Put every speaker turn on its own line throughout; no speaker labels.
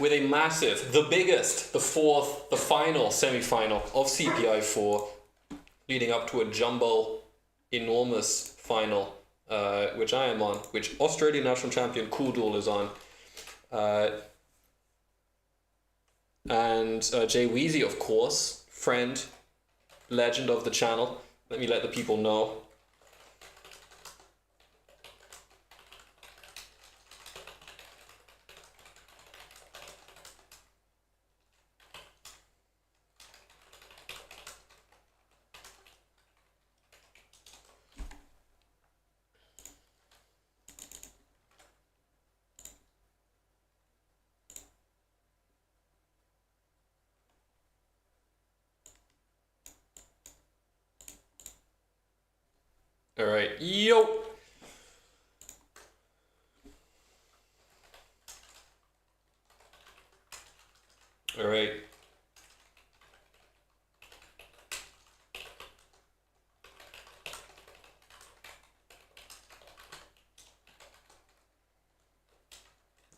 with a massive, the biggest, the fourth, the final semi-final of CPI 4, leading up to a jumbo, enormous final, which I am on, which Australian national champion Kudul is on. And Jay Weezy, of course, friend, legend of the channel. Let me let the people know. All right, yo. All right.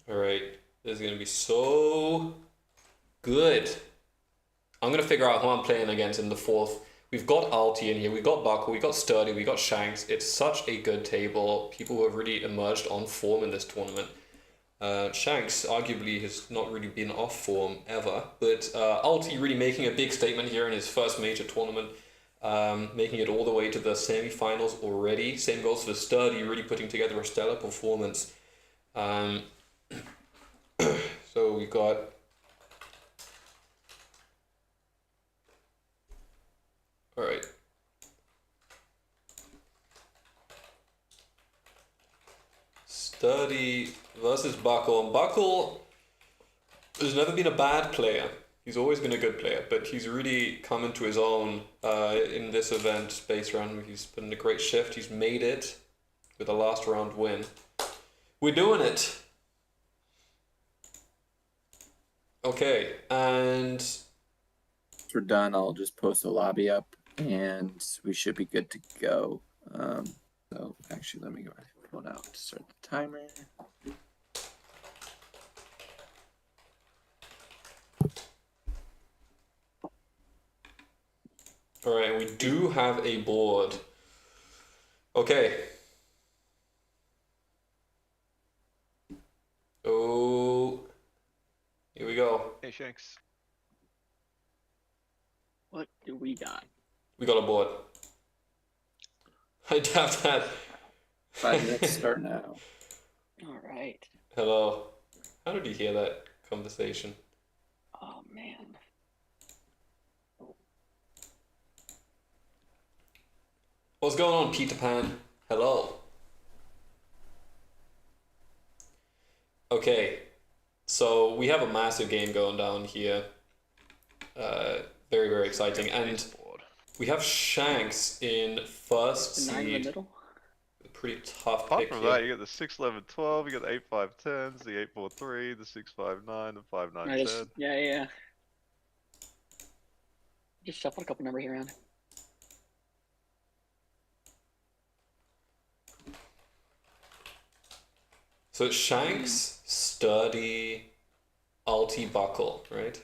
All right. This is gonna be so good. I'm gonna figure out who I'm playing against in the fourth. We've got Alti in here, we've got Buckle, we've got Sturdy, we've got Shanks. It's such a good table. People who have really emerged on form in this tournament. Shanks arguably has not really been off form ever, but Alti really making a big statement here in his first major tournament, making it all the way to the semi-finals already. Same goes for Sturdy, really putting together a stellar performance. So we got all right. Sturdy versus Buckle. And Buckle has never been a bad player. He's always been a good player, but he's really come into his own in this event, Space Round. He's put in a great shift. He's made it with a last round win. We're doing it. Okay, and
we're done. I'll just post the lobby up and we should be good to go. So actually, let me go ahead and pull it out to start the timer.
All right, we do have a board. Okay. Oh, here we go.
Hey, Shanks.
What do we got?
We got a board. I doubt that.
5 minutes start now.
All right.
Hello. How did you hear that conversation?
Oh, man.
What's going on, Peter Pan? Hello. Okay, so we have a massive game going down here. Very, very exciting. And we have Shanks in first
The 9 in the
seed.
middle.
A pretty tough
Apart
pick
from
here.
that, you got the 6, 11, 12, you got the 8, 5, 10s, the 8, 4, 3, the 6, 5, 9, the 5, 9, 10.
Yeah. Just shuffle a couple numbers around.
So it's Shanks, Sturdy, Alti, Buckle, right?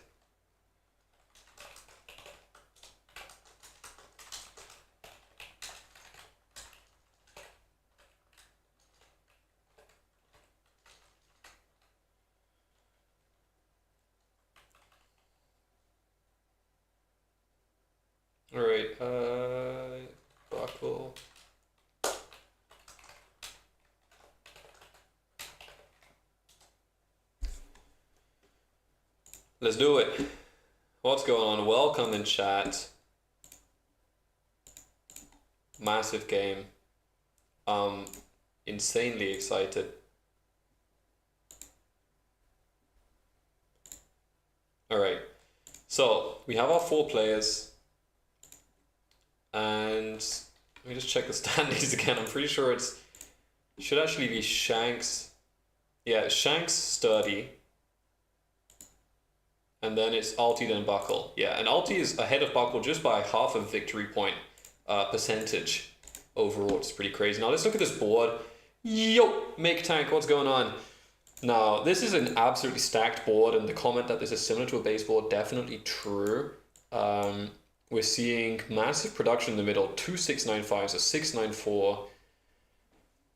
All right, Buckle. Let's do it. What's going on? Welcome in chat. Massive game. Insanely excited. All right. So we have our 4 players. And let me just check the standings again. I'm pretty sure it should actually be Shanks. Yeah, Shanks, Sturdy. And then it's Alti, then Buckle. Yeah, and Alti is ahead of Buckle just by half a victory point percentage overall. It's pretty crazy. Now let's look at this board. Yo, Make Tank, what's going on? Now, this is an absolutely stacked board, and the comment that this is similar to a baseball, definitely true. We're seeing massive production in the middle, 2 695s, a 694.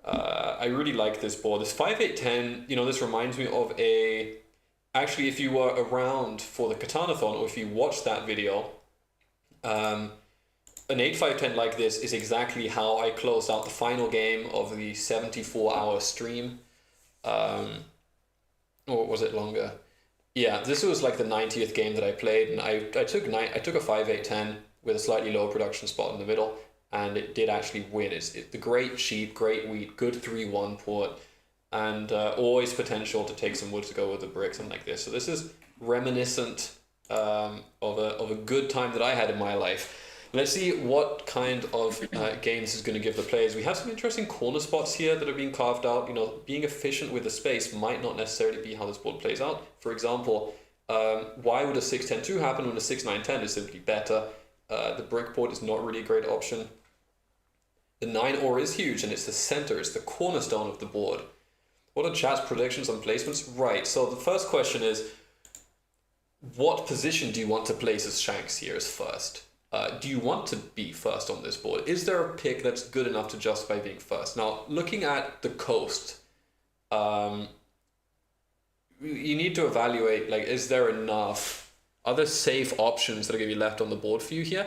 I really like this board. This 5-8-10, this reminds me of a... Actually, if you were around for the Catanathon, or if you watched that video, an 8-5-10 like this is exactly how I closed out the final game of the 74-hour stream. Or was it longer? Yeah, this was like the 90th game that I played, and I took a 5-8-10 with a slightly lower production spot in the middle, and it did actually win. It's the great sheep, great wheat, good 3-1 port, and always potential to take some wood to go with the bricks and like this. So this is reminiscent of a good time that I had in my life. Let's see what kind of games is going to give the players. We have some interesting corner spots here that are being carved out. Being efficient with the space might not necessarily be how this board plays out. For example, why would a 6-10-2 happen when a 6-9-10 is simply better? The brick board is not really a great option. The 9 ore is huge, and it's the center, it's the cornerstone of the board. What are chat's predictions on placements? Right, so the first question is, what position do you want to place as Shanks here as first? Do you want to be first on this board? Is there a pick that's good enough to justify being first? Now, looking at the coast, you need to evaluate, is there enough other safe options that are going to be left on the board for you here?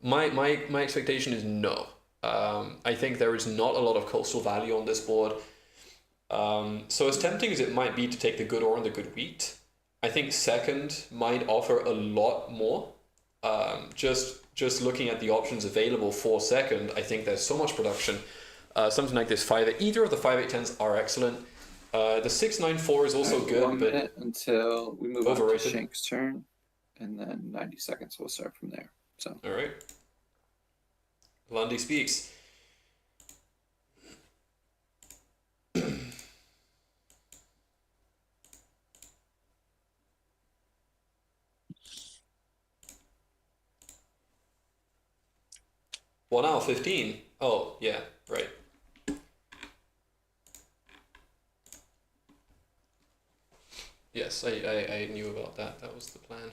My expectation is no. I think there is not a lot of coastal value on this board. So as tempting as it might be to take the good ore and the good wheat, I think second might offer a lot more. Just looking at the options available for second, I think there's so much production. Something like this 5, either of the 5-8-10s are excellent. The 6-9-4 is also good,
1
but
minute until we move on to
overrated.
Shank's turn, and then 90 seconds. We'll start from there. So
all right. Lundy speaks. One hour 15. Oh, yeah, right. Yes, I knew about that. That was the plan.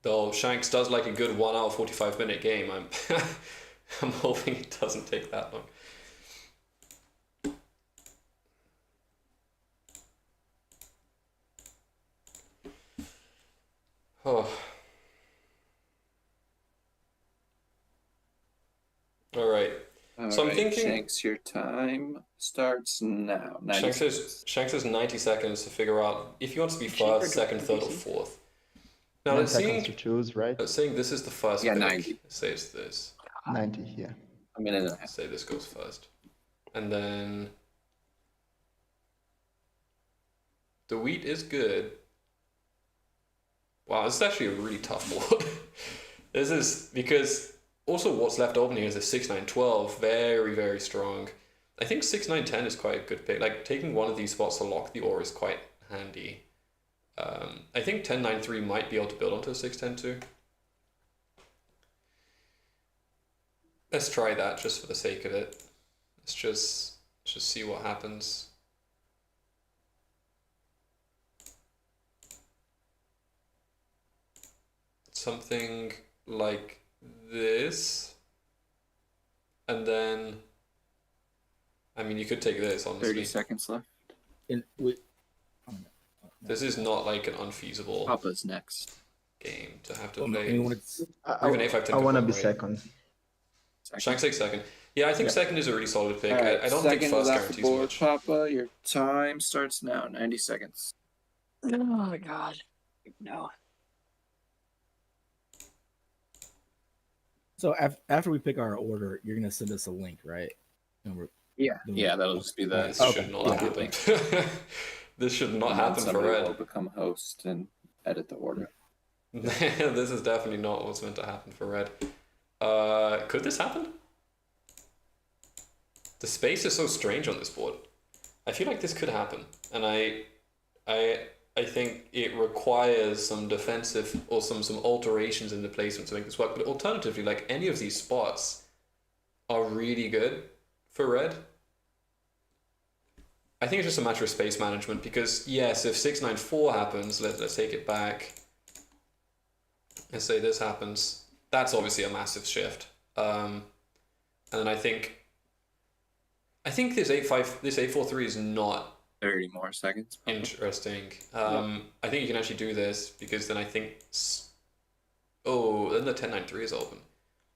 Though Shanks does like a good 1 hour 45-minute game. I'm hoping it doesn't take that long. Oh. All right. So I'm thinking
Shanks, your time starts now. 90
Shanks has 90 seconds to figure out if he wants to be
Cheaper
first,
to
second, third, or
PC.
fourth. Now
9
let's
seconds
see.
to choose, right?
Let's say this is the first
Yeah,
pick.
90.
Say it's this.
90 here.
a minute and a half.
Say this goes first, and then the wheat is good. Wow, this is actually a really tough board. This is because also what's left open here is a 6-9-12, very, very strong. I think 6-9-10 is quite a good pick. Like taking one of these spots to lock the ore is quite handy. I think 10-9-3 might be able to build onto a 6-10-2. Let's try that just for the sake of it. Let's just see what happens. Something like this, and then you could take this, honestly.
30 seconds left.
This is not like an unfeasible
Papa's next.
game to have to
I
play.
mean, when it's
I,
Even if I take
I want to
one,
be
right?
second.
Shanks takes second. Yeah, I think
Yeah.
second is a really solid pick.
All right,
I don't think
second
first
is off the
guarantees
board.
much.
Papa, your time starts now. 90 seconds.
Oh God, no.
so after we pick our order, you're gonna send us a link, right? And we're,
Yeah, yeah, that'll just be the.
This
Okay,
should not
yeah.
happen. This should not
and then
happen for
somebody will
red.
become host and edit the order.
This is definitely not what's meant to happen for red. Could this happen? The space is so strange on this board. I feel like this could happen, and I think it requires some defensive or some alterations in the placement to make this work. But alternatively, like any of these spots are really good for red. I think it's just a matter of space management because yes, if 694 happens, let's take it back. Let's say this happens. That's obviously a massive shift. And then I think this 843 is not
30 more seconds. probably.
interesting. I think you can actually do this because then I think then the 1093 is open.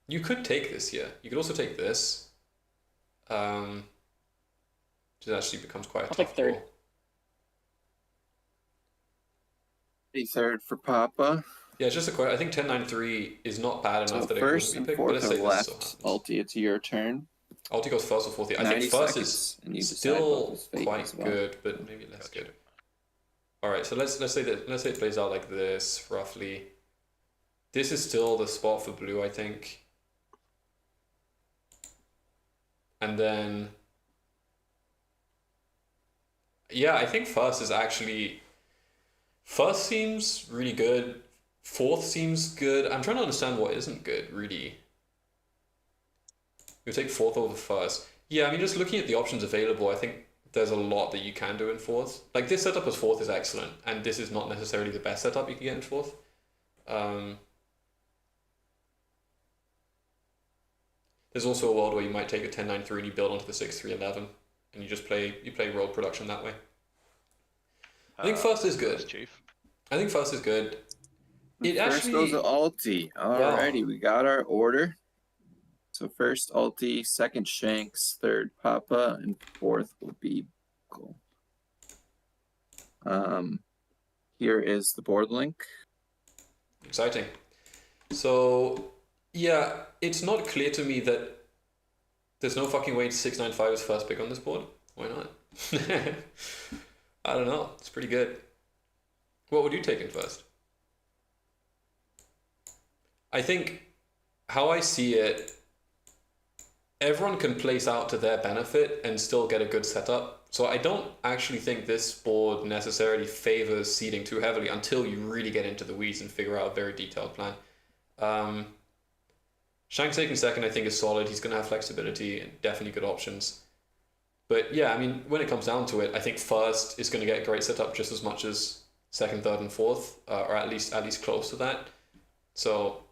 You could take this here. You could also take this. Which actually becomes quite a
I'll
tough
take third.
call.
33rd for Papa.
Yeah, it's just a question. I think 1093 is not bad enough
So
that it
first
wouldn't
and
be picked. But
fourth
let's
are
say
left.
this still happens.
Alti, it's your turn.
Alti goes first or fourth here. I
90
think first
seconds,
is
and you decide
still
Buckle's fate
quite
as well.
good, but maybe less good. All right, so let's say it plays out like this roughly. This is still the spot for blue, I think. And then, yeah, I think first seems really good. Fourth seems good. I'm trying to understand what isn't good, really. You'll take fourth over first. Yeah, I mean, just looking at the options available, I think there's a lot that you can do in fourth. Like, this setup as fourth is excellent, and this is not necessarily the best setup you can get in fourth. There's also a world where you might take a 10-9-3 and you build onto the 6-3-11, and you play road production that way. I think first is good.
Chief.
I think first is good. It
First
actually
goes to Alti. Alrighty, we got our order. So first Alti, second Shanks, third Papa, and fourth will be Buckle. Here is the board link.
exciting. So yeah, it's not clear to me that there's no fucking way 695 is first pick on this board. Why not? I don't know. It's pretty good. What would you take in first? I think how I see it, everyone can place out to their benefit and still get a good setup. So I don't actually think this board necessarily favors seeding too heavily until you really get into the weeds and figure out a very detailed plan. Shanks taking second, I think, is solid. He's going to have flexibility and definitely good options. But yeah, I mean, when it comes down to it, I think first is going to get a great setup just as much as second, third, and fourth, or at least close to that. So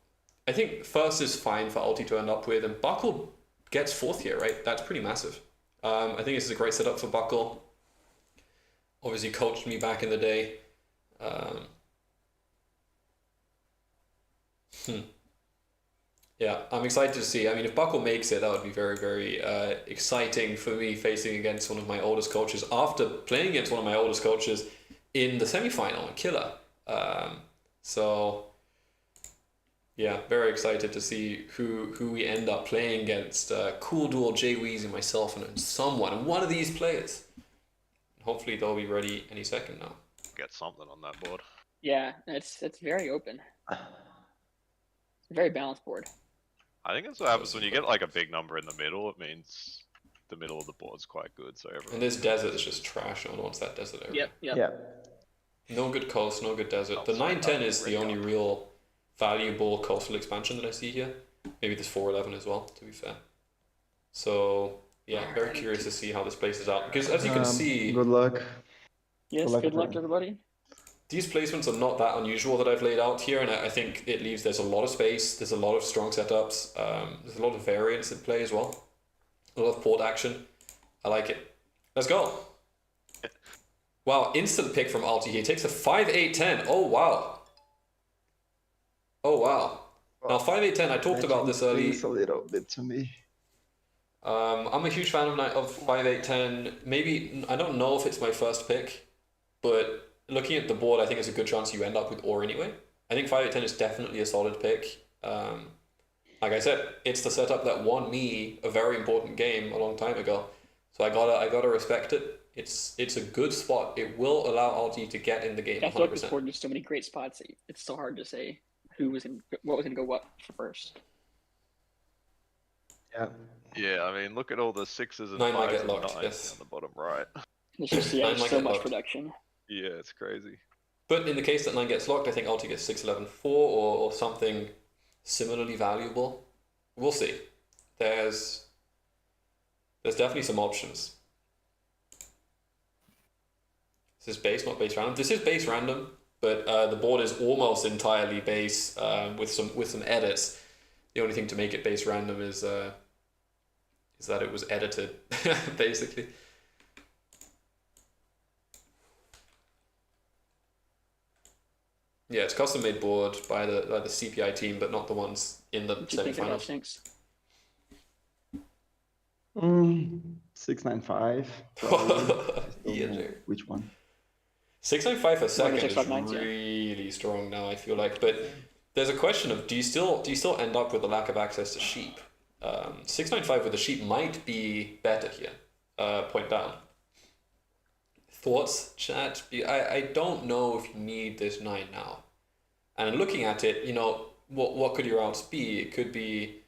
I think first is fine for Alti to end up with, and Buckle gets fourth here, right? That's pretty massive. I think this is a great setup for Buckle. Obviously coached me back in the day. Yeah, I'm excited to see. I mean, if Buckle makes it, that would be very, very exciting for me facing against one of my oldest coaches after playing against one of my oldest coaches in the semi-final, Killer. So yeah, very excited to see who we end up playing against. Cool Duel, Jay Weezy, and myself, and one of these players. Hopefully they'll be ready any second now.
Get something on that board.
Yeah, it's very open. It's a very balanced board.
I think that's what happens when you get like a big number in the middle. It means the middle of the board's quite good. So everyone.
And this desert is just trash. No one wants that desert area.
Yep.
Yeah.
No good coast, no good desert. The 910 is the only real valuable coastal expansion that I see here. Maybe this 411 as well, to be fair. So yeah, very curious to see how this plays out. Because as you can see,
Good luck.
Yes,
luck,
good luck,
everyone.
everybody.
these placements are not that unusual that I've laid out here, and I think it leaves there's a lot of space, there's a lot of strong setups, there's a lot of variance in play as well. A lot of port action. I like it. Let's go. Wow, instant pick from Alti here. Takes a 5-8-10. Oh wow. Oh wow. Now 5-8-10, I talked about this early.
It's a little bit to me.
I'm a huge fan of 5-8-10. Maybe, I don't know if it's my first pick, but looking at the board, I think there's a good chance you end up with Ore anyway. I think 5-8-10 is definitely a solid pick. Like I said, it's the setup that won me a very important game a long time ago. So I gotta respect it. It's a good spot. It will allow Alti to get in the game
I feel like this
100%.
board has so many great spots. It's so hard to say what was going to go what for first.
Yeah.
Yeah, I mean, look at all the sixes and
9 might
fives
get
and
locked,
nines
yes.
down the bottom right.
It's just
Nine might
so
get
much
locked.
production.
Yeah, it's crazy.
But in the case that 9 gets locked, I think Alti gets 6-11-4 or something similarly valuable. We'll see. There's definitely some options. Is this base, not base random? This is base random, but the board is almost entirely base with some edits. The only thing to make it base random is that it was edited, basically. Yeah, it's custom made board by the CPI team, but not the ones in the
What do you think about
semifinals.
Shanks?
695. Probably. I just don't
Yeah,
know
dude.
which one.
695 for second is
659s, yeah.
really strong now, I feel like. But there's a question of do you still end up with a lack of access to sheep? 695 with the sheep might be better here. Point down. Thoughts, chat? I don't know if you need this 9 now. And looking at it, you know, what could your outs be? It could be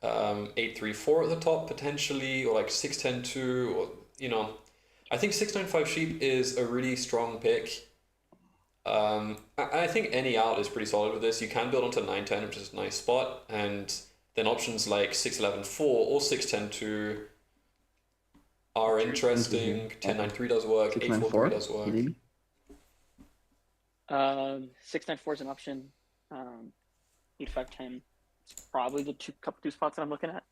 834 at the top potentially, or like 610-2, or you know, I think 695 sheep is a really strong pick. I think any out is pretty solid with this. You can build onto 910, which is a nice spot, and then options like 611-4 or 610-2 are interesting. 1093 does work. 843 does work.
Maybe.
694 is an option. 8510 is probably the two spots that I'm looking at.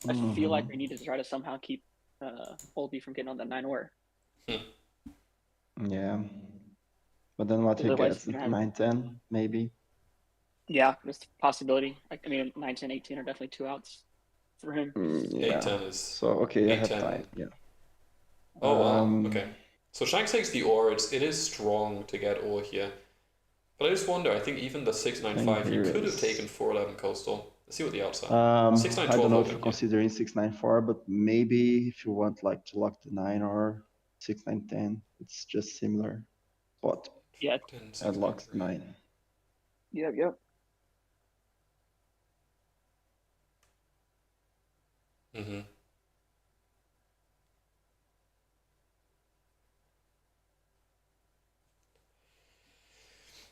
I feel like we need to try to somehow keep Olby from getting on the 9 or.
Yeah. But then what he
Otherwise,
gets?
you can have-
910, maybe.
Yeah, there's a possibility. I mean, 9, 10, 18 are definitely 2 outs for him.
Yeah.
810 is.
So okay, I have
810.
time. Yeah.
Oh wow.
Um,
Okay. So Shanks takes the ore. It is strong to get ore here, but I just wonder. I think even the 695, you could have taken 411 coastal. Let's see what the outs are.
I
6912
don't know if
open
you're
here.
considering 694, but maybe if you want like to lock the 9 or 6910, it's just similar. But
Yeah,
10,
I'd lock
693.
9.
yep.
Mm-hmm.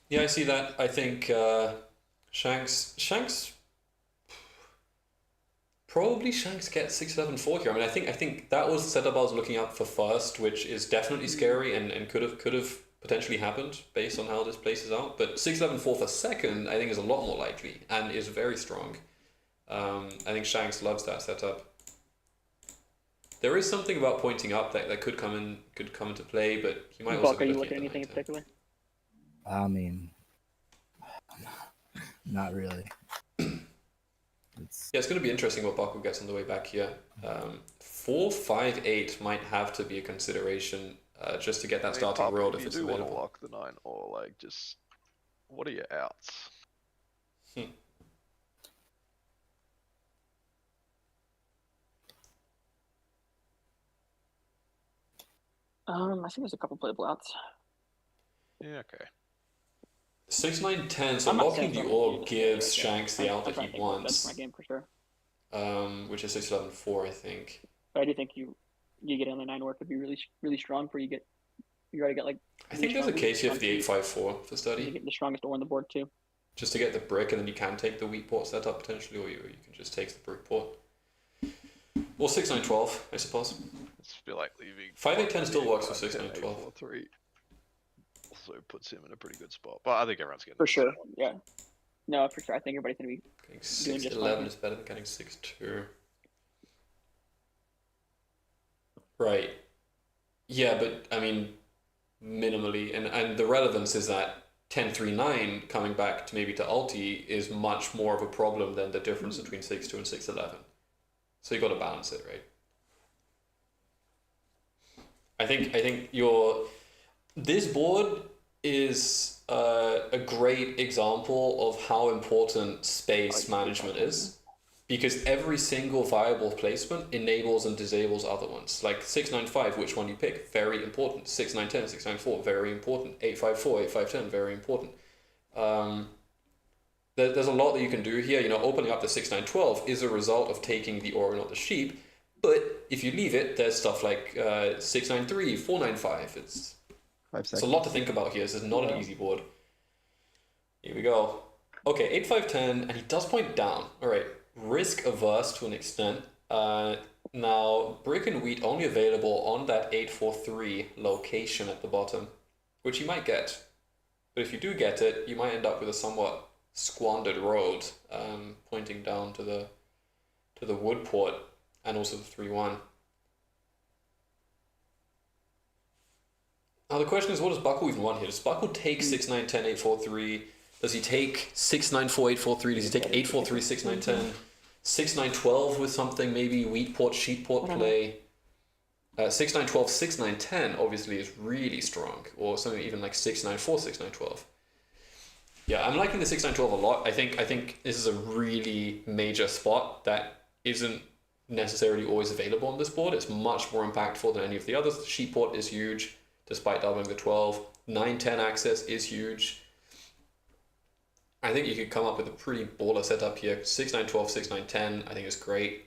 Yeah, I see that. I think Shanks probably Shanks gets 611-4 here. I mean, I think that was the setup I was looking up for first, which is definitely scary and could have potentially happened based on how this places out. But 611-4 for second, I think, is a lot more likely and is very strong. I think Shanks loves that setup. There is something about pointing up that could come into play, but he might also
Buck, are
be
you
looking
looking
at
at anything in
the 910.
particular?
I mean, not really. It's
Yeah, it's going to be interesting what Baku gets on the way back here. 458 might have to be a consideration just to get that starting
Papa,
world
if
if
you
it's
do want to
available.
lock the 9 or like just what are your outs?
I think there's a couple playable outs.
Yeah, okay.
6-9-10, so
I'm not
locking
saying
the
don't
orb
use it,
gives
yeah.
Shanks the out that
I'm
he
trying to think of that's
wants,
my game for sure.
which is 6-11-4, I think.
But I do think you getting on the 9 or could be really strong for you gotta get like.
I think there's a case here for the 8-5-4 for
You
study,
get the strongest ore on the board too.
just to get the brick, and then you can take the weak port setup potentially, or you can just take the brick port. Or 6-9-12, I suppose.
I just feel like leaving
5-8-10 still works for
6 9
6-9-12.
4-3 also puts him in a pretty good spot. But I think everyone's getting
For sure, yeah. No, for sure. I think everybody's gonna be
Getting
Doing just
6-11
fine.
is better than getting 6-2. Right. Yeah, but I mean, minimally, and the relevance is that 10-3-9 coming back to maybe to ulti is much more of a problem than the difference between 6-2 and 6-11. So you got to balance it, right? I think this board is a great example of how important space management is, because every single viable placement enables and disables other ones. Like 6-9-5, which one you pick, very important. 6-9-10, 6-9-4, very important. 8-5-4, 8-5-10, very important. There's a lot that you can do here. You know, opening up the 6-9-12 is a result of taking the ore and not the sheep. But if you leave it, there's stuff like 6-9-3, 4-9-5.
5
It's a
seconds.
lot to think about here. This is not an easy board. Here we go. Okay, 8-5-10, and he does point down. All right, risk averse to an extent. Now, brick and wheat only available on that 843 location at the bottom, which you might get. But if you do get it, you might end up with a somewhat squandered road pointing down to the wood port and also the 3-1. Now the question is, what does Buckle even want here? Does Buckle take 6-9-10, 8-4-3? Does he take 6-9-4, 8-4-3? Does he take 8-4-3, 6-9-10? 6-9-12 with something, maybe wheat port, sheep port play? 6-9-12, 6-9-10 obviously is really strong, or something even like 6-9-4, 6-9-12. Yeah, I'm liking the 6-9-12 a lot. I think this is a really major spot that isn't necessarily always available on this board. It's much more impactful than any of the others. The sheep port is huge, despite doubling the 12. 9-10 access is huge. I think you could come up with a pretty baller setup here. 6-9-12, 6-9-10, I think is great.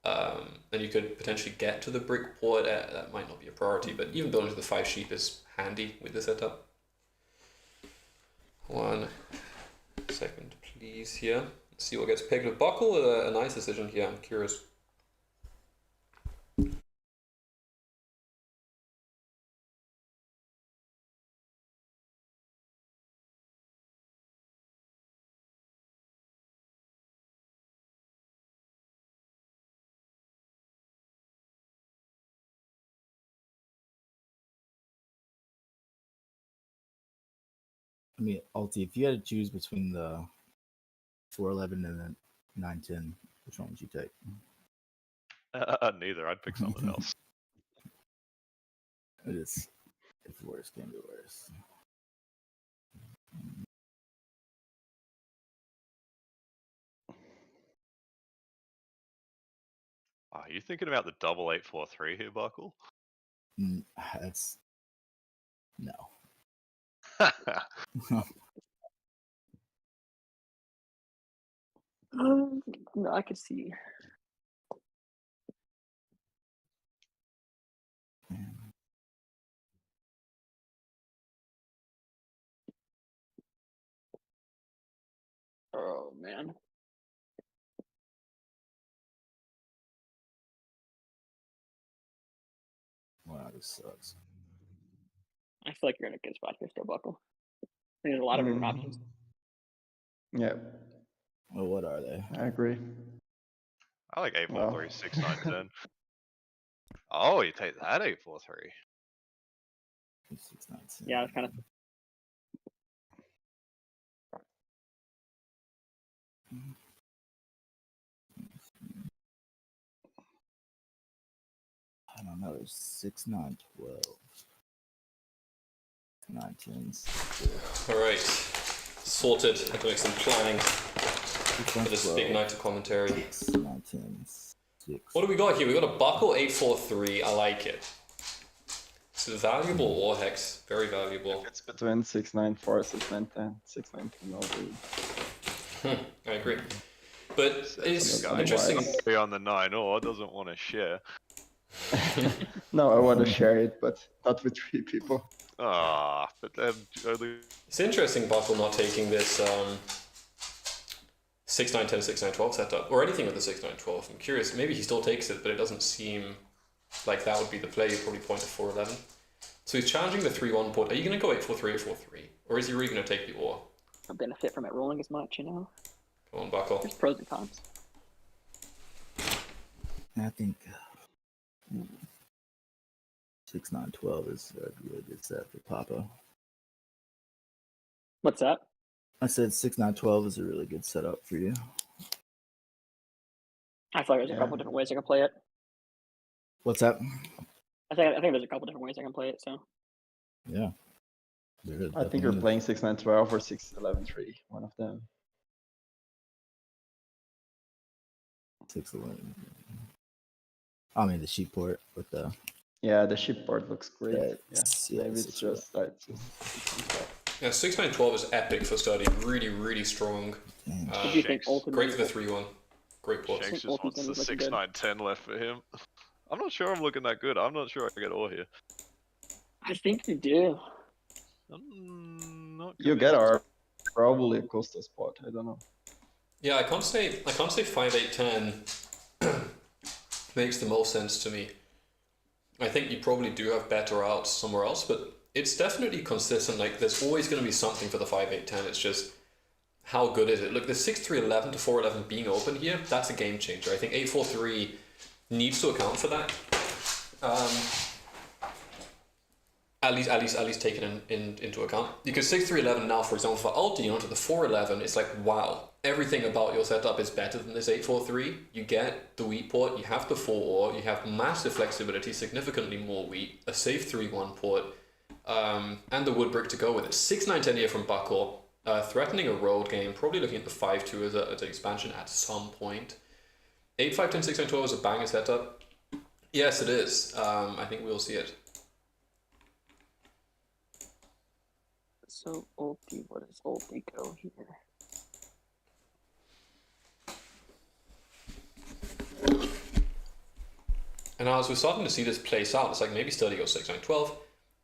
And you could potentially get to the brick port. That might not be a priority, but even building to the 5 sheep is handy with the setup. 1 second, please, here. Let's see what gets picked with Buckle. A nice decision here, I'm curious.
I mean, Alti, if you had to choose between the 411 and the 910, which one would you take?
Neither. I'd pick something else.
It is, if worse came to worse.
Are you thinking about the double 8-4-3 here, Buckle?
That's no.
No, I could see. Oh man.
Wow, this sucks.
I feel like you're in a good spot here, still, Buckle. There's a lot of different options.
Yeah,
Well, what are they?
I agree.
I like 8-4-3,
Wow.
6-9-10. Oh, you take that 8-4-3.
6, 9, 10.
Yeah, it's kind of.
I don't know. There's 6, 9, 12. 9, 10s.
Alright, sorted. I can make some planning for this big night of commentary.
6, 9, 10s. 6.
What do we got here? We got a Buckle 8-4-3. I like it. It's a valuable war hex. Very valuable.
It's between 6-9-4, 6-9-10, 6-9-10 all good.
I agree. But it's
This guy
interesting.
wants to be on the 9 or doesn't want to share.
No, I want to share it, but not with 3 people.
Ah, but then only.
It's interesting Buckle not taking this 6-9-10, 6-9-12 setup, or anything with the 6-9-12. I'm curious, maybe he still takes it, but it doesn't seem like that would be the play. You'd probably point to 4-11. So he's challenging the 3-1 port. Are you going to go 8-4-3, 8-4-3? Or is he really going to take the ore?
A benefit from it rolling as much, you know?
Come on, Buckle.
There's pros and cons.
I think 6, 9, 12 is a really good set for Papa.
What's that?
I said 6, 9, 12 is a really good setup for you.
I feel like there's a couple different ways I can play it.
What's that?
I think there's a couple different ways I can play it, so.
Yeah.
I think you're playing 6-9-12 or 6-11-3, one of them.
6, 11. I mean the sheep port with the.
Yeah, the ship board looks great.
Yeah,
Yeah, maybe it's just
Yeah, 6-9-12 is epic for study. Really, really strong.
What do you think ultimately?
Great for the 3-1. Great port.
Shanks
think
just wants
Ulti's
the
gonna look
6-9-10 left for him. I'm not sure I'm looking that good. I'm not sure I can get ore here.
I think you do.
I'm not
You get our probably a Costa spot. I don't know.
Yeah, I can't say 5-8-10 makes the most sense to me. I think you probably do have better outs somewhere else, but it's definitely consistent. Like, there's always going to be something for the 5-8-10. It's just, how good is it? Look, the 6-3-11 to 4-11 being open here, that's a game changer. I think 8-4-3 needs to account for that. At least take it into account. Because 6-3-11 now, for example, for Alti, onto the 4-11, it's like, wow, everything about your setup is better than this 8-4-3. You get the wheat port, you have the 4-ore, you have massive flexibility, significantly more wheat, a safe 3-1 port, and the wood brick to go with it. 6-9-10 here from Buckle, threatening a road game, probably looking at the 5-2 as an expansion at some point. 8-5-10, 6-9-12 is a banger setup. Yes, it is. I think we'll see it.
So Ulti, what does Ulti go here?
And as we're starting to see this place out, it's like maybe Sturdy goes 6-9-12,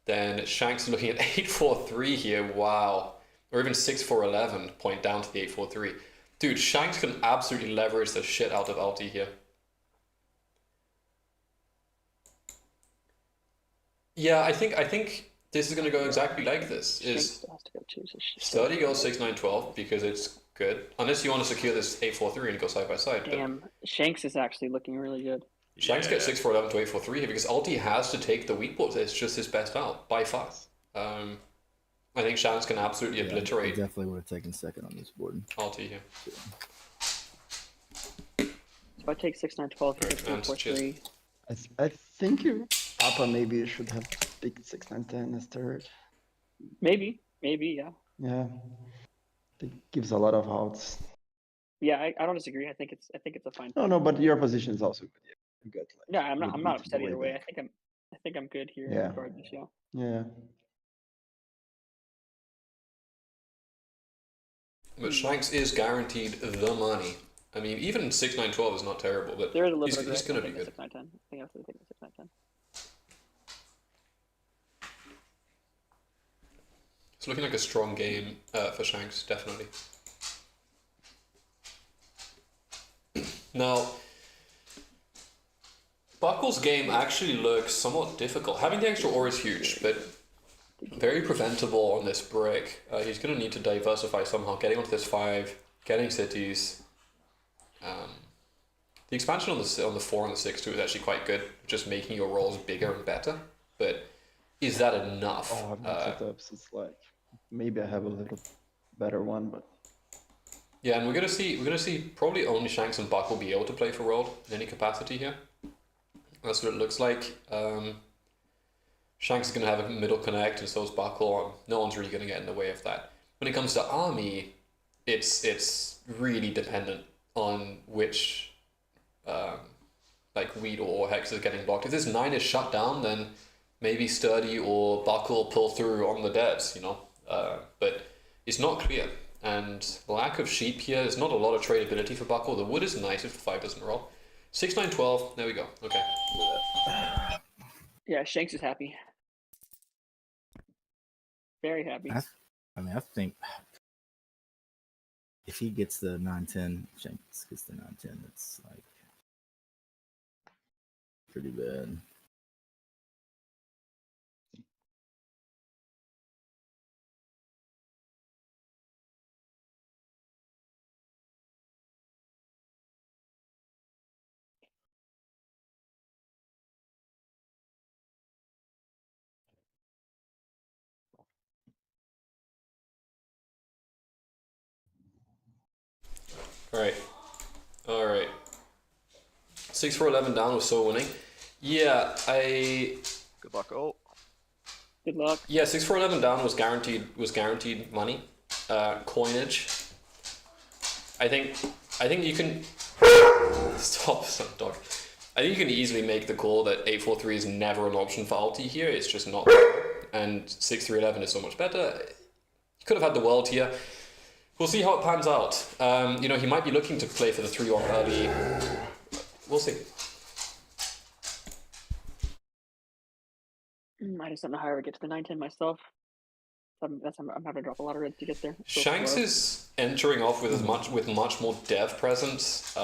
then Shanks looking at 8-4-3 here, wow. Or even 6-4-11, point down to the 8-4-3. Dude, Shanks can absolutely leverage the shit out of Alti here. Yeah, I think this is going to go exactly like this. Is
Shanks has to go choose a
Sturdy goes 6-9-12 because it's good. Unless you want to secure this 8-4-3 and go side by side.
Damn, Shanks is actually looking really good.
But Shanks gets 6-4-11 to 8-4-3 here because Alti has to take the weak port. It's just his best out by far. I think Shanks can absolutely obliterate.
I definitely would have taken second on this board.
Alti here.
So if I take 6-9-12 here,
Right, and
3-4-3.
I think Papa maybe should have picked 6-9-10 as third.
Maybe, yeah.
Yeah, it gives a lot of outs.
Yeah, I don't disagree. I think it's a fine.
No, but your position is also good. Yeah, you got like.
Yeah, I'm
good
not
wheat
upset
the
either way.
back.
I think I'm good here
Yeah.
regardless. Yeah.
Yeah.
But Shanks is guaranteed the money. I mean, even 6-9-12 is not terrible, but
There is a little
he's
bit of
going to
grit.
be
I
good.
think 6-9-10. I think I have to take the 6-9-10.
It's looking like a strong game for Shanks, definitely. Now, Buckle's game actually looks somewhat difficult. Having the extra ore is huge, but very preventable on this brick. He's going to need to diversify somehow, getting onto this 5, getting cities. The expansion on the 4 and the 6 too is actually quite good, just making your rolls bigger and better. But is that enough?
Oh, I've got setups. It's like maybe I have a little better one, but
Yeah, and we're gonna see probably only Shanks and Buck will be able to play for World in any capacity here. That's what it looks like. Shanks is gonna have a middle connect, and so is Buckle. No one's really gonna get in the way of that. When it comes to Army, it's really dependent on which like Weed or Hex is getting blocked. If this 9 is shut down, then maybe Sturdy or Buckle pull through on the devs, you know. But it's not clear. And lack of sheep here, there's not a lot of tradability for Buckle. The wood is nice if the 5 doesn't roll. 6-9-12, there we go. Okay.
Yeah, Shanks is happy. Very happy.
I think if he gets the 9-10, Shanks gets the 9-10, it's like pretty bad.
All right. 6-4-11 down was so winning. Yeah,
Good luck, ult.
Good luck.
Yeah, 6-4-11 down was guaranteed money, coinage. I think you can stop, dog. I think you can easily make the call that 8-4-3 is never an option for Alti here. It's just not, and 6-3-11 is so much better. You could have had the world here. We'll see how it pans out. You know, he might be looking to play for the 3-1 early. We'll see.
I just don't know how I would get to the 9-10 myself. I'm having to drop a lot of red to get there. So
Shanks
slow.
is entering off with much more dev presence.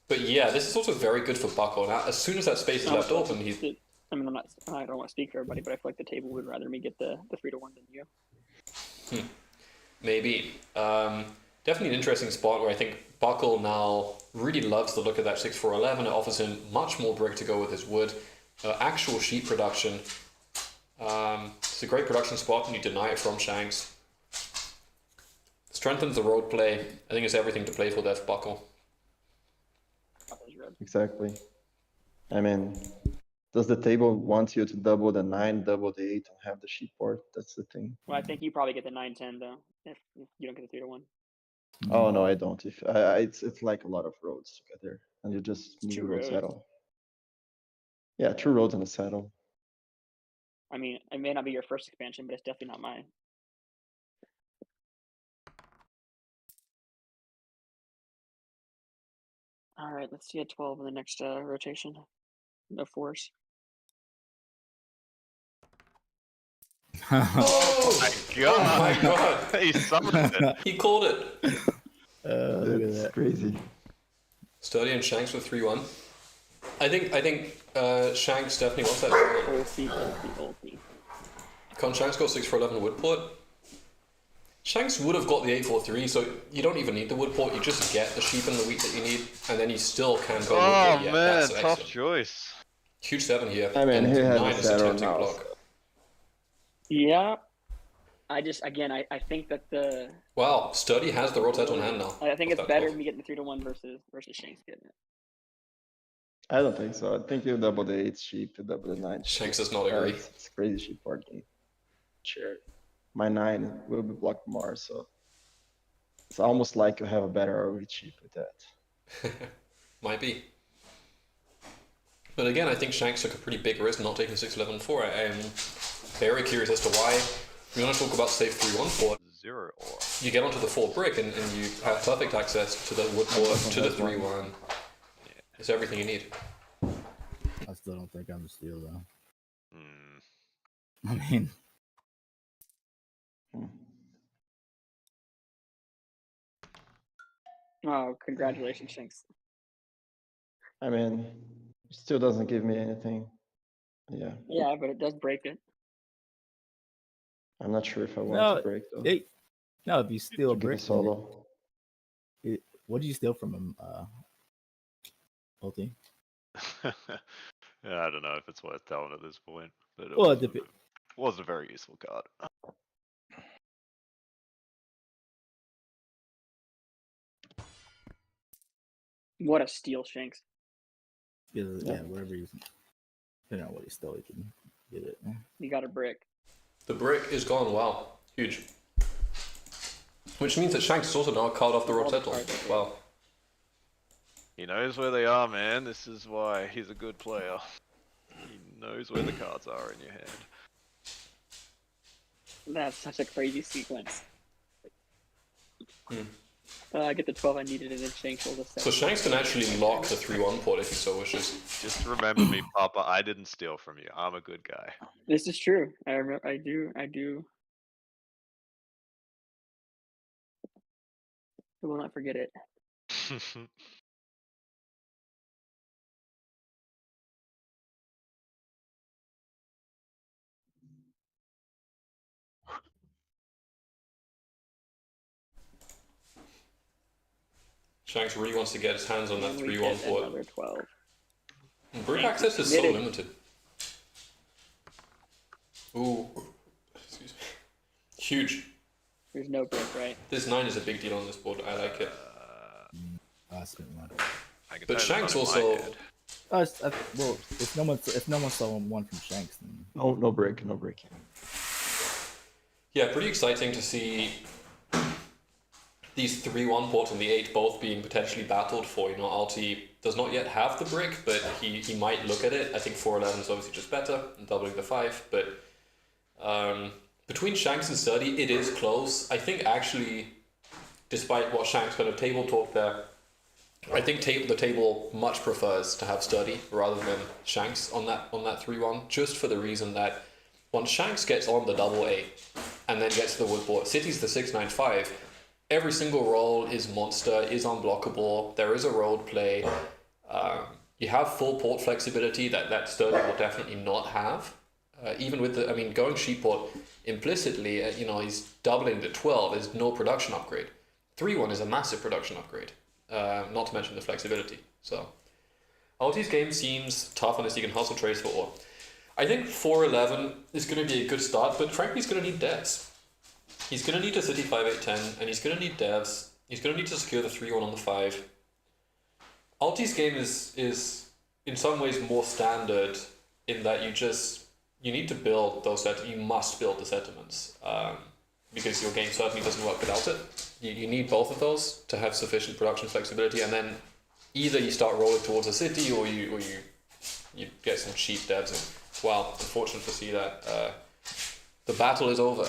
But yeah, this is also very good for Buckle. Now, as soon as that space is left open, he's
I mean, I don't want to speak for everybody, but I feel like the table would rather me get the 3-1 than you.
maybe. Definitely an interesting spot where I think Buckle now really loves the look of that 6-4-11. It offers him much more brick to go with his wood. Actual sheep production. It's a great production spot, and you deny it from Shanks. Strengthens the road play. I think it's everything to play for there for Buckle.
Exactly. I mean, does the table want you to double the 9, double the 8, and have the sheep board? That's the thing.
Well, I think you probably get the 9-10 though, if you don't get the 3-1.
Oh no, I don't. If it's like a lot of roads together, and you just need a road
roads.
saddle. Yeah, 2 roads and a saddle.
I mean, it may not be your first expansion, but it's definitely not mine. All right, let's see a 12 in the next rotation. No force.
Oh
My God.
Oh my god!
He summoned it.
He called it!
Look at
That's
that.
crazy.
Sturdy and Shanks with 3-1. I think Shanks definitely wants that 3-1.
Ulti.
Can Shanks go 6-4-11 Woodport? Shanks would have got the 8-4-3, so you don't even need the Woodport, you just get the sheep and the wheat that you need, and then you still can go
Oh
Woodport. Yeah,
man,
that's
tough
excellent.
choice.
Huge 7 here,
I mean,
and
he has
9
a
is a
saddle
tempting
now.
block.
Yeah. I just, again, I think that the...
Wow, Sturdy has the rotate on hand now.
I think
With
it's
that
better
12.
me getting the 3-1 versus Shanks getting it.
I don't think so. I think you double the 8 sheep, you double the 9 sheep.
Shanks does not agree.
It's crazy sheep board game. Sure. My 9 will be blocked more, so it's almost like you have a better ROE sheep with that.
Might be. But again, I think Shanks took a pretty big risk not taking 6-11-4. I am very curious as to why. We want to talk about safe 3-1 for
0 or.
you get onto the 4 brick and you have perfect access to the Woodport, to the 3-1. It's everything you need.
I still don't think I'm a steal though.
Hmm.
I mean,
Oh, congratulations, Shanks.
I mean, it still doesn't give me anything. Yeah,
Yeah, but it does break it.
I'm not sure if I want
no,
to break though.
no. If you steal a
To give a
brick,
solo.
what do you steal from him? Ulti.
Yeah, I don't know if it's worth telling at this point, but it
Well,
was a very useful card.
What a steal, Shanks.
Yeah, whatever you. Depending on what you stole, you can get it.
You got a brick.
The brick is gone, wow. Huge. Which means that Shanks is also now called off the
All the
Rotettle.
cards are
Wow.
He knows where they are, man. This is why he's a good player. He knows where the cards are in your hand.
That's such a crazy sequence.
Hmm.
I get the 12 I needed, and then Shanks will just.
So Shanks can actually lock the 3-1 port if he so wishes.
Just remember me, Papa. I didn't steal from you. I'm a good guy.
This is true. I remember. I do. I will not forget it.
Shanks really wants to get his hands on that
And we
3-1
get
port.
another 12.
Brick access is so
Committed.
limited. Ooh. Excuse me. Huge.
There's no brick, right?
This 9 is a big deal on this board. I like it.
I spent one.
I can
But
tell you
Shanks
the one in my
also-
head.
Well, if no one saw one from Shanks, then
No break, no breaking.
Yeah, pretty exciting to see these 3-1 ports and the 8 both being potentially battled for. You know, Alti does not yet have the brick, but he might look at it. I think 4-11 is obviously just better and doubling the 5, but between Shanks and Sturdy, it is close. I think actually, despite what Shanks kind of table talk there, I think the table much prefers to have Sturdy rather than Shanks on that 3-1, just for the reason that once Shanks gets on the double 8 and then gets to the Woodport, City's the 6-9-5. Every single roll is monster, is unblockable. There is a road play. You have full port flexibility that Sturdy will definitely not have. Even with the, I mean, going sheep port implicitly, he's doubling the 12 is no production upgrade. 3-1 is a massive production upgrade, not to mention the flexibility. So, Alti's game seems tough unless you can hustle trace for ore. I think 4-11 is going to be a good start, but frankly, he's going to need devs. He's going to need a City 5-8-10, and he's going to need devs. He's going to need to secure the 3-1 on the 5. Alti's game is in some ways more standard in that you need to build those settlements. You must build the settlements because your game certainly doesn't work without it. You need both of those to have sufficient production flexibility, and then either you start rolling towards a city or you get some cheap devs. And, well, unfortunate to see that the battle is over.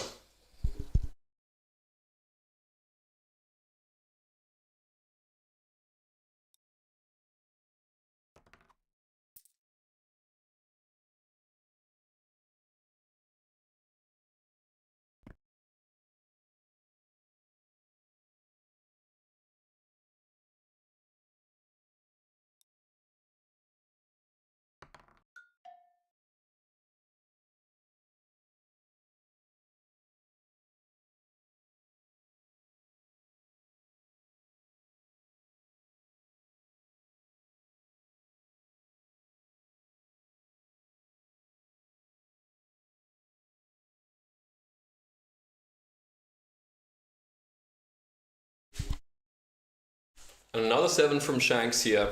Another 7 from Shanks here.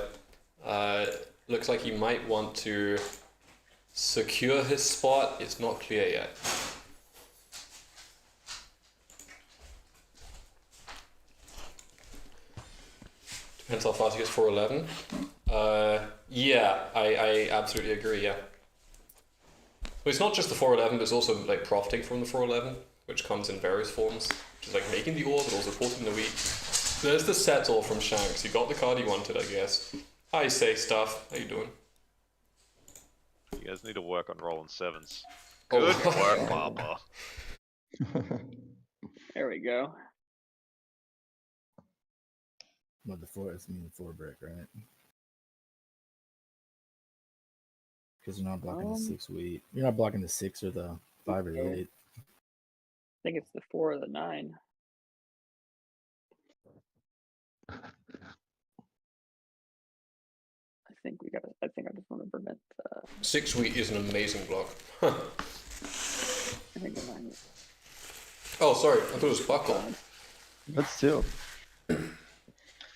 Looks like he might want to secure his spot. It's not clear yet. Depends how fast he gets 4-11. Yeah, I absolutely agree, yeah. Well, it's not just the 4-11, but it's also like profiting from the 4-11, which comes in various forms, which is like making the ore, but also porting the wheat. There's the settle from Shanks. You got the card you wanted, I guess. Hi, say stuff. How you doing?
You guys need to work on rolling 7s.
Oh.
Good work, Papa.
There we go.
What the 4 is? I mean the 4 brick, right? Because you're not blocking the 6 wheat. You're not blocking the 6 or the 5 or the 8.
I think it's the 4 or the 9. I think I just want to prevent.
6 wheat is an amazing block.
I think the 9.
Oh, sorry. I thought it was buckle.
But still,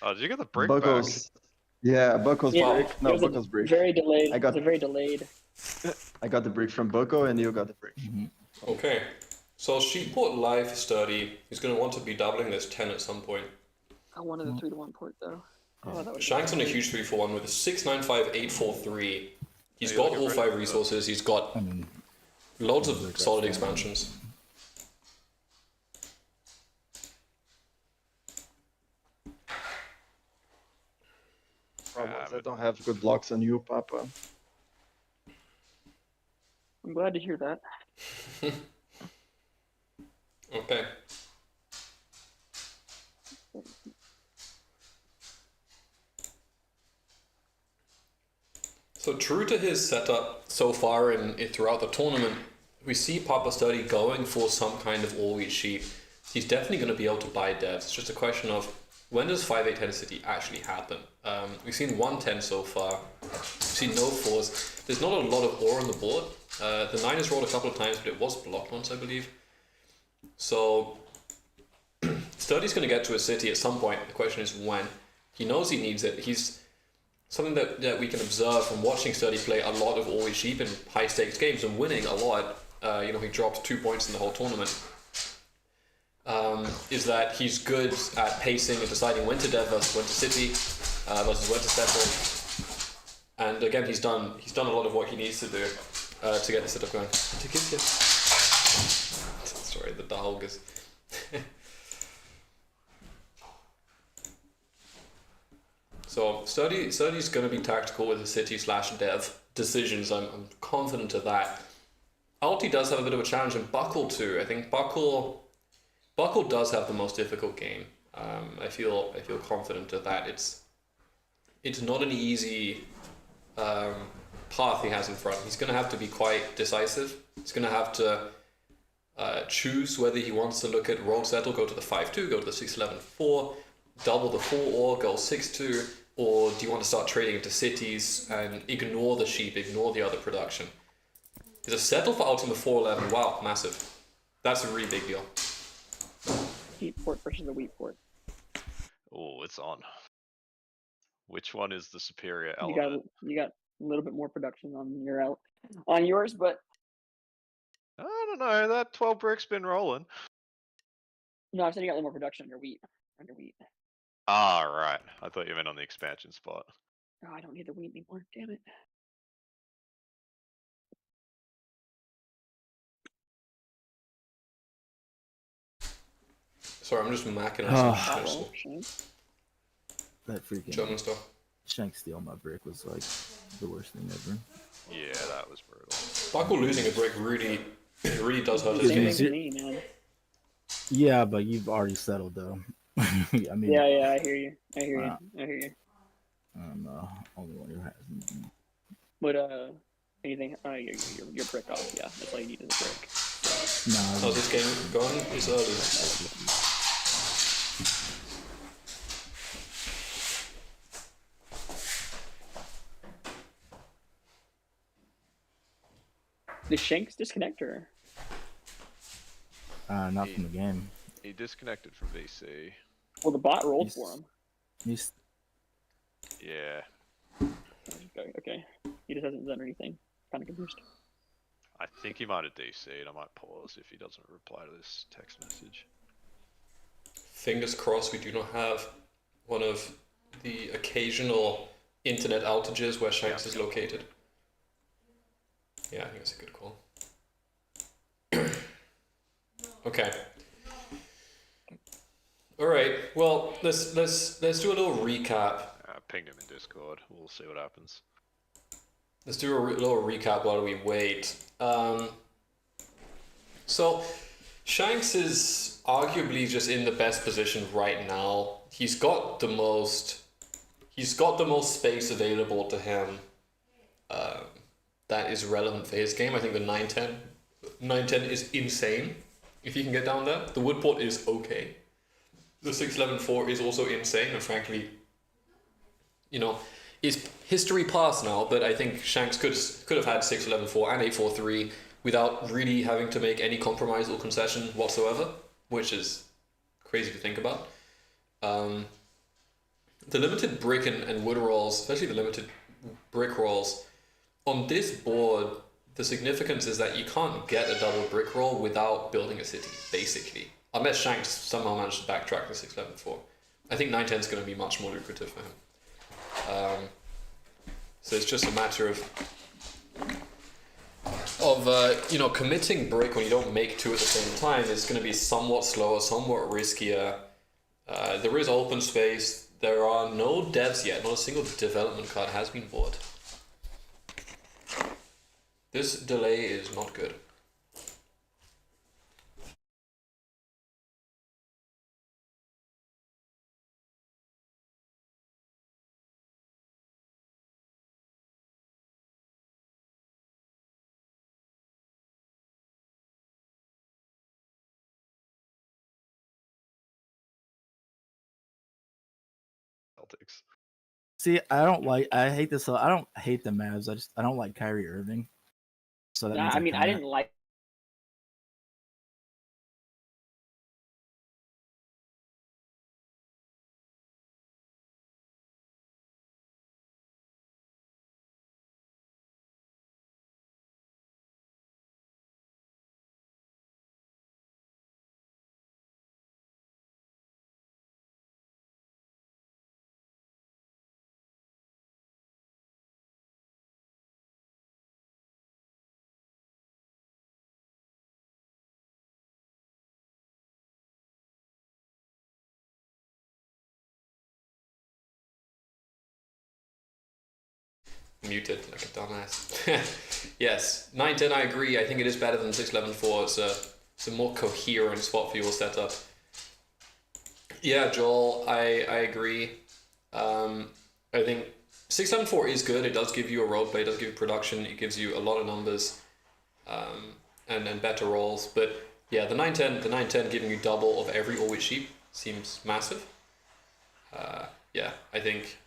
Oh, did you get the brick
Buckles. Yeah, Buckles
Yeah,
brick.
it
No,
was a
Buckles brick.
Very delayed.
I got-
It was a very delayed.
I got the brick from Bucko, and you got the brick.
Okay. So Sheepport Life Study is going to want to be doubling this 10 at some point.
I wanted a 3-1 port though. Oh, that was
Shanks on a huge 3-4-1 with a 6-9-5-8-4-3. He's
Yeah,
got
look at
all
Brent.
5 resources. He's got
I mean,
loads of solid expansions.
Problem is I
but-
don't have good blocks on you, Papa.
I'm glad to hear that.
Okay. So true to his setup so far throughout the tournament, we see Papa Study going for some kind of all-wheat sheep. He's definitely going to be able to buy devs. It's just a question of when does 5-8-10 City actually happen? We've seen 1-10 so far. We've seen no 4s. There's not a lot of ore on the board. The 9 has rolled a couple of times, but it was blocked once, I believe. So Sturdy's going to get to a city at some point. The question is when. He knows he needs it. He's something that we can observe from watching Sturdy play a lot of always sheep in high stakes games and winning a lot. He dropped 2 points in the whole tournament. Is that he's good at pacing and deciding when to dev versus when to city versus when to settle. And again, he's done a lot of what he needs to do to get the setup going. Sorry, the dog is. So Sturdy's going to be tactical with the city/dev decisions. I'm confident of that. Alti does have a bit of a challenge, and Buckle too. I think Buckle does have the most difficult game. I feel confident of that. it's not an easy path he has in front. He's going to have to be quite decisive. He's going to have to choose whether he wants to look at roll settle, go to the 5-2, go to the 6-11-4, double the 4 go 6-2, or do you want to start trading into cities and ignore the sheep, ignore the other production? Is a settle for Ultima 4-11, wow, massive. That's a really big deal.
Heat port versus the wheat port.
Oh, it's on. Which one is the superior
You
element?
got a little bit more production on yours, but
I don't know. That 12 brick's been rolling.
no, I'm saying you got a little more production on your wheat.
Ah, right. I thought you meant on the expansion spot.
Oh, I don't need the wheat anymore. Damn it.
Sorry, I'm just macking on some
Roll,
shit.
shame.
That freaking
German stuff.
Shank steal my brick was like the worst thing ever.
Yeah, that was brutal.
Baku losing a brick really does hurt his
Same
game.
thing to me, man.
Yeah, but you've already settled though. I mean,
Yeah, I hear you. I hear
Wow.
you.
I'm only one who hasn't.
But anything? Your brick off. Yeah, that's all you need is a brick.
Nah,
How's this game going? It's early.
Did Shanks disconnect or?
not from the game.
He disconnected from VC.
Well, the bot rolled
He's-
for him.
He's
Yeah.
Okay. He just hasn't done anything. Kind of confused.
I think he might have DC'd. I might pause if he doesn't reply to this text message.
Fingers crossed we do not have one of the occasional internet outages where Shanks is located. Yeah, I think that's a good call. Okay. All right. Well, let's do a little recap.
Ping him in Discord. We'll see what happens.
Let's do a little recap while we wait. So, Shanks is arguably just in the best position right now. He's got the most space available to him that is relevant for his game. I think the 9-10 is insane if you can get down there. The Woodport is okay. The 6-11-4 is also insane, and frankly, is history past now, but I think Shanks could have had 6-11-4 and 8-4-3 without really having to make any compromise or concession whatsoever, which is crazy to think about. The limited brick and wood rolls, especially the limited brick rolls, on this board, the significance is that you can't get a double brick roll without building a city, basically. Unless Shanks somehow managed to backtrack the 6-11-4. I think 9-10 is going to be much more lucrative for him. So it's just a matter of committing brick when you don't make two at the same time is going to be somewhat slower, somewhat riskier. There is open space. There are no devs yet. Not a single development card has been bought. This delay is not good.
Celtics.
see, I hate this. I don't hate the Mavs. I don't like Kyrie Irving. So that means
I mean, I
kinda-
didn't like.
Muted like a dumbass. Yes, 9-10 I agree. I think it is better than 6-11-4. It's a more coherent spot for your setup. Yeah, Joel, I agree. I think 674 is good. It does give you a roleplay, it does give you production, it gives you a lot of numbers, and better rolls. But yeah, the 910 giving you double of every all-wheat sheep seems massive. Yeah, I think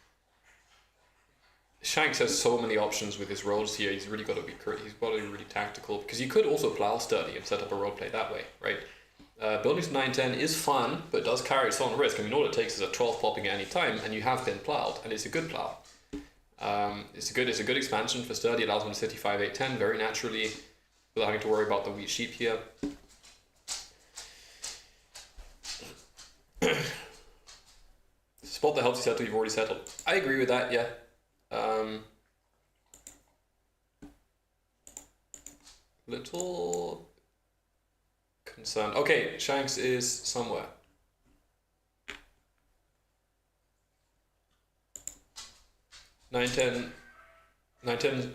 Shanks has so many options with his rolls here. He's really got to be really tactical, because you could also plow sturdy and set up a roleplay that way, right? Building to 910 is fun, but does carry its own risk. I mean, all it takes is a 12 popping at any time, and you have been plowed, and it's a good plow. It's a good expansion for sturdy. It allows him to city 5, 8, 10 very naturally, without having to worry about the wheat sheep here. Spot that helps you settle, you've already settled. I agree with that, yeah. Little concerned. Okay, Shanks is somewhere. Nine ten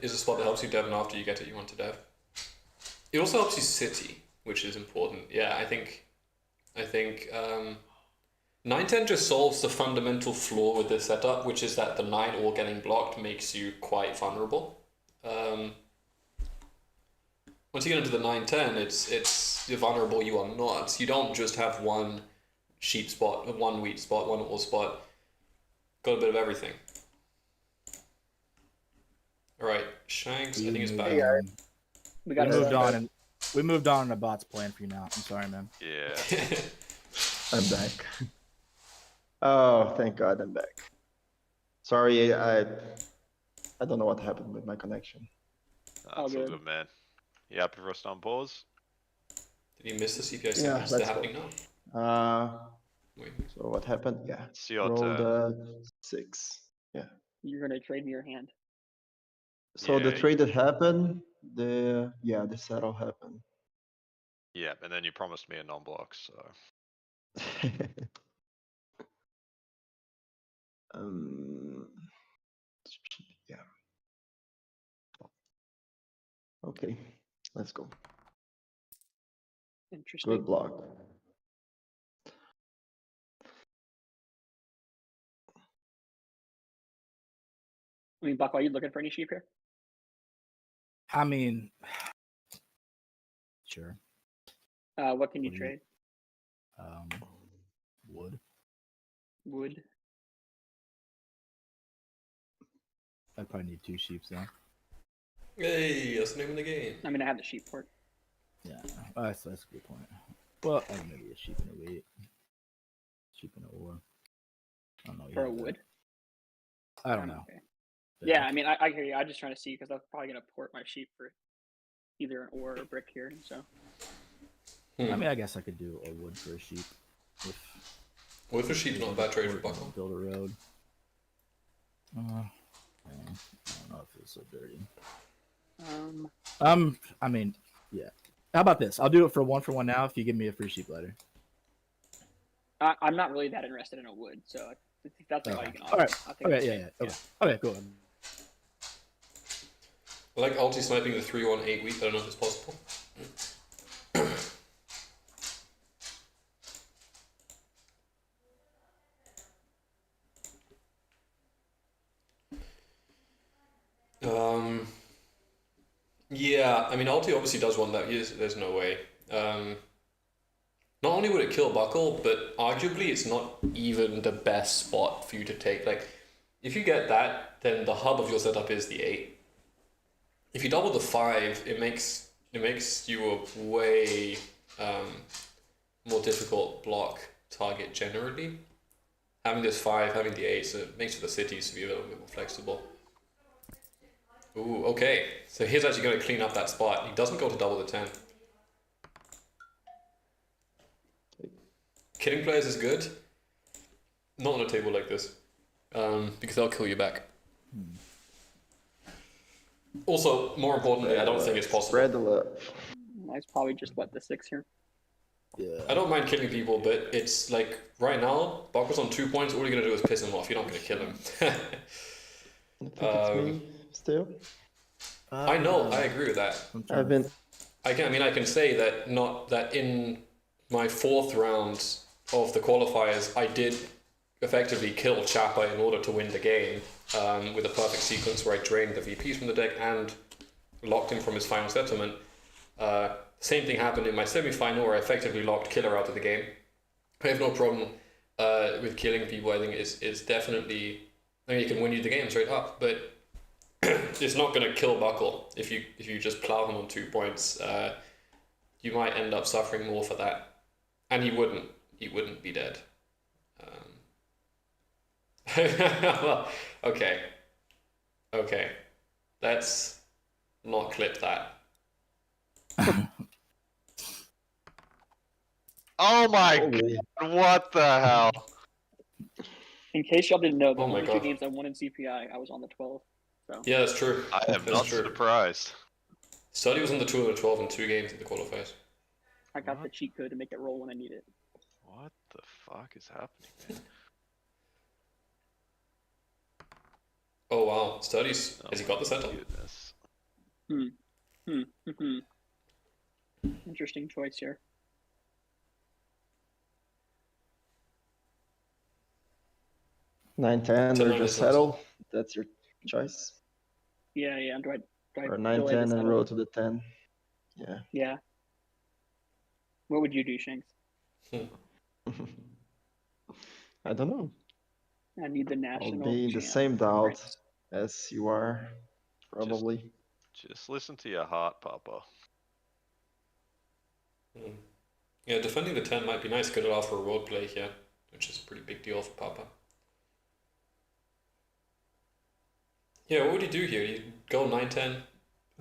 is a spot that helps you dev after you get it you want to dev. It also helps you city, which is important. Yeah, I think 910 just solves the fundamental flaw with this setup, which is that the 9 all getting blocked makes you quite vulnerable. Once you get into the 910, it's you're vulnerable, you are not. You don't just have one sheep spot, one wheat spot, one all spot. Got a bit of everything. Alright, Shanks, I think it's back.
We got
We moved on and a bot's plan for you now. I'm sorry, man.
Yeah.
I'm back. Oh, thank God I'm back. Sorry, I don't know what happened with my connection.
That's
All
all
good.
good, man. You happy for us to unpause?
Did you miss the CPI
Yeah,
yeah, still
let's
happening
go.
now? Wait.
So what happened? Yeah,
It's your
rolled
turn.
6. Yeah.
You're gonna trade me your hand.
So the
Yeah,
trade that happened, the settle happened.
Yeah, and then you promised me a non-block, so.
Yeah. Okay, let's go.
Interesting.
Good block.
I mean, Buck, are you looking for any sheep here?
I mean, sure.
What can you
What do you-
trade?
Wood.
Wood.
I probably need 2 sheep though.
Hey, that's the name of the game.
I mean, I have the sheep for it.
Yeah, that's a good point. Well, maybe a sheep and a wheat. Sheep and a ore. I don't know.
For a
yeah,
wood.
I don't know.
Okay. Yeah, I mean, I hear you. I'm just trying to see because I'm probably gonna port my sheep for either an ore or a brick here. So.
I mean, I guess I could do a wood for a sheep.
Wood for sheep's not a bad trade for Buckle.
Build a road. I don't know if it's so dirty. I mean, yeah. How about this? I'll do it for 1 now if you give me a free sheep ladder.
I'm not really that interested in a wood, so if that's like all you can offer.
All right.
I'll take
Okay.
it.
Yeah. Okay. Cool.
I like ulti sniping the 3-1-8 wheat. I don't know if it's possible. Yeah, I mean, ulti obviously does one that. There's no way. Not only would it kill Buckle, but arguably it's not even the best spot for you to take. Like, if you get that, then the hub of your setup is the 8. If you double the 5, it makes you a way more difficult block target generally. Having this 5, having the 8, so it makes the cities to be a little bit more flexible. Ooh, okay. So he's actually going to clean up that spot. He doesn't go to double the 10. Killing players is good. Not on a table like this. Because they'll kill you back. Also, more importantly, I don't think it's possible.
Spread the love.
I'd probably just let the 6 here.
Yeah.
I don't mind killing people, but it's like, right now, Buckle's on 2 points, all you're going to do is piss him off. You're not going to kill him.
I think it's me still.
I know, I agree with that.
I've been.
I can say that in my 4th round of the qualifiers, I did effectively kill Chappa in order to win the game with a perfect sequence where I drained the VPs from the deck and locked him from his final settlement. Same thing happened in my semi-final where I effectively locked Killer out of the game. I have no problem with killing people. I think it's definitely, I mean, it can win you the game straight up, but it's not going to kill Buckle if you just plow him on 2 points. You might end up suffering more for that, and he wouldn't be dead. Well, okay, let's not clip that.
Oh my
Holy.
god, what the hell?
In case y'all didn't know, the
Oh my
only two
God.
games I won in CPI, I was on the 12. So
Yeah, that's true.
I am
That's
not
true.
surprised.
Study was on the 2 and the 12 in 2 games in the qualifiers.
I got
What?
the cheat code to make it roll when I need it.
What the fuck is happening, man?
Oh wow, Studies.
Oh
Has he
my
got the setup?
goodness.
Interesting choice here.
Nine ten
Ten
or
nine
just
is awesome.
settle. That's your choice.
Yeah. Do I
Or
delay the
9-10 and
settle?
roll to the 10. Yeah.
Yeah. What would you do, Shanks?
I don't know.
I need the
I'll
national.
be in the
jam.
same doubt as you are, probably.
Just listen to your heart, Papa.
Yeah, defending the 10 might be nice. Could allow for a road play here, which is a pretty big deal for Papa. Yeah, what would you do here? You go 9-10,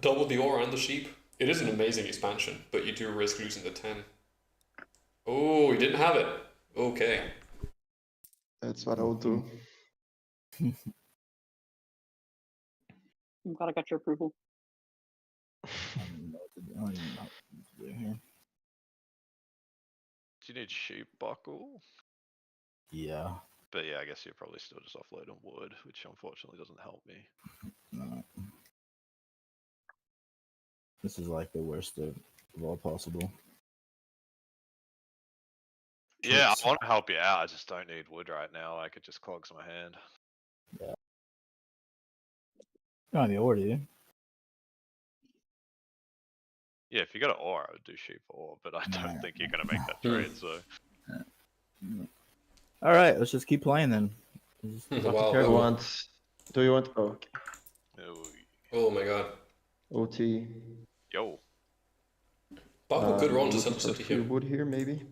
double the aura and the sheep. It is an amazing expansion, but you do risk losing the 10. Oh, he didn't have it. Okay.
That's what I'll do.
I'm glad I got your approval.
I don't even know what to do. I don't even know what to do here.
Do you need sheep buckle?
Yeah.
But yeah, I guess you're probably still just offload on wood, which unfortunately doesn't help me.
No. This is like the worst of all possible.
Yeah,
Tricks.
I want to help you out. I just don't need wood right now. Like it just clogs my hand.
Yeah. You don't have the ore, do you?
Yeah, if you got an ore, I would do sheep ore, but I don't
Nah.
think you're gonna make that trade. So
All right, let's just keep playing then. Just fucking
Wow.
Do you
careful.
want? Oh, okay.
Oh my god.
OT.
Yo,
Buckle could roll into
looking
Center
for
City
free
here.
wood here, maybe.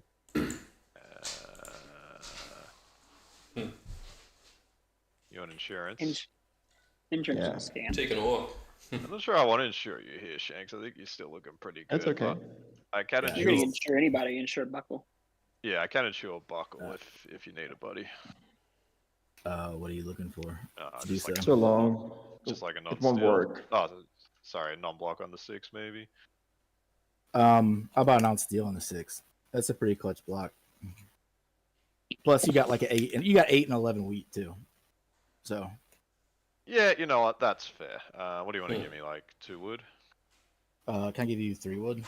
you want insurance?
Insurance
Yeah.
is a scam.
Take an ore.
I'm not sure I want to insure you here, Shanks. I think you're still looking pretty good.
That's okay.
but I can
Yeah,
You're gonna
insure.
insure anybody, insure Buckle.
Yeah, I can insure buckle if you need a buddy.
What are you looking for? To do
Just like
so.
So long.
just like a
It won't
non-steal.
work.
Oh, sorry, non-block on the 6 maybe.
How about an steal on the 6? That's a pretty clutch block. Plus, you got like an 8, and you got 8 and 11 wheat too. So
Yeah, you know what? That's fair. What do you want to give me? Like 2 wood,
can I give you 3 wood?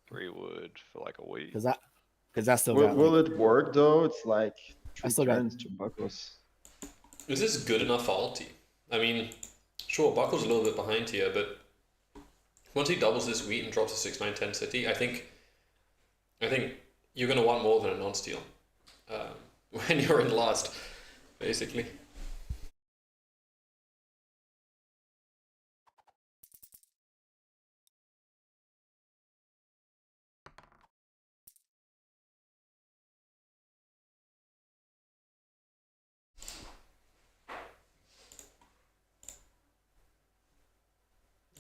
3 wood for like a week.
Because I still
Will,
got.
will
Like,
it work though? It's like
I
3
still got-
turns to buckles.
Is this good enough for Alti? I mean, sure, Buckle's a little bit behind here, but once he doubles this wheat and drops a 6-9-10 city, I think you're going to want more than a non-steal when you're in last, basically.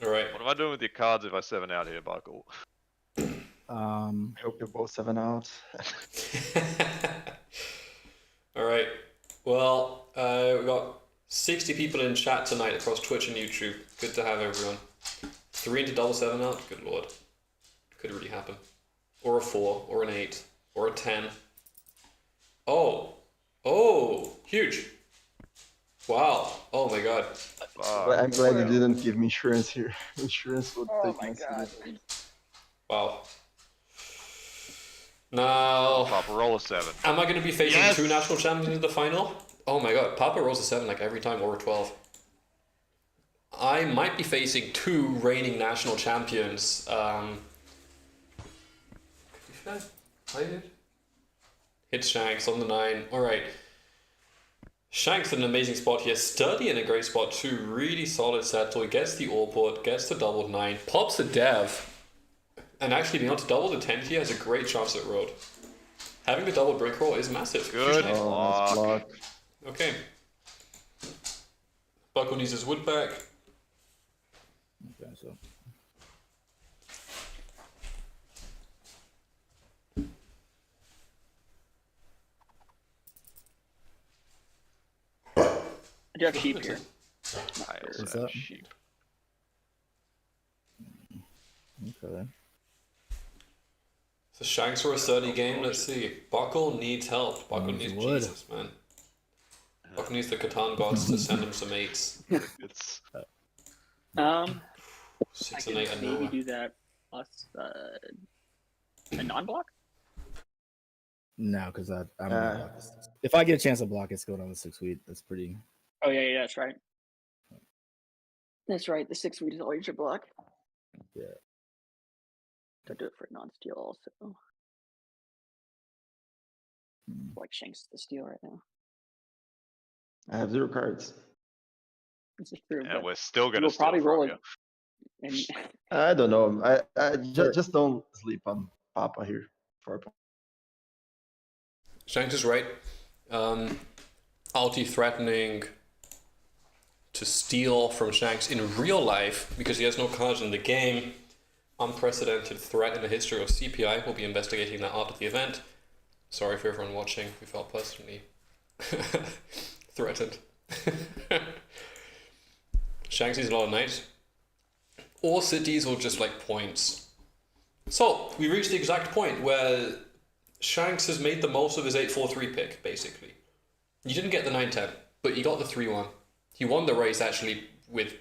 All right.
What am I doing with your cards if I 7 out here, buckle?
I hope you're both 7 out.
All right. Well, we got 60 people in chat tonight across Twitch and YouTube. Good to have everyone. 3 into double 7 out. Good lord. Could really happen. Or a 4, or an 8, or a 10. Oh. Oh, huge. Wow. Oh my god.
I'm glad you didn't give me insurance here. Insurance would
Oh
take
my
my
god.
city.
Wow. Now,
Papa roll a 7.
am I going to be facing
Yes!
2 national champions in the final? Oh my god, Papa rolls a 7 like every time over 12. I might be facing 2 reigning national champions. Hits Shanks on the 9. Alright. Shanks in an amazing spot here. Sturdy in a great spot too. Really solid settle. He gets the all put, gets the double 9, pops the dev. And actually being able to double the 10 here has a great chance at road. Having the double brick roll is massive.
Good
Oh, nice
block.
block.
Okay. Buckle needs his wood back.
Okay, so
I do have sheep here.
I also
What's
have
up?
sheep.
okay.
So Shanks for a sturdy game. Let's see. Buckle needs help. Buckle
Needs
needs
wood.
Jesus, man. Buckle needs the Catan gods to send him some 8s.
It's
6
I
and 8
can
and
maybe
nowhere.
do that plus a non-block.
No, because I'm
Uh,
gonna block this. If I get a chance to block, it's going on the 6 week. That's pretty.
Oh yeah, that's right. That's right. The 6 week is always your block.
Yeah.
Don't do it for non-steal also. Like Shanks the steal right now.
I have 0 cards.
This is true.
and
but
we're still
you
gonna
will
steal
probably
from
roll
you.
it. And
I don't know. I
Sure.
just don't sleep on Papa here. For
Shanks is right. Alti threatening to steal from Shanks in real life because he has no cards in the game. Unprecedented threat in the history of CPI. We'll be investigating that after the event. Sorry for everyone watching. We felt personally threatened. Shanks needs a lot of knights. Or cities or just like points. So, we reached the exact point where Shanks has made the most of his 8-4-3 pick, basically. You didn't get the 9-10, but you got the 3-1. He won the race actually with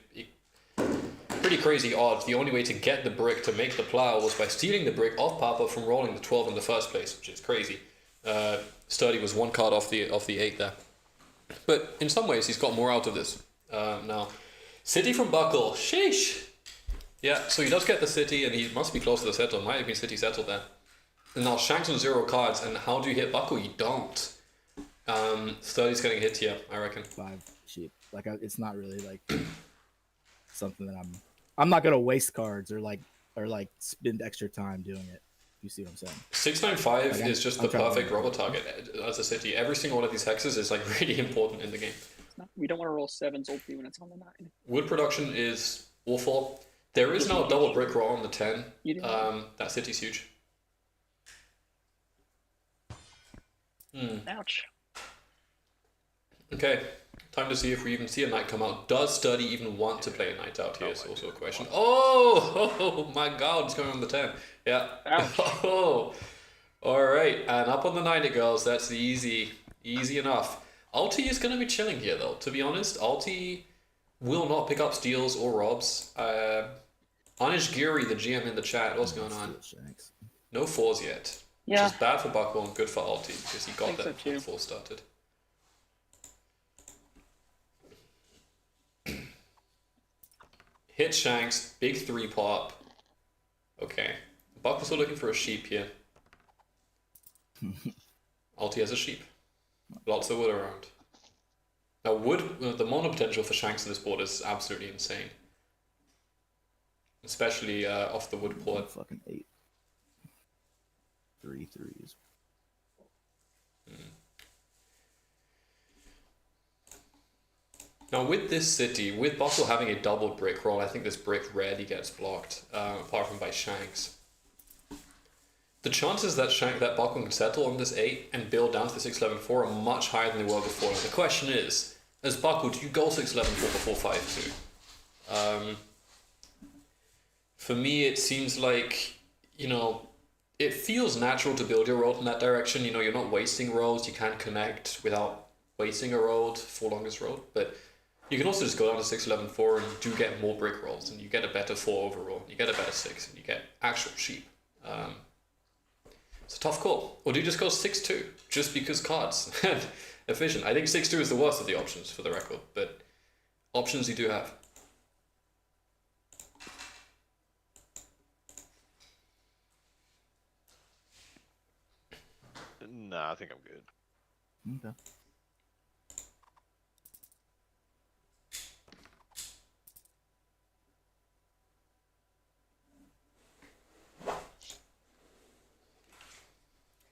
pretty crazy odds. The only way to get the brick to make the plow was by stealing the brick off Papa from rolling the 12 in the first place, which is crazy. Sturdy was 1 card off the 8 there. But in some ways, he's got more out of this now. City from Buckle. Sheesh! Yeah, so he does get the city, and he must be close to the settle. Might have been city settled there. And now Shanks on 0 cards, and how do you hit Buckle? You don't. Sturdy's getting hit here, I reckon.
5 sheep. Like it's not really like something that I'm not gonna waste cards or spend extra time doing it. You see what I'm saying?
695
Like,
is just
I'm
the
trying to
perfect
remember.
robot target as a city. Every single one of these hexes is like really important in the game.
we don't want to roll 7s ulti when it's on the 9.
Wood production is awful. There is now a double brick roll on the 10.
You do.
That city's huge.
Ouch.
Okay, time to see if we even see a knight come out. Does Sturdy even want to play a knight out here? Is also a question. Oh my god, it's going on the 10. Yeah.
Ouch.
Oh, alright, and up on the 9 it goes. That's easy enough. Alti is going to be chilling here though, to be honest. Alti will not pick up steals or robs. Anish Giri, the GM in the chat, what's going on?
Shanks.
No 4s yet.
Yeah.
Which is bad for Buckle and good for Alti because he got
Think so
that
too.
before 4 started. Hit Shanks, big 3 pop. Okay. Buckle's still looking for a sheep here. Alti has a sheep. Lots of wood around. Now wood, the mono potential for Shanks in this board is absolutely insane. Especially off the wood port.
Fucking 8. 3 threes.
Now with this city, with Buckle having a double brick roll, I think this brick rarely gets blocked, apart from by Shanks. The chances that Buckle can settle on this 8 and build down to the 6-11-4 are much higher than they were before. And the question is, as Buckle, do you go 6-11-4 before 5-2? For me, it seems like, it feels natural to build your road in that direction. You're not wasting roads, you can't connect without wasting a road for longest road, but you can also just go down to 6-11-4 and you do get more brick rolls, and you get a better 4 overall, you get a better 6, and you get actual sheep. It's a tough call. Or do you just go 6-2 just because cards efficient? I think 6-2 is the worst of the options for the record, but options you do have.
Nah, I think I'm good.
Okay.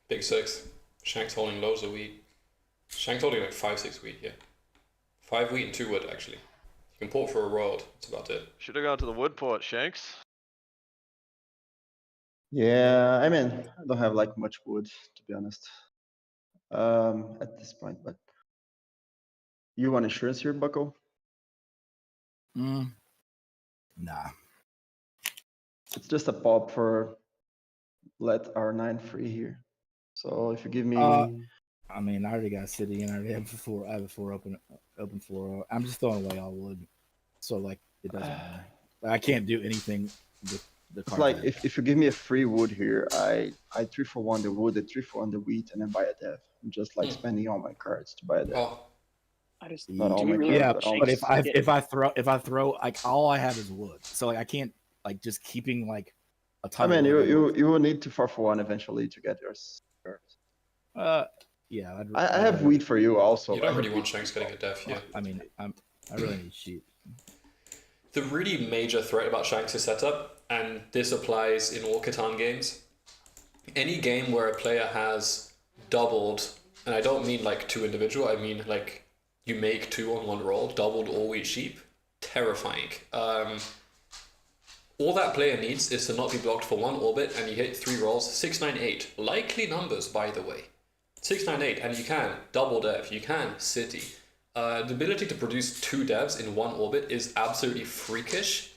Big 6. Shank's holding loads of wheat. Shank's holding like 5-6 wheat here. 5 wheat and 2 wood actually. You can port for a road. That's about it.
Should have gone to the wood port, Shanks.
Yeah, I mean, I don't have like much wood, to be honest. At this point, but you want insurance here, Bucko?
Nah.
It's just a pop for let R9 free here. So if you give me,
I mean, I already got city and I already have I have a 4 open floor. I'm just throwing away all wood. So like it doesn't matter. I can't do anything with the
it's
card.
like if you give me a free wood here, I 3-for-1 the wood, I 3-for-1 the wheat, and then buy a dev. I'm just like spending all my cards to buy a dev.
Oh,
I just
Not all
do we
my
really
cards,
yeah,
but
Shanks
almost.
but if I throw like all I have is wood, so like I can't like just keeping like a
I
ton.
mean,
of wood.
you will need to 4-for-1 eventually to get yours.
Yeah,
I have wheat for you also.
you don't
I
really
have
want
wheat for
Shanks
you
getting a def here.
I mean, I really need sheep.
The really major threat about Shanks' setup, and this applies in all Catan games, any game where a player has doubled, and I don't mean like 2 individual, I mean like you make 2 on 1 roll, doubled all wheat sheep, terrifying. All that player needs is to not be blocked for 1 orbit, and you hit 3 rolls, 6, 9, 8. Likely numbers, by the way. 6, 9, 8, and you can double dev, you can city. The ability to produce 2 devs in 1 orbit is absolutely freakish,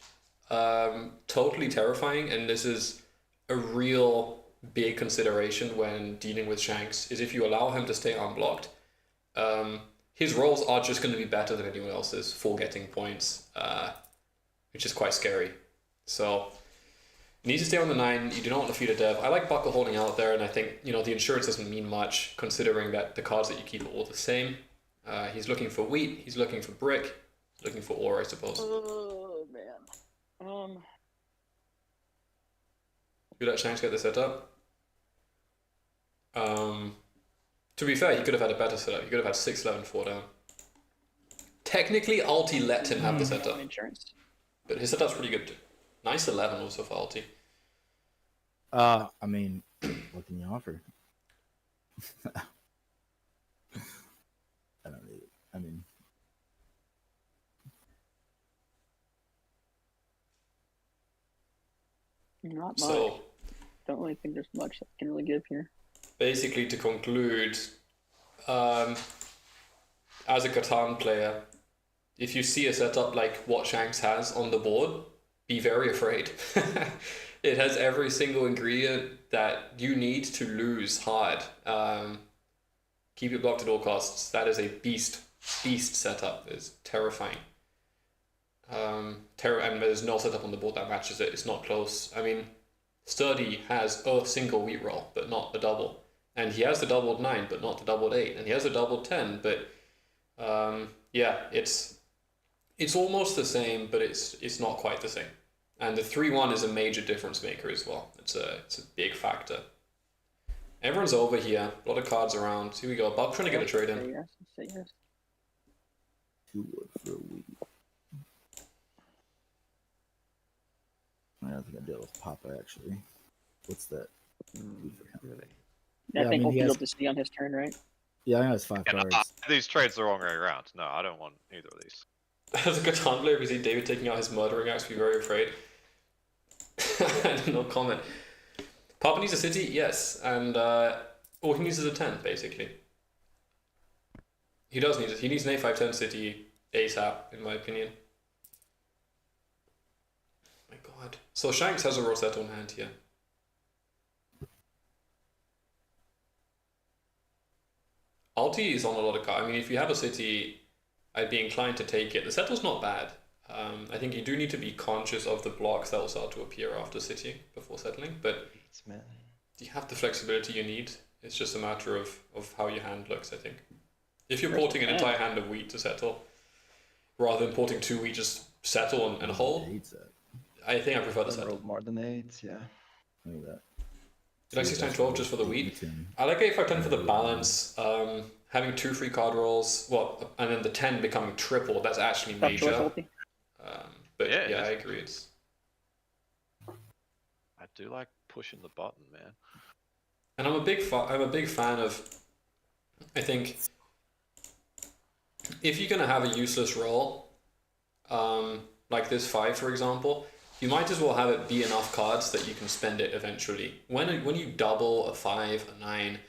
totally terrifying, and this is a real big consideration when dealing with Shanks, is if you allow him to stay unblocked, his rolls are just going to be better than anyone else's for getting points, which is quite scary. So, you need to stay on the 9, you do not want to feed a dev. I like Buckle holding out there, and I think, you know, the insurance doesn't mean much, considering that the cards that you keep are all the same. He's looking for wheat, he's looking for brick, looking for ore, I suppose.
Oh man.
You let Shanks get the setup. To be fair, he could have had a better setup. He could have had 6, 11, 4 down. Technically, Alti let him have the setup,
Insurance.
but his setup's pretty good too. Nice 11 also for Alti.
I mean, what can you offer? I don't need it. I mean,
Not much.
So,
Don't really think there's much that I can really give here.
basically to conclude, as a Catan player, if you see a setup like what Shanks has on the board, be very afraid. It has every single ingredient that you need to lose hard. Keep it blocked at all costs. That is a beast setup. It's terrifying. And there's no setup on the board that matches it. It's not close. I mean, Sturdy has a single wheat roll, but not a double. And he has the doubled 9, but not the doubled 8. And he has the doubled 10, but yeah, it's almost the same, but it's not quite the same. And the 3-1 is a major difference maker as well. It's a big factor. Everyone's over here. A lot of cards around. Here we go. Buck trying to get a trade in.
Say yes. Say yes.
2 wood for a week. I don't think I deal with Papa actually. What's that?
Really?
I
Yeah, I
think
mean, he
he'll
has-
just be on his turn, right?
Yeah, I know it's 5
Yeah,
cards.
these trades the wrong way around. No, I don't want either of these.
As a Catan player, we see David taking out his murdering axe, be very afraid. No comment. Papa needs a city, yes, and all he needs is a 10, basically. He does need it. He needs an A5-10 city ASAP, in my opinion. My god. So Shanks has a Rosetta on hand here. Alti is on a lot of cards. I mean, if you have a city, I'd be inclined to take it. The settle's not bad. I think you do need to be conscious of the blocks that will start to appear after city before settling, but
Beats, man.
you have the flexibility you need. It's just a matter of how your hand looks, I think. If you're
Versus
porting an
10.
entire hand of wheat to settle, rather than porting 2 wheat, just settle and hold,
Eight set.
I think I prefer the
I
settle.
rolled more than 8, yeah.
Look at that.
You like 6, 9, 12 just for the wheat?
10.
I like 8, 5, 10 for the balance. Having 2 free card rolls, well, and then the 10 becoming triple, that's actually
Tough choice,
major.
ulti.
But
Yeah,
yeah,
it
I
is.
agree. It's
I do like pushing the button, man.
and I'm a big fan of. I think if you're gonna have a useless roll, like this 5 for example, you might as well have it be enough cards that you can spend it eventually. When you double a 5, a 9,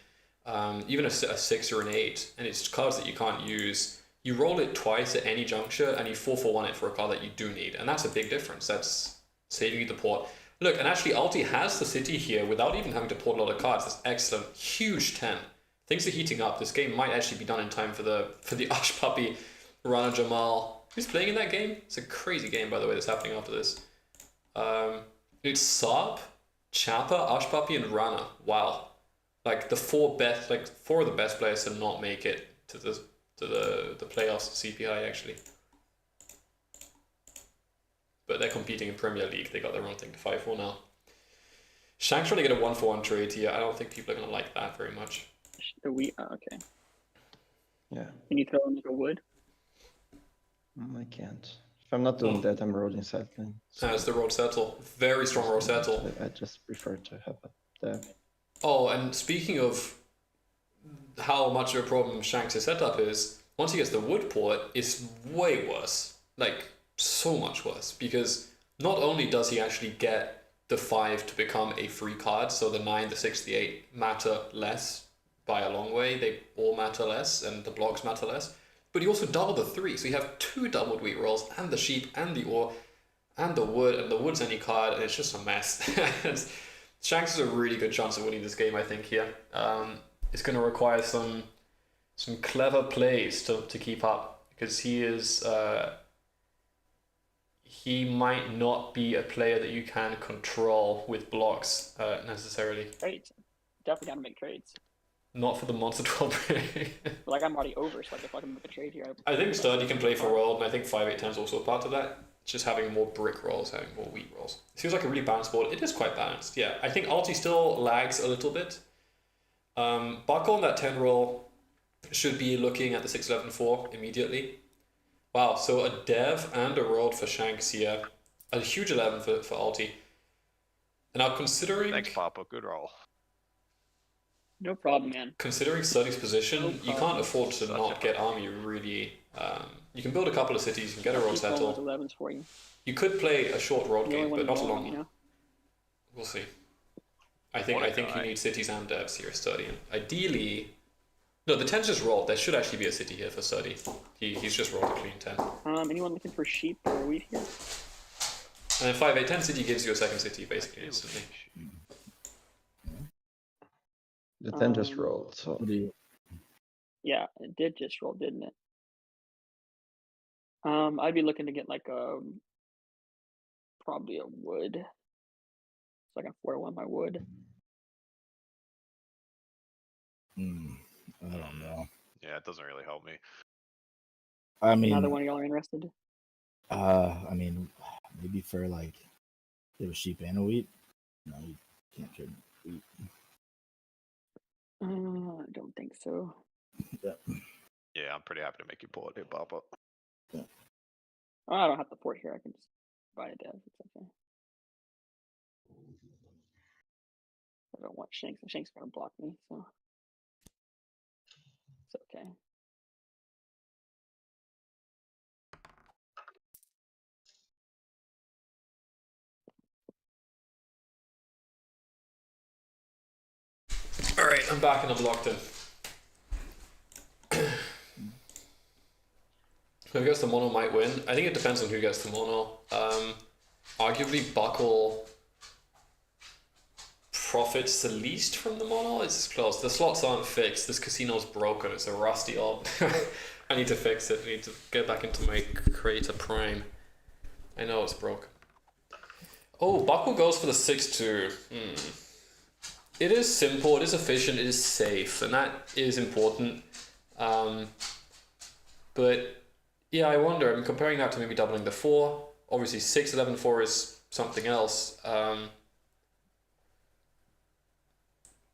even a 6 or an 8, and it's cards that you can't use, you roll it twice at any juncture and you 4/1 it for a card that you do need, and that's a big difference. That's saving you the port. Look, and actually Alti has the city here without even having to port a lot of cards. That's excellent. Huge 10. Things are heating up. This game might actually be done in time for the Ash Puppy, Rana Jamal. Who's playing in that game? It's a crazy game, by the way, that's happening after this. It's Saab, Chappa, Ash Puppy, and Rana. Wow. Like the 4 of the best players to not make it to the playoffs CPI actually. But they're competing in Premier League. They got their own thing to fight for now. Shank's trying to get a 1-for-1 trade here. I don't think people are going to like that very much.
The wheat. Oh, okay.
Yeah,
Can you throw in like a wood?
I can't. If I'm not doing that, I'm rolling cycling.
As the road settle. Very strong road settle.
I just prefer to have that.
Oh, and speaking of how much of a problem Shanks' setup is, once he gets the wood port, it's way worse. Like, so much worse. Because not only does he actually get the 5 to become a free card, so the 9, the 6, the 8 matter less by a long way. They all matter less, and the blocks matter less. But he also doubled the 3, so you have 2 doubled wheat rolls, and the sheep, and the ore, and the wood's any card, and it's just a mess. Shanks has a really good chance of winning this game, I think, here. It's going to require some clever plays to keep up, because he is... he might not be a player that you can control with blocks, necessarily.
Trades. Definitely gotta make trades.
Not for the Monster 12 break.
But like I'm already over, so like if I can make a trade here,
I think Sturdy can play for World, and I think 5/8/10 is also a part of that. Just having more brick rolls, having more wheat rolls. It seems like a really balanced board. It is quite balanced, yeah. I think Alti still lags a little bit. Buckle on that 10 roll should be looking at the 6/11/4 immediately. Wow, so a dev and a road for Shanks here. A huge 11 for Alti. And now considering...
Thanks, Papa. Good roll.
no problem, man.
Considering Sturdy's position,
No
you
problem.
can't afford to
Such
not
a
get army really... you can build a couple of cities, you can get a road
Keep rolling those
settle.
11s for you.
You could play a short road
The only
game,
one
but not a
involved,
long
you
one.
know?
We'll see. I think you
guy.
need cities and devs here, Sturdy. And ideally... No, the 10's just rolled. There should actually be a city here for Sturdy. He's just rolled a clean 10.
Anyone looking for sheep or wheat here?
And then 5/8/10 city gives you a second city, basically,
Ideally,
instantly.
The 10 just
Um,
rolled, so
What do you?
Yeah, it did just roll, didn't it? I'd be looking to get like probably a wood. So I can 4/1 my wood.
I don't know.
Yeah, it doesn't really help me.
I mean,
Neither one of y'all are interested.
I mean, maybe for like, there was sheep and a wheat. No, you can't trade wheat.
I don't think so.
Yeah, I'm pretty happy to make you port it, Papa.
Oh, I don't have to port here. I can just buy a dev. It's okay. I don't want Shanks. Shanks gonna block me, so it's okay.
Alright, I'm back and I'm locked in. Who gets the mono might win. I think it depends on who gets the mono. Arguably Buckle profits the least from the mono. It's close. The slots aren't fixed. This casino's broken. It's a rusty old. I need to fix it. I need to get back into my Creator Prime. I know it's broken. Oh, Buckle goes for the 6-2. It is simple, it is efficient, it is safe, and that is important. But yeah, I wonder, I'm comparing that to maybe doubling the 4. Obviously 6, 11, 4 is something else.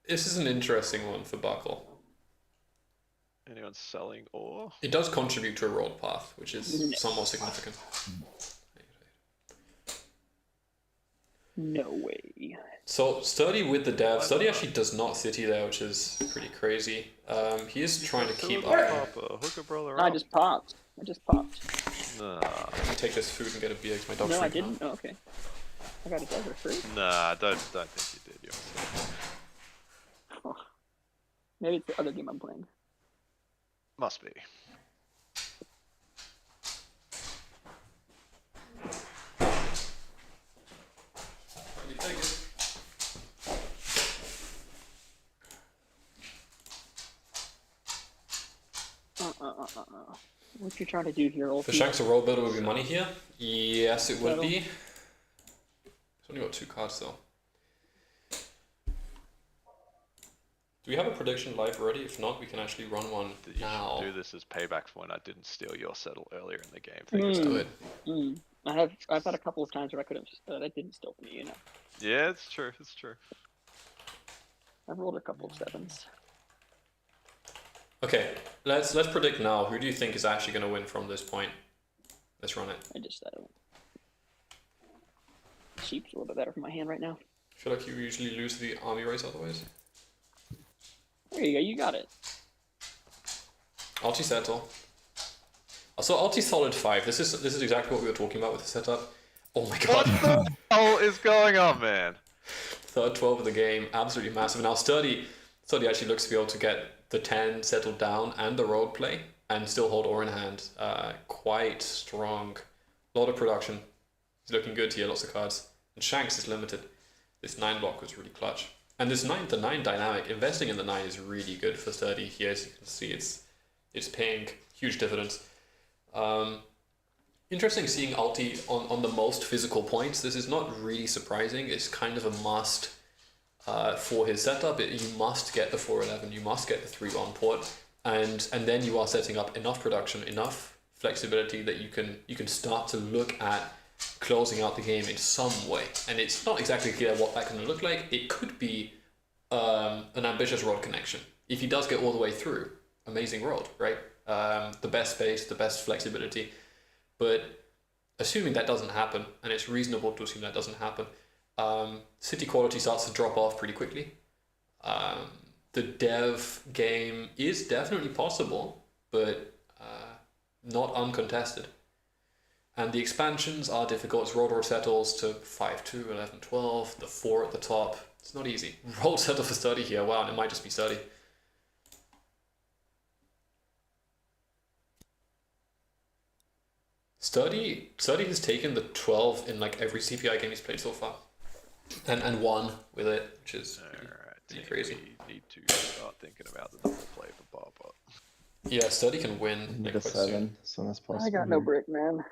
This is an interesting one for Buckle.
Anyone selling ore?
It does contribute to a road path, which is
No.
somewhat significant.
No way.
So Sturdy with the dev. Sturdy actually does not city there, which is pretty crazy. He is trying to keep up.
Hook a brother
I
up.
just popped.
Nah,
Let me take this food and get a beer because my dog's
No, I
freaking
didn't. Oh, okay. I got a desert fruit.
nah, don't think you did. Yourself.
Oh. Maybe it's the other game I'm playing.
Must be.
You take it.
What you trying to do here, old
For Shanks, a road builder would be money here? Yes, it would
Settle.
be. It's only got 2 cards though. Do we have a prediction live already? If not, we can actually run one
You
now.
should do this as payback for when I didn't steal your settle earlier in the game.
Let's do it.
I've had a couple of times where I could have that didn't steal from me, you know.
Yeah, it's true. It's true.
I've rolled a couple of 7s.
Okay, let's predict now. Who do you think is actually going to win from this point? Let's run it.
I just sheep's a little bit better for my hand right now.
I feel like you usually lose the army race otherwise.
There you go, you got it.
Alti settle. Also, Alti solid 5. This is exactly what we were talking about with the setup. Oh my
What
god.
the hell is going on, man?
Third 12 of the game, absolutely massive. Now Sturdy actually looks to be able to get the 10 settled down and the road play and still hold ore in hand. Quite strong. A lot of production. He's looking good here, lots of cards. And Shanks is limited. This 9 block was really clutch. And this the 9 dynamic, investing in the 9 is really good for Sturdy here. As you can see, it's paying huge dividends. Interesting seeing Alti on the most physical points. This is not really surprising. It's kind of a must for his setup. You must get the 411, you must get the 3-1 port, and then you are setting up enough production, enough flexibility that you can start to look at closing out the game in some way. And it's not exactly clear what that can look like. It could be an ambitious road connection. If he does get all the way through, amazing road, right? The best space, the best flexibility. But assuming that doesn't happen, and it's reasonable to assume that doesn't happen, city quality starts to drop off pretty quickly. The dev game is definitely possible, but not uncontested. And the expansions are difficult. It's road settles to 5-2, 11-12, the 4 at the top. It's not easy. Road settle for Sturdy here. Wow, and it might just be Sturdy. Sturdy has taken the 12 in like every CPI game he's played so far. And won with it, which is pretty crazy.
We need to start thinking about the double play for Barbot.
Yeah, Sturdy can win
Need
like,
a
quite
7
soon.
as soon as possible.
I got no
here.
brick, man.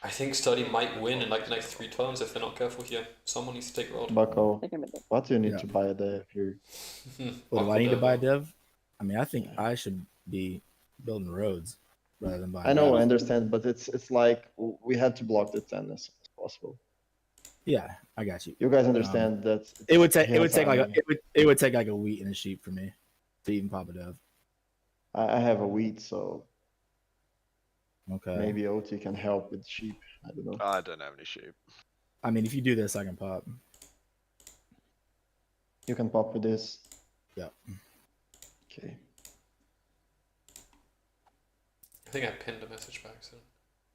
I think Sturdy might win in like the next 3 turns if they're not careful here. Someone needs to take road.
Bucko,
I think I'm in the
what do you need
Yeah.
to buy a dev here?
What do I need to buy dev? I mean, I think I should be building roads rather than buying.
I know, I
dev.
understand, but it's like we had to block the 10 as soon as possible.
Yeah, I got you.
You guys understand that
It would take
he
it would
has
take like a,
army.
it would take like a wheat and a sheep for me to even pop a dev.
I have a wheat, so
Okay.
maybe OT can help with sheep. I don't know.
I don't have any sheep.
I mean, if you do this, I can pop.
You can pop with this.
Yeah.
Okay.
I think I pinned a message back soon.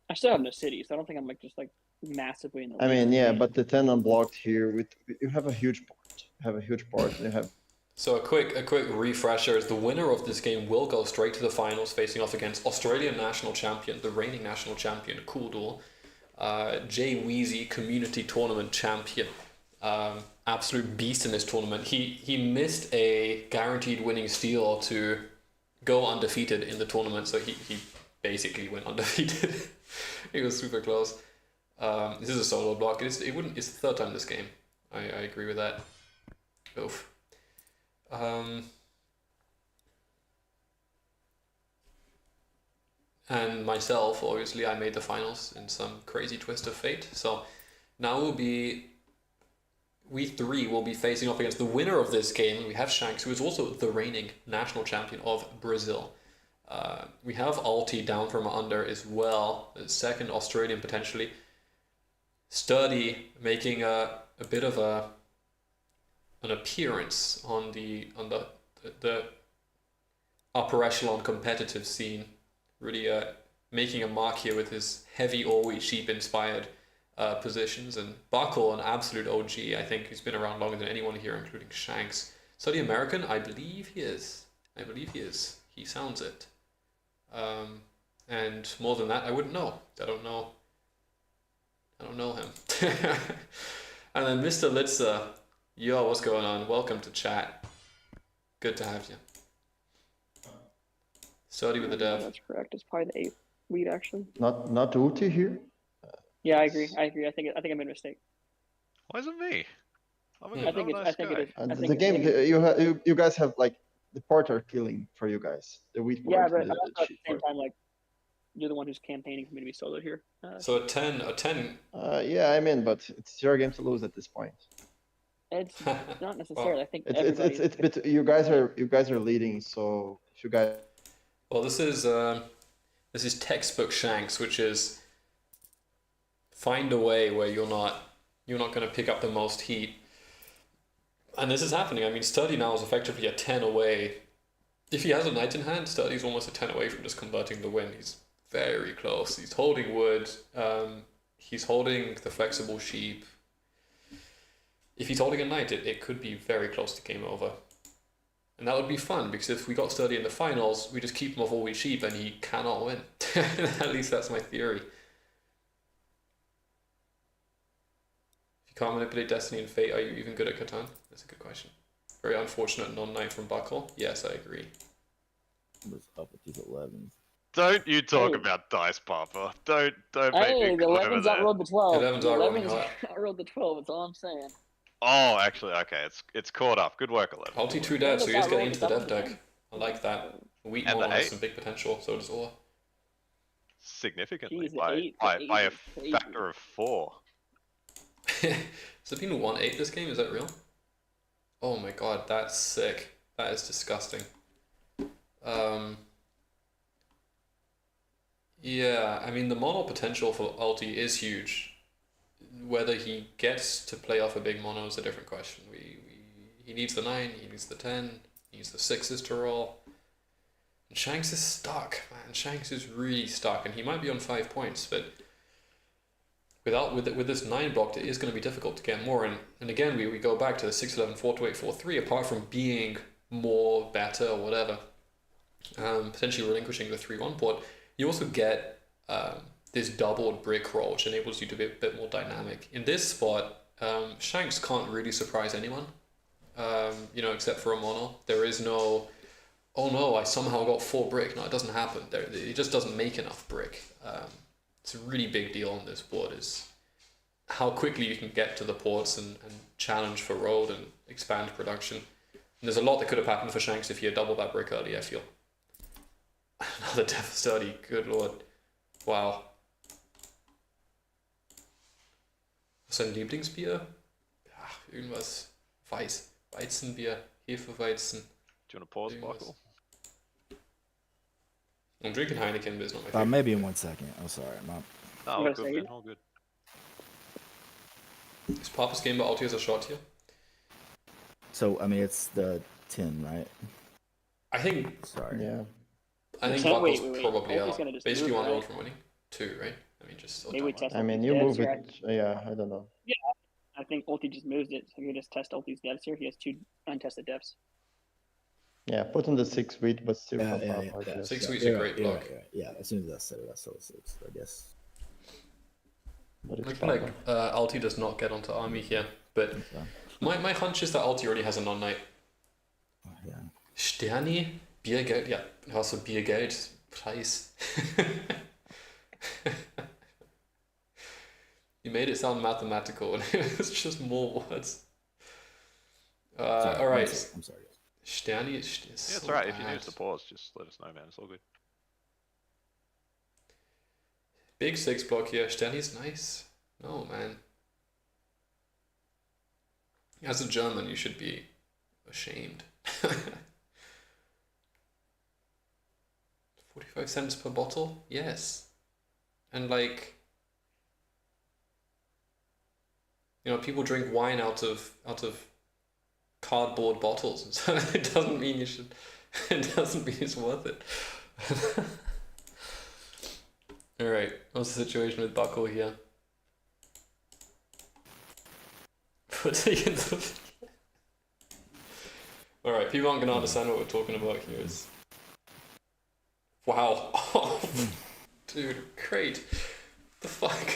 I still have no city, so I don't think I'm like just like massively in the
I
lead.
mean, yeah, but the 10 unblocked here with you have a huge part. You have a huge part. And you have
So a quick refresher is the winner of this game will go straight to the finals, facing off against Australian national champion, the reigning national champion, Cool Duel, Jay Weezy, community tournament champion, absolute beast in this tournament. He missed a guaranteed winning steal to go undefeated in the tournament, so he basically went undefeated. It was super close. This is a solo block. It's the third time this game. I agree with that. Oof. And myself, obviously, I made the finals in some crazy twist of fate. So now we three will be facing off against the winner of this game. We have Shanks, who is also the reigning national champion of Brazil. We have Alti down from under as well, the second Australian potentially. Sturdy making a bit of an appearance on the upper echelon competitive scene, really making a mark here with his heavy all-wheat sheep inspired positions. And Buckle, an absolute OG, I think he's been around longer than anyone here, including Shanks. Sturdy American, I believe he is. He sounds it. And more than that, I wouldn't know. I don't know him. And then Mr. Litzer, yo, what's going on? Welcome to chat. Good to have you. Sturdy with the dev.
That's correct. It's probably the 8th weed actually.
Not Uti here.
Yeah, I agree. I think I made a mistake.
Why is it me? I'm a,
I think
I'm a nice
it
guy.
is. I think
The
it's
game
maybe-
you guys have like the part are killing for you guys. The wheat
Yeah,
part
but
and
also
the
at the
sheep
same
part.
time, like you're the one who's campaigning for me to be soloed here.
So a 10.
Yeah, I'm in, but it's your game to lose at this point.
It's not necessarily. I think
It's
everybody.
but you guys are leading, so if you guys
Well, this is textbook Shanks, which is find a way where you're not going to pick up the most heat. And this is happening. I mean, Sturdy now is effectively a 10 away. If he has a knight in hand, Sturdy's almost a 10 away from just converting the win. He's very close. He's holding wood. He's holding the flexible sheep. If he's holding a knight, it could be very close to game over. And that would be fun, because if we got Sturdy in the finals, we just keep him off all wheat sheep and he cannot win. At least that's my theory. If you can't manipulate Destiny and Fate, are you even good at Catan? That's a good question. Very unfortunate non-knight from Buckle. Yes, I agree.
Was up with these 11s.
Don't you talk
Hey.
about Dice Papa. Don't make
Hey,
me
the
come over
11s
there.
outrolled the 12.
11s
The
outrolling
11s
hot.
outrolled the 12. That's all I'm saying.
Oh, actually, okay, it's caught up. Good work, 11.
Alti
Good
2
work.
dev, so he is getting
outrolled
into the
the
dev
7.
deck. I like that. Wheat
And the
mono has
8.
some big potential, so does Or.
Significantly
Jeez, the
by
8,
by,
the 8
by a
is crazy.
factor of 4.
Has it been 1-8 this game? Is that real? Oh my god, that's sick. That is disgusting. Yeah, I mean, the mono potential for Alti is huge. Whether he gets to play off a big mono is a different question. He needs the 9, he needs the 10, he needs the 6s to roll. And Shanks is stuck, man. Shanks is really stuck, and he might be on 5 points, but with this 9 blocked, it is going to be difficult to get more. And again, we go back to the 6-11, 4-8, 4-3. Apart from being more, better, or whatever, potentially relinquishing the 3-1 port, you also get this doubled brick roll, which enables you to be a bit more dynamic. In this spot, Shanks can't really surprise anyone, except for a mono. There is no, oh no, I somehow got 4 brick. No, it doesn't happen. It just doesn't make enough brick. It's a really big deal on this board, is how quickly you can get to the ports and challenge for road and expand production. And there's a lot that could have happened for Shanks if he had doubled that brick early, I feel. Another Death Study, good lord. Wow. Was ein Lieblingsbier? Ja, irgendwas weiß. Weizenbier, Hefeweizen.
Do you want to pause,
Yes.
Michael?
I'm drinking Heineken, but it's not my favorite.
Maybe in 1 second. I'm sorry.
No,
You
all
gotta
good,
say
man.
it?
All good.
Is Papa's game by Alti as a shot here?
So, I mean, it's the 10, right?
I think
Sorry.
yeah.
Buckle's
wait.
probably
Alti's gonna just
basically
move,
one roll
right?
from winning. 2, right? I mean, just
Maybe we test
I mean,
Ulti's
you
devs
move
here.
it. Yeah, I don't know.
I think Ulti just moves it, so you just test Ulti's devs here. He has 2 untested devs.
Yeah, put on the 6 wheat, but still
Yeah,
pop
yeah,
up,
yeah,
I
yeah.
guess.
6 weeks
You're
a
right,
great
you're
block.
right, you're right. Yeah, as soon as I said it, I saw the 6, I guess.
But it's
Looking like
Papa.
Alti does not get onto army here, but
So,
my hunch is that Alti already has a non-knight.
yeah.
Sterni, Biergeld, ja, hast du Biergeld, Preis. You made it sound mathematical, and it was just more words.
Sorry,
All right.
I'm sorry. Guys.
Sterni is
Yeah,
so
it's alright. If you need
bad.
us to pause, just let us know, man. It's all good.
Big 6 block here. Sterni's nice. No, man. As a German, you should be ashamed. 45 cents per bottle? Yes. And like, you know, people drink wine out of cardboard bottles, and so it doesn't mean you should. It doesn't mean it's worth it. All right, what's the situation with Buckle here? All right, people aren't gonna understand what we're talking about here. It's... Wow, dude, great. The fuck.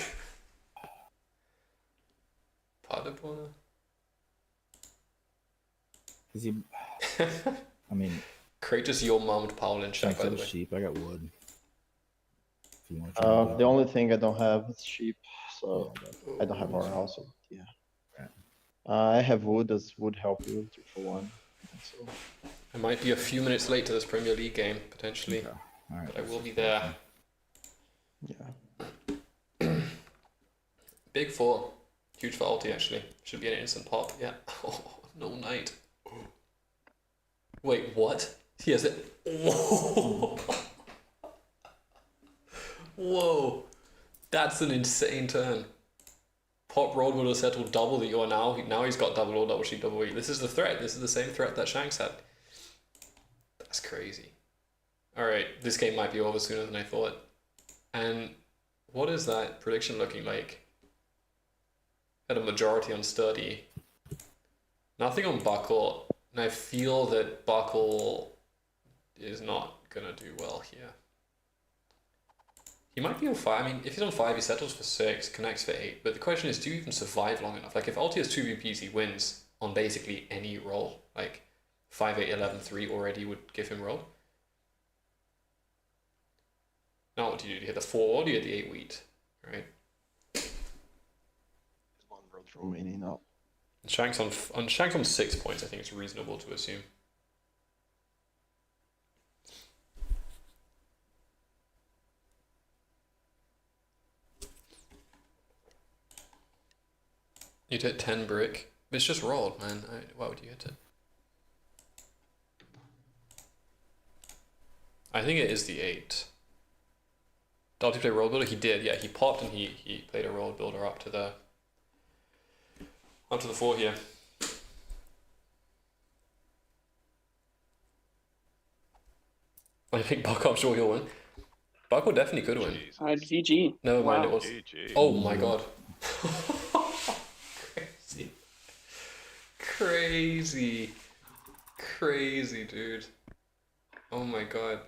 Paderborn.
Is he? I mean,
Kratos, your mom, Paul, and Shaq,
thanks
by
to
the
the
way.
sheep. I got wood. If you want to
The only thing I don't have is sheep, so
yeah,
I don't have our house. So yeah.
Right.
I have wood. Does wood help you 2 for 1? I think so.
I might be a few minutes late to this Premier League game, potentially,
okay. All right.
but I will be there.
Yeah.
Big 4. Huge for ulti, actually. Should be an instant pop. Yeah. Oh, no knight. Wait, what? He has it. Whoa. Whoa. That's an insane turn. Pop Road would have settled double that you are now. Now he's got double or double sheep, double E. This is the threat. This is the same threat that Shanks had. That's crazy. Alright, this game might be over sooner than I thought. And what is that prediction looking like? Had a majority on Sturdy. Nothing on Buckle. And I feel that Buckle is not gonna do well here. He might be on 5. I mean, if he's on 5, he settles for 6, connects for 8. But the question is, do you even survive long enough? Like, if Ulti has 2 VPs, he wins on basically any roll. Like, 5, 8, 11, 3 already would give him roll. Now, what do you do? Do you hit the 4 or do you hit the 8 wheat? Right?
There's 1 road remaining now.
And Shanks on 6 points, I think it's reasonable to assume. You'd hit 10 brick. It's just rolled, man. Why would you hit it? I think it is the 8. Did he play roll builder? He did, yeah. He popped and he played a roll builder up to the 4 here. I think Buck, I'm sure he'll win. Buck definitely could win.
Jesus.
GG.
Never mind, it was.
GG.
Oh my god. Crazy. Crazy, dude. Oh my god.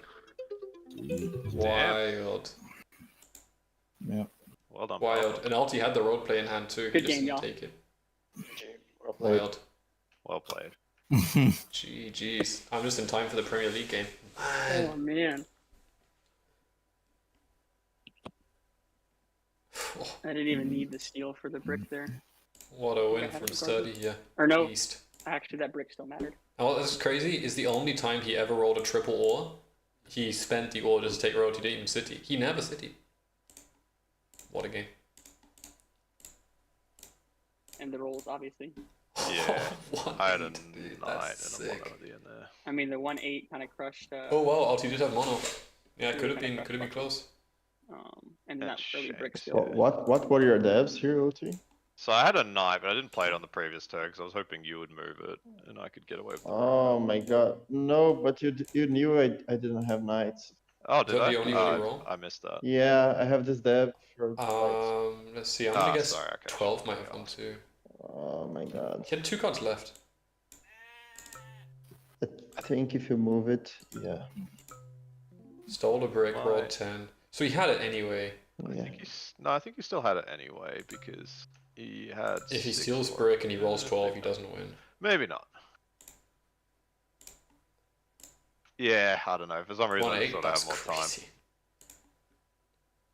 Wild.
Yeah.
Well done.
Wild. And Alti had the road play in hand too.
Good
He just
game,
didn't
y'all.
take it.
Well played.
Wild.
Well played.
GG's. I'm just in time for the Premier League game. Man.
Oh man. I didn't even need the steal for the brick there.
What a win
I had
from
it
Sturdy here.
Or no,
Beast.
actually that brick still mattered.
And what is crazy is the only time he ever rolled a triple ore, he spent the ore just to take road. He didn't even city. He never city. What a game.
And the rolls, obviously.
Yeah.
One
I had a
eight, dude,
9
that's
and a 1
sick.
at the end there.
I mean, the 1-8 kind of crushed.
Oh wow, Alti did have mono. Yeah,
It
could have
would've
been
been a
close.
And
And
that early brick
Shanks,
still.
yeah.
What were your devs here, OT?
So I had a 9, but I didn't play it on the previous turn because I was hoping you would move it and I could get away with the
Oh my god. No, but you knew I didn't have knights.
Oh,
Is
did
that
I?
the only way you roll?
I missed that.
Yeah, I have this dev for knights.
Let's see. I'm gonna guess
sorry, okay,
12
sure,
might have
yeah.
gone too.
Oh my god.
He had 2 cards left.
I think if you move it, yeah.
Stole a brick, rolled
Right.
10. So he had it anyway.
Yeah.
I think he still had it anyway because he had.
If he
6
steals
for
brick
it.
and he rolls
Yeah,
12, he
maybe not.
doesn't win.
Maybe not. Yeah, I don't know. For some reason, I
1-8,
just thought I
that's
have more time.
crazy.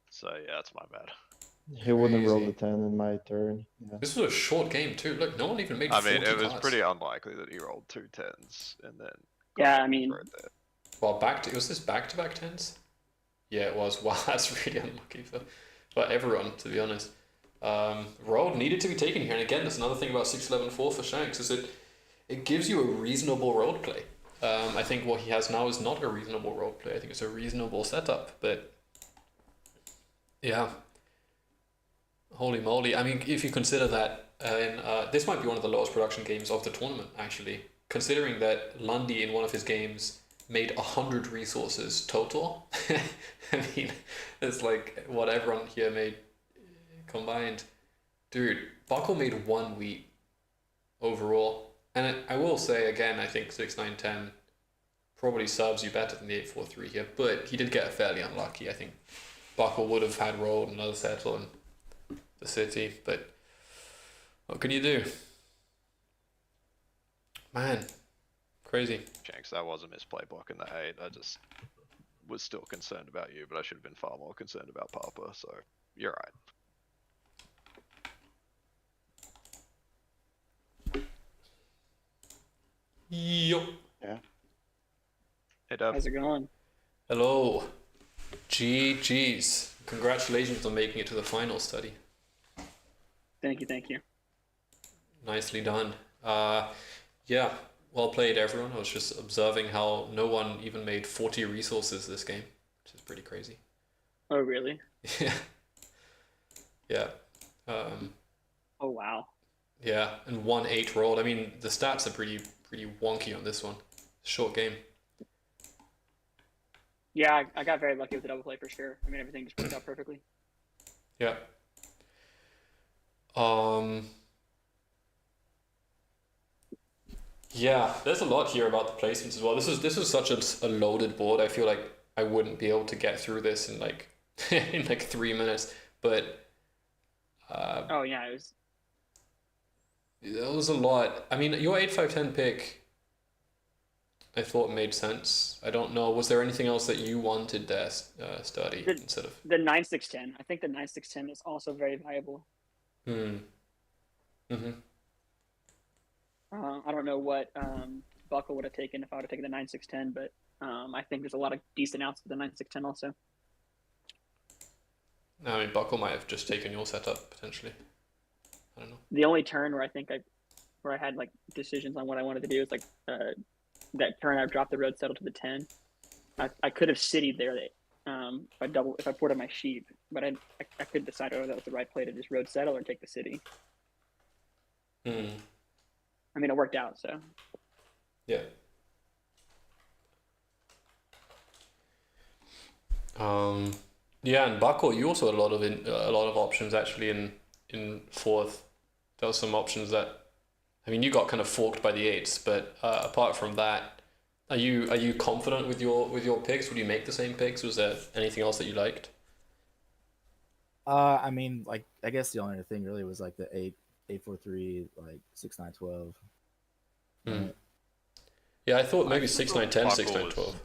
So yeah, that's my bad.
He wouldn't roll
Crazy.
the 10 in my turn. Yeah.
This was a short game too. Look, no one even made
I
40
mean, it was
cards.
pretty unlikely that he rolled 2 10s and then.
Yeah,
got
I mean,
right there.
Well, was this back-to-back tens? Yeah, it was. Wow, that's really unlucky for everyone, to be honest. Roll needed to be taken here, and again, that's another thing about 6-11-4 for Shanks, is it gives you a reasonable road play. I think what he has now is not a reasonable road play. I think it's a reasonable setup, but yeah. Holy moly. I mean, if you consider that, this might be one of the lowest production games of the tournament, actually. Considering that Lundy in one of his games made 100 resources total. I mean, it's like what everyone here made combined. Dude, Buckle made 1 wheat overall. And I will say again, I think 6-9-10 probably serves you better than the 8-4-3 here, but he did get fairly unlucky. I think Buckle would have had rolled another settle in the city, but what can you do? Man, crazy.
Shanks, that was a misplay blocking the 8. I just was still concerned about you, but I should have been far more concerned about Papa, so you're right.
Yup.
Hey, Dub.
how's it going?
Hello. GG's. Congratulations on making it to the final study.
Thank you.
Nicely done. Yeah, well played, everyone. I was just observing how no one even made 40 resources this game, which is pretty crazy.
Oh, really?
Yeah. Yeah.
Oh, wow.
Yeah, and 1-8 rolled. I mean, the stats are pretty wonky on this one. Short game.
Yeah, I got very lucky with the double play for sure. I mean, everything just worked out perfectly.
Yeah. Yeah, there's a lot here about the placements as well. This was such a loaded board. I feel like I wouldn't be able to get through this in like in like 3 minutes. But
Oh yeah, it was.
there was a lot. I mean, your 8-5-10 pick, I thought made sense. I don't know. Was there anything else that you wanted there, study instead of?
The 9-6-10. I think the 9-6-10 is also very viable.
Hmm. Mm-hmm.
I don't know what Buckle would have taken if I would have taken the 9-6-10, but I think there's a lot of decent outs with the 9-6-10 also.
I mean, Buckle might have just taken your setup potentially. I don't know.
The only turn where I had like decisions on what I wanted to do is like that turn I dropped the road settle to the 10. I could have citied there if I ported my sheep, but I couldn't decide whether that was the right play to just road settle or take the city.
Hmm.
I mean, it worked out, so.
Yeah. Yeah, and Buckle, you also had a lot of options actually in fourth. There were some options that, I mean, you got kind of forked by the 8s, but apart from that, are you confident with your picks? Would you make the same picks? Was there anything else that you liked?
I mean, like, I guess the only other thing really was like the 8-4-3, like 6-9-12. Right?
Yeah, I thought maybe
I thought
6-9-10,
Buckle
6-9-12.
was-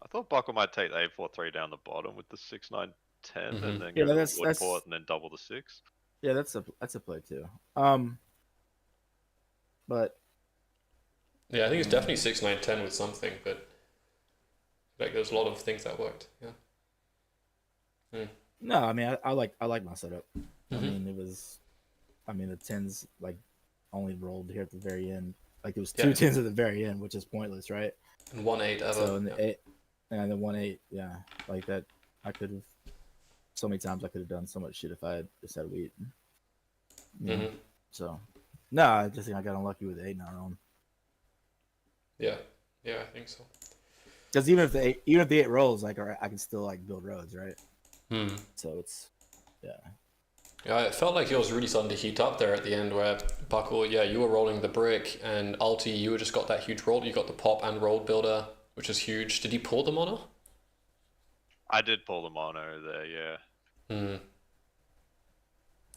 I thought Buckle might take the 8-4-3 down the bottom with the 6-9-10 and then
Yeah,
go
that's-
to the Woodport and then double the 6.
Yeah, that's a play too. But
Yeah, I think it's definitely 6-9-10 with something, but like there's a lot of things that worked. Yeah.
no, I mean, I like my setup. I
Mhm.
mean, the 10s like only rolled here at the very end. Like there was
Yeah.
two 10s at the very end, which is pointless, right?
And 1-8 ever.
So in the
yeah.
8 and the 1-8, yeah, like that, I could have so many times I could have done so much shit if I had just had wheat. You know?
Mhm.
So no, I just think I got unlucky with the 8 not on.
Yeah, I think so.
Because even if the 8 rolls, like, all right, I can still like build roads, right? So it's
Yeah, it felt like yours really starting to heat up there at the end where Buckle, yeah, you were rolling the brick and Alti, you just got that huge roll. You got the pop and roll builder, which is huge. Did he pull the mono?
I did pull the mono there, yeah.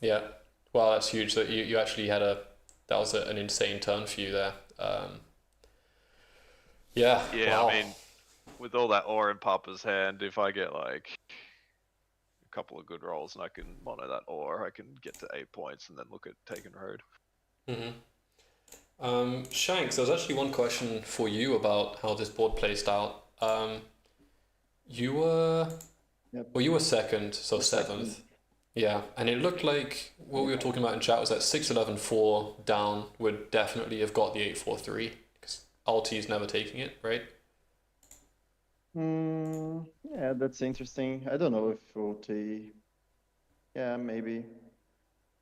Yeah. Well, that's huge that you actually had that was an insane turn for you there. Yeah.
Yeah,
Wow.
I mean, with all that ore in Papa's hand, if I get like a couple of good rolls and I can mono that, or I can get to 8 points and then look at taking road.
Shanks, there's actually one question for you about how this board placed out. You were
Yep.
well, you were second, so
Or
seventh.
second.
Yeah, and it looked like what we were talking about in chat was that 6-11-4 down would definitely have got the 8-4-3 because Alti's never taking it, right?
Yeah, that's interesting. I don't know if OT. Yeah, maybe.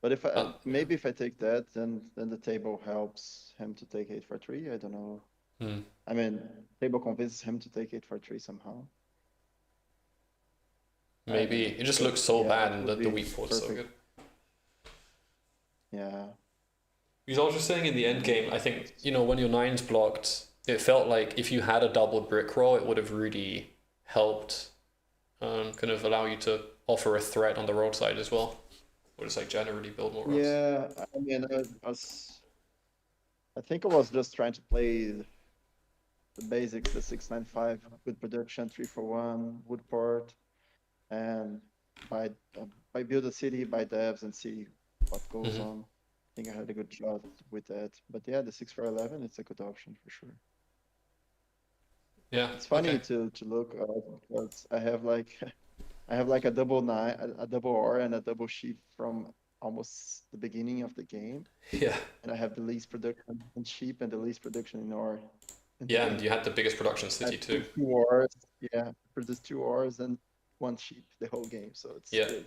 But if I maybe if I take that, then the table helps him to take 8-4-3. I don't know. I mean, table convinces him to take 8-4-3 somehow.
Maybe it just looks so
yeah,
bad,
it
and
would
the
be
weak board's so
perfect.
good.
Yeah.
Because I was just saying in the end game, I think, you know, when your nine's blocked, it felt like if you had a double brick roll, it would have really helped kind of allow you to offer a threat on the roadside as well. Or just like generally build more roads.
Yeah, I mean, I think I was just trying to play the basics, the 6-9-5, good production, 3-4-1, wood port, and by build a city, buy devs, and see what goes on. I think I had a good shot with that. But yeah, the 6-4-11, it's a good option for sure.
Yeah.
It's funny
okay.
to look because I have like a double nine, a double R, and a double sheep from almost the beginning of the game.
Yeah.
And I have the least production in sheep and the least production in R.
Yeah, and you had the biggest production city too.
2 Rs, yeah, produced 2 Rs and 1 sheep the whole game, so it's crazy.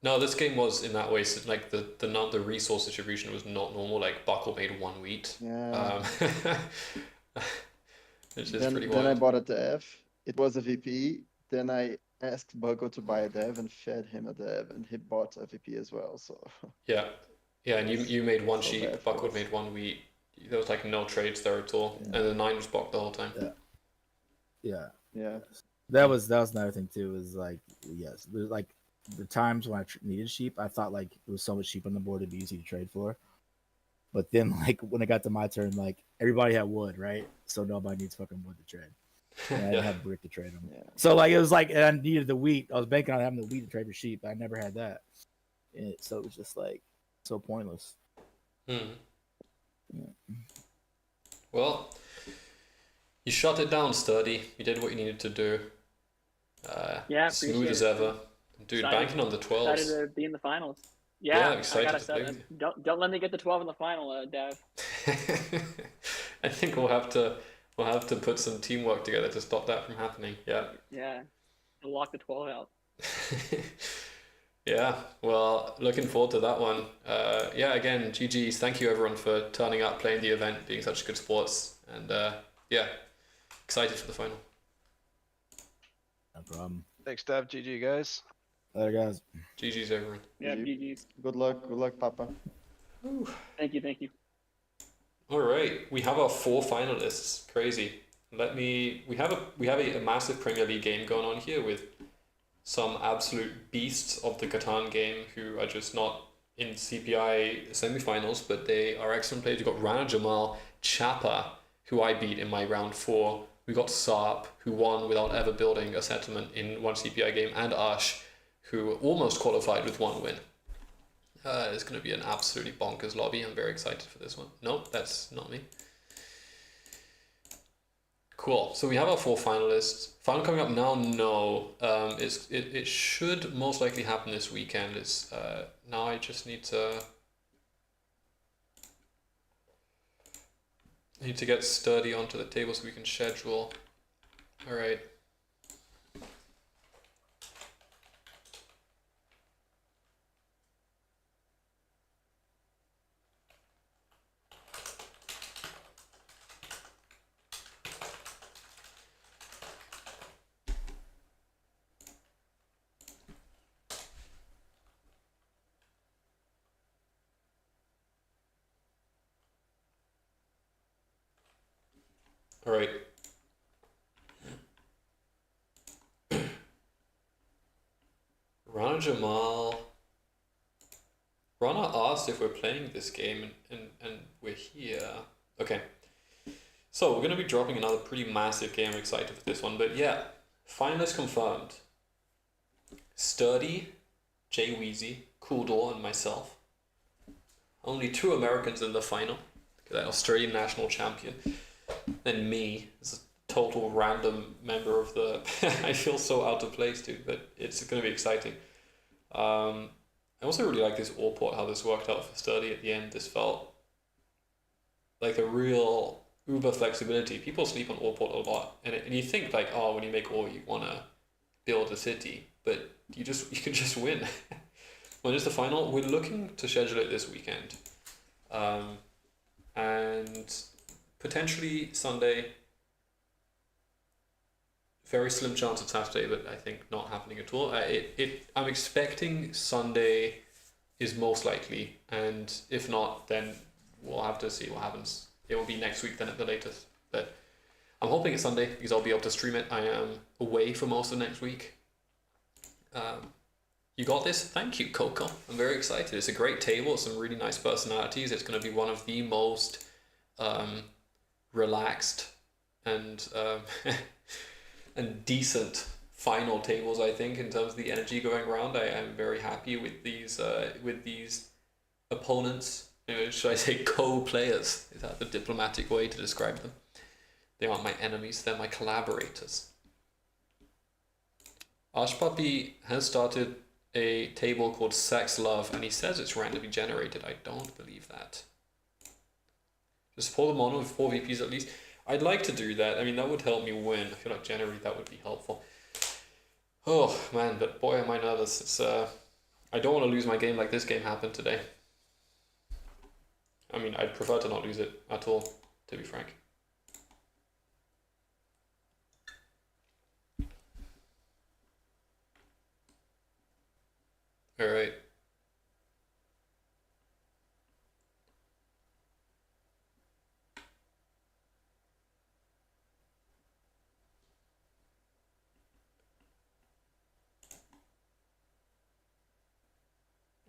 No, this game was in that way, so like the resource distribution was not normal. Like Buckle made 1 wheat.
Yeah.
Which is
Then
pretty
I
wild.
bought a dev. It was a VP. Then I asked Buckle to buy a dev and fed him a dev, and he bought a VP as well. So
Yeah, and you made 1
so
sheep.
bad for
Buckwood
us.
made 1 wheat. There was like no trades there at all, and the 9 was blocked the whole time.
Yeah.
Yeah.
That was another thing too. Is like, yes, there's like the times when I needed sheep, I thought like it was so much sheep on the board it'd be easy to trade for. But then like when it got to my turn, like everybody had wood, right? So nobody needs fucking wood to trade. And I didn't have brick to trade them.
Yeah.
So like it was like, and I needed the wheat. I was banking on having the wheat to trade for sheep. I never had that. So it was just like so pointless.
Well, you shut it down, Sturdy. You did what you needed to do.
Yeah,
Smooth
appreciate
as
it.
ever. Dude,
Excited-
banking on the 12s.
Excited to be in the finals.
Yeah,
Yeah,
excited
I gotta
to play
say,
with
don't let me get the 12 in the final, Dev.
I think we'll have to put some teamwork together to stop that from happening. Yeah.
Yeah, I'll lock the 12 out.
Yeah, well, looking forward to that one. Yeah, again, GG's. Thank you everyone for turning up, playing the event, being such good sports, and yeah, excited for the final.
No problem.
Thanks, Dav. GG, guys.
Later, guys.
GG's everyone.
Yeah,
GG.
GG's.
Good luck, Papa.
Thank you.
All right, we have our 4 finalists. Crazy. We have a massive Premier League game going on here with some absolute beasts of the Catan game who are just not in CPI semifinals, but they are excellent players. We've got Rana Jamal, Chapa, who I beat in my round 4. We got Saab, who won without ever building a settlement in one CPI game, and Ash, who almost qualified with 1 win. It's going to be an absolutely bonkers lobby. I'm very excited for this one. Nope, that's not me. Cool. So we have our 4 finalists. Final coming up now? No. It should most likely happen this weekend. Now I just need to get Sturdy onto the table so we can schedule. All right. All right. Rana Jamal. Rana asked if we're playing this game and we're here. Okay. So we're going to be dropping another pretty massive game. I'm excited for this one. But yeah, finalist confirmed. Sturdy, Jay Weezy, Cool Door, and myself. Only 2 Americans in the final. That Australian national champion. Then me, as a total random member of the... I feel so out of place, dude, but it's going to be exciting. I also really like this Allport, how this worked out for Sturdy at the end. This felt like a real uber flexibility. People sleep on Allport a lot, and you think like, oh, when you make All, you want to build a city, but you can just win. When it's the final, we're looking to schedule it this weekend, and potentially Sunday. Very slim chance of Saturday, but I think not happening at all. I'm expecting Sunday is most likely, and if not, then we'll have to see what happens. It will be next week then at the latest. But I'm hoping it's Sunday because I'll be able to stream it. I am away for most of next week. You got this? Thank you, Coco. I'm very excited. It's a great table. Some really nice personalities. It's going to be one of the most relaxed and and decent final tables, I think, in terms of the energy going around. I am very happy with these opponents. Should I say co-players? Is that the diplomatic way to describe them? They aren't my enemies, they're my collaborators. Ashpapi has started a table called Sex Love, and he says it's randomly generated. I don't believe that. Just pull them on with 4 VPs at least. I'd like to do that. I mean, that would help me win. I feel like generally that would be helpful. Oh man, but boy am I nervous. It's I don't want to lose my game like this game happened today. I mean, I'd prefer to not lose it at all, to be frank. All right.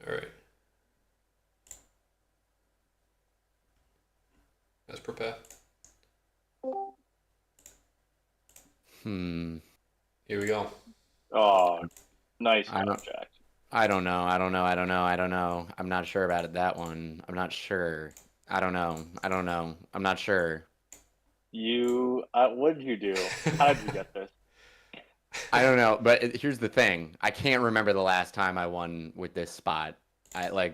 All right. Let's prepare. Here we go.
Oh, nice
I don't-
Jack.
I don't know. I'm not sure about it, that one. I'm not sure. I don't know. I'm not sure.
You, what did you do? How did you get this?
I don't know, but here's the thing. I can't remember the last time I won with this spot. I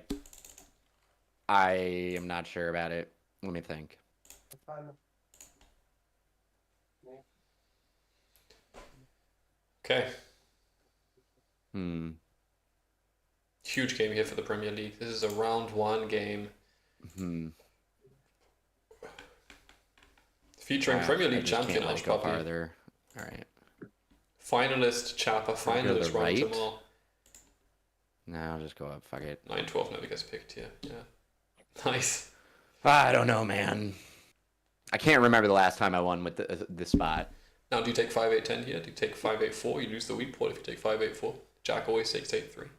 am not sure about it. Let me think.
Okay.
Huge
game here for the Premier League. This is a round 1 game. Featuring Premier League champion
Go
Ashpapi.
farther. All right.
Finalist Chapa, finalist Ron
right?
Jamal.
No, I'll just go up. Fuck it.
9-12 never gets picked here. Yeah. Nice.
I don't know, man. I can't remember the last time I won with this spot.
Now, do you take 5-8-10 here? Do you take 5-8-4? You lose the weak port if you take 5-8-4. Jack always takes 8-3.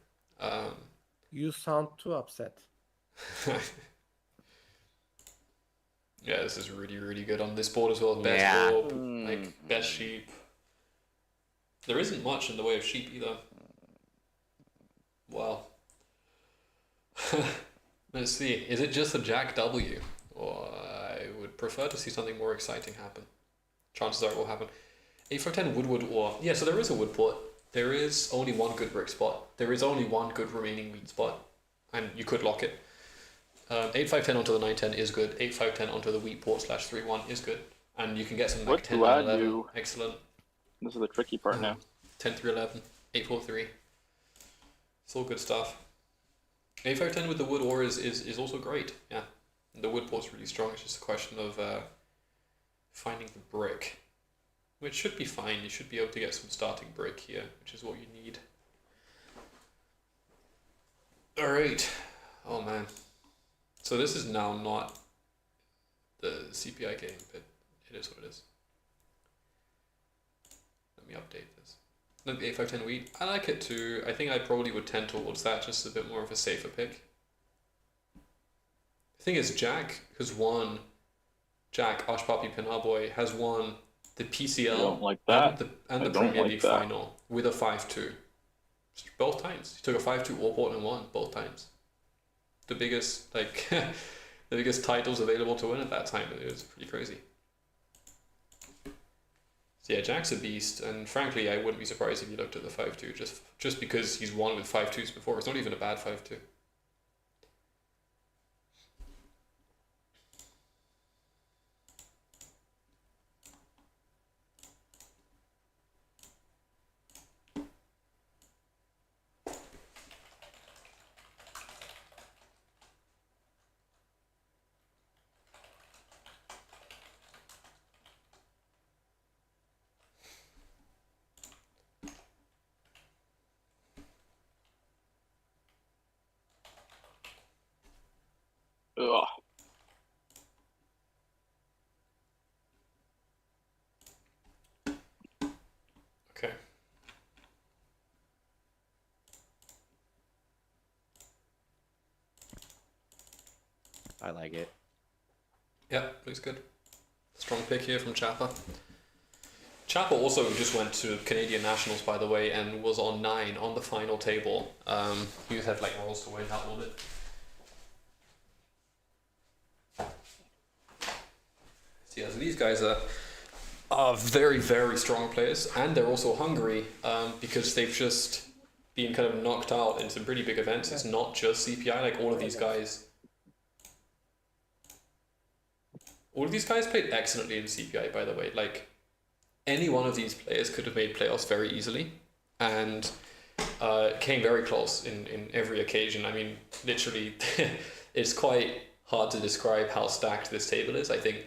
You sound too upset.
Yeah, this is really, really good on this board as well. Best
Yeah.
orb, like best sheep. There isn't much in the way of sheep either. Wow. Let's see. Is it just a Jack W? Or I would prefer to see something more exciting happen. Chances are it will happen. 8-5-10 Woodwood or... Yeah, so there is a wood port. There is only one good brick spot. There is only one good remaining wheat spot. And you could lock it. 8-5-10 onto the 9-10 is good. 8-5-10 onto the wheat port /3-1 is good. And you can get some like
What
10
do I
11.
do?
Excellent.
This is the tricky part now.
10-3-11. 8-4-3. It's all good stuff. 8-5-10 with the wood ore is also great. Yeah. And the wood port's really strong. It's just a question of finding the brick. Which should be fine. You should be able to get some starting brick here, which is what you need. Alright. Oh man. So this is now not the CPI game, but it is what it is. Let me update this. Look, the 8-5-10 wheat. I like it too. I think I probably would tend towards that, just a bit more of a safer pick. The thing is, Jack has won. Jack, Ashpapi Pinaboy, has won the PCL
I don't like that.
and the
I don't
Premier
like
League
that.
final with a 5-2. Both times. He took a 5-2 all port and won both times. The biggest, like, the biggest titles available to win at that time. It was pretty crazy. So yeah, Jack's a beast, and frankly, I wouldn't be surprised if you looked at the 5-2 just because he's won with 5-2s before. It's not even a bad 5-2.
Ugh.
Okay.
I like it.
Yeah, looks good. Strong pick here from Chapa. Chapa also just went to Canadian Nationals, by the way, and was on 9 on the final table. He had like rolls to win that little bit. So yeah, so these guys are very, very strong players, and they're also hungry because they've just been kind of knocked out in some pretty big events. It's not just CPI, like all of these guys. All of these guys played excellently in CPI, by the way. Like, any one of these players could have made playoffs very easily, and came very close in every occasion. I mean, literally, it's quite hard to describe how stacked this table is. I think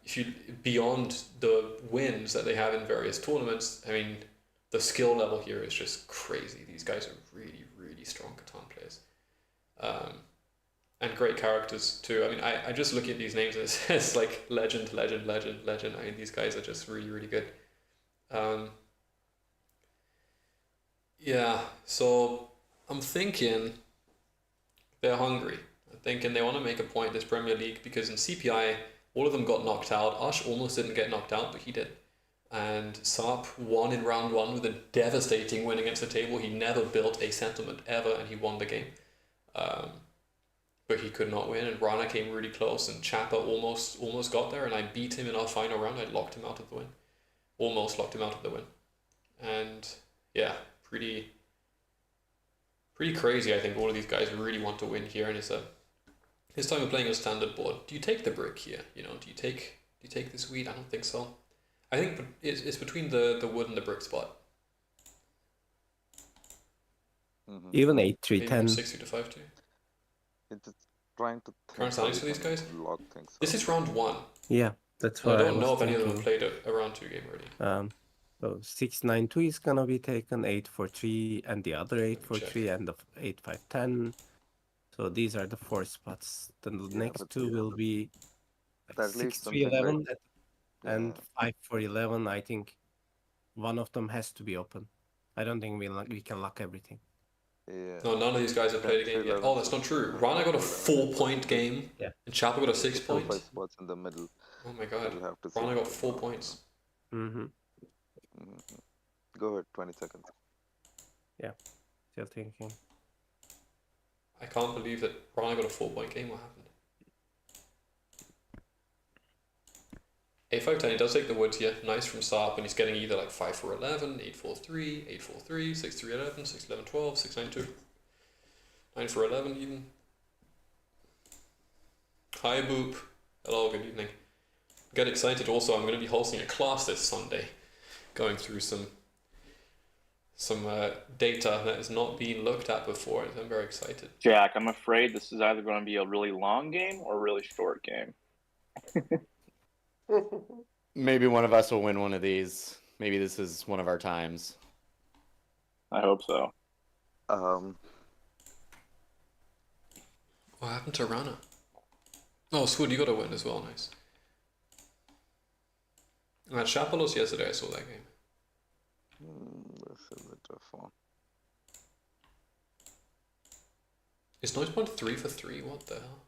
if you beyond the wins that they have in various tournaments, I mean, the skill level here is just crazy. These guys are really, really strong Catan players. And great characters too. I mean, I just look at these names and it's like legend, legend, legend, legend. I mean, these guys are just really, really good. Yeah, so I'm thinking they're hungry. I'm thinking they want to make a point this Premier League because in CPI, all of them got knocked out. Ush almost didn't get knocked out, but he did. And Saab won in round 1 with a devastating win against the table. He never built a sentiment ever, and he won the game. But he could not win, and Rana came really close, and Chapa almost got there, and I beat him in our final round. I locked him out of the win. Almost locked him out of the win. And yeah, pretty crazy. I think all of these guys really want to win here, and it's his time of playing a standard board. Do you take the brick here? You know, do you take this wheat? I don't think so. I think it's between the wood and the brick spot.
Even 8-3,
Maybe
10.
6 to 5-2.
It's just trying to
Current
think how
standings for
we
these
can
guys?
lock things
This
up.
is round 1.
Yeah, that's
So I
what I
don't
was
know if any of them have
thinking.
played a round 2 game already.
So 6-9-2 is gonna be taken, 8-4-3, and the other 8-4-3, and the 8-5-10. So these are the 4 spots. The next
but
2 will be like
that leaves something
6-3-11
like
and 5-4-11. I think one of them has to be open. I don't think we can lock everything.
yeah.
No, none of these guys have played a game yet. Oh, that's not true. Rana got a 4-point game,
Yeah.
and Chapa got a
There's
6-point.
5 spots in the middle.
Oh my god.
We'll have to see.
Rana got 4 points.
Mm-hmm.
Go ahead, 20 seconds.
Still thinking.
I can't believe that Rana got a 4-point game. What happened? 8-5-10, he does take the woods here. Nice from Saab, and he's getting either like 5-4-11, 8-4-3, 8-4-3, 6-3-11, 6-11-12, 6-9-2. 9-4-11 even. Hi Boop. Hello, good evening. Get excited also, I'm going to be hosting a class this Sunday. Going through some data that has not been looked at before. I'm very excited.
Jack, I'm afraid this is either going to be a really long game or a really short game.
Maybe one of us will win one of these. Maybe this is one of our times.
I hope so.
What happened to Rana? Oh, Swood, you got a win as well. Nice. I had Chapelos yesterday. I saw that game.
This is a tough one.
Is Noise Point 3 for 3? What the hell?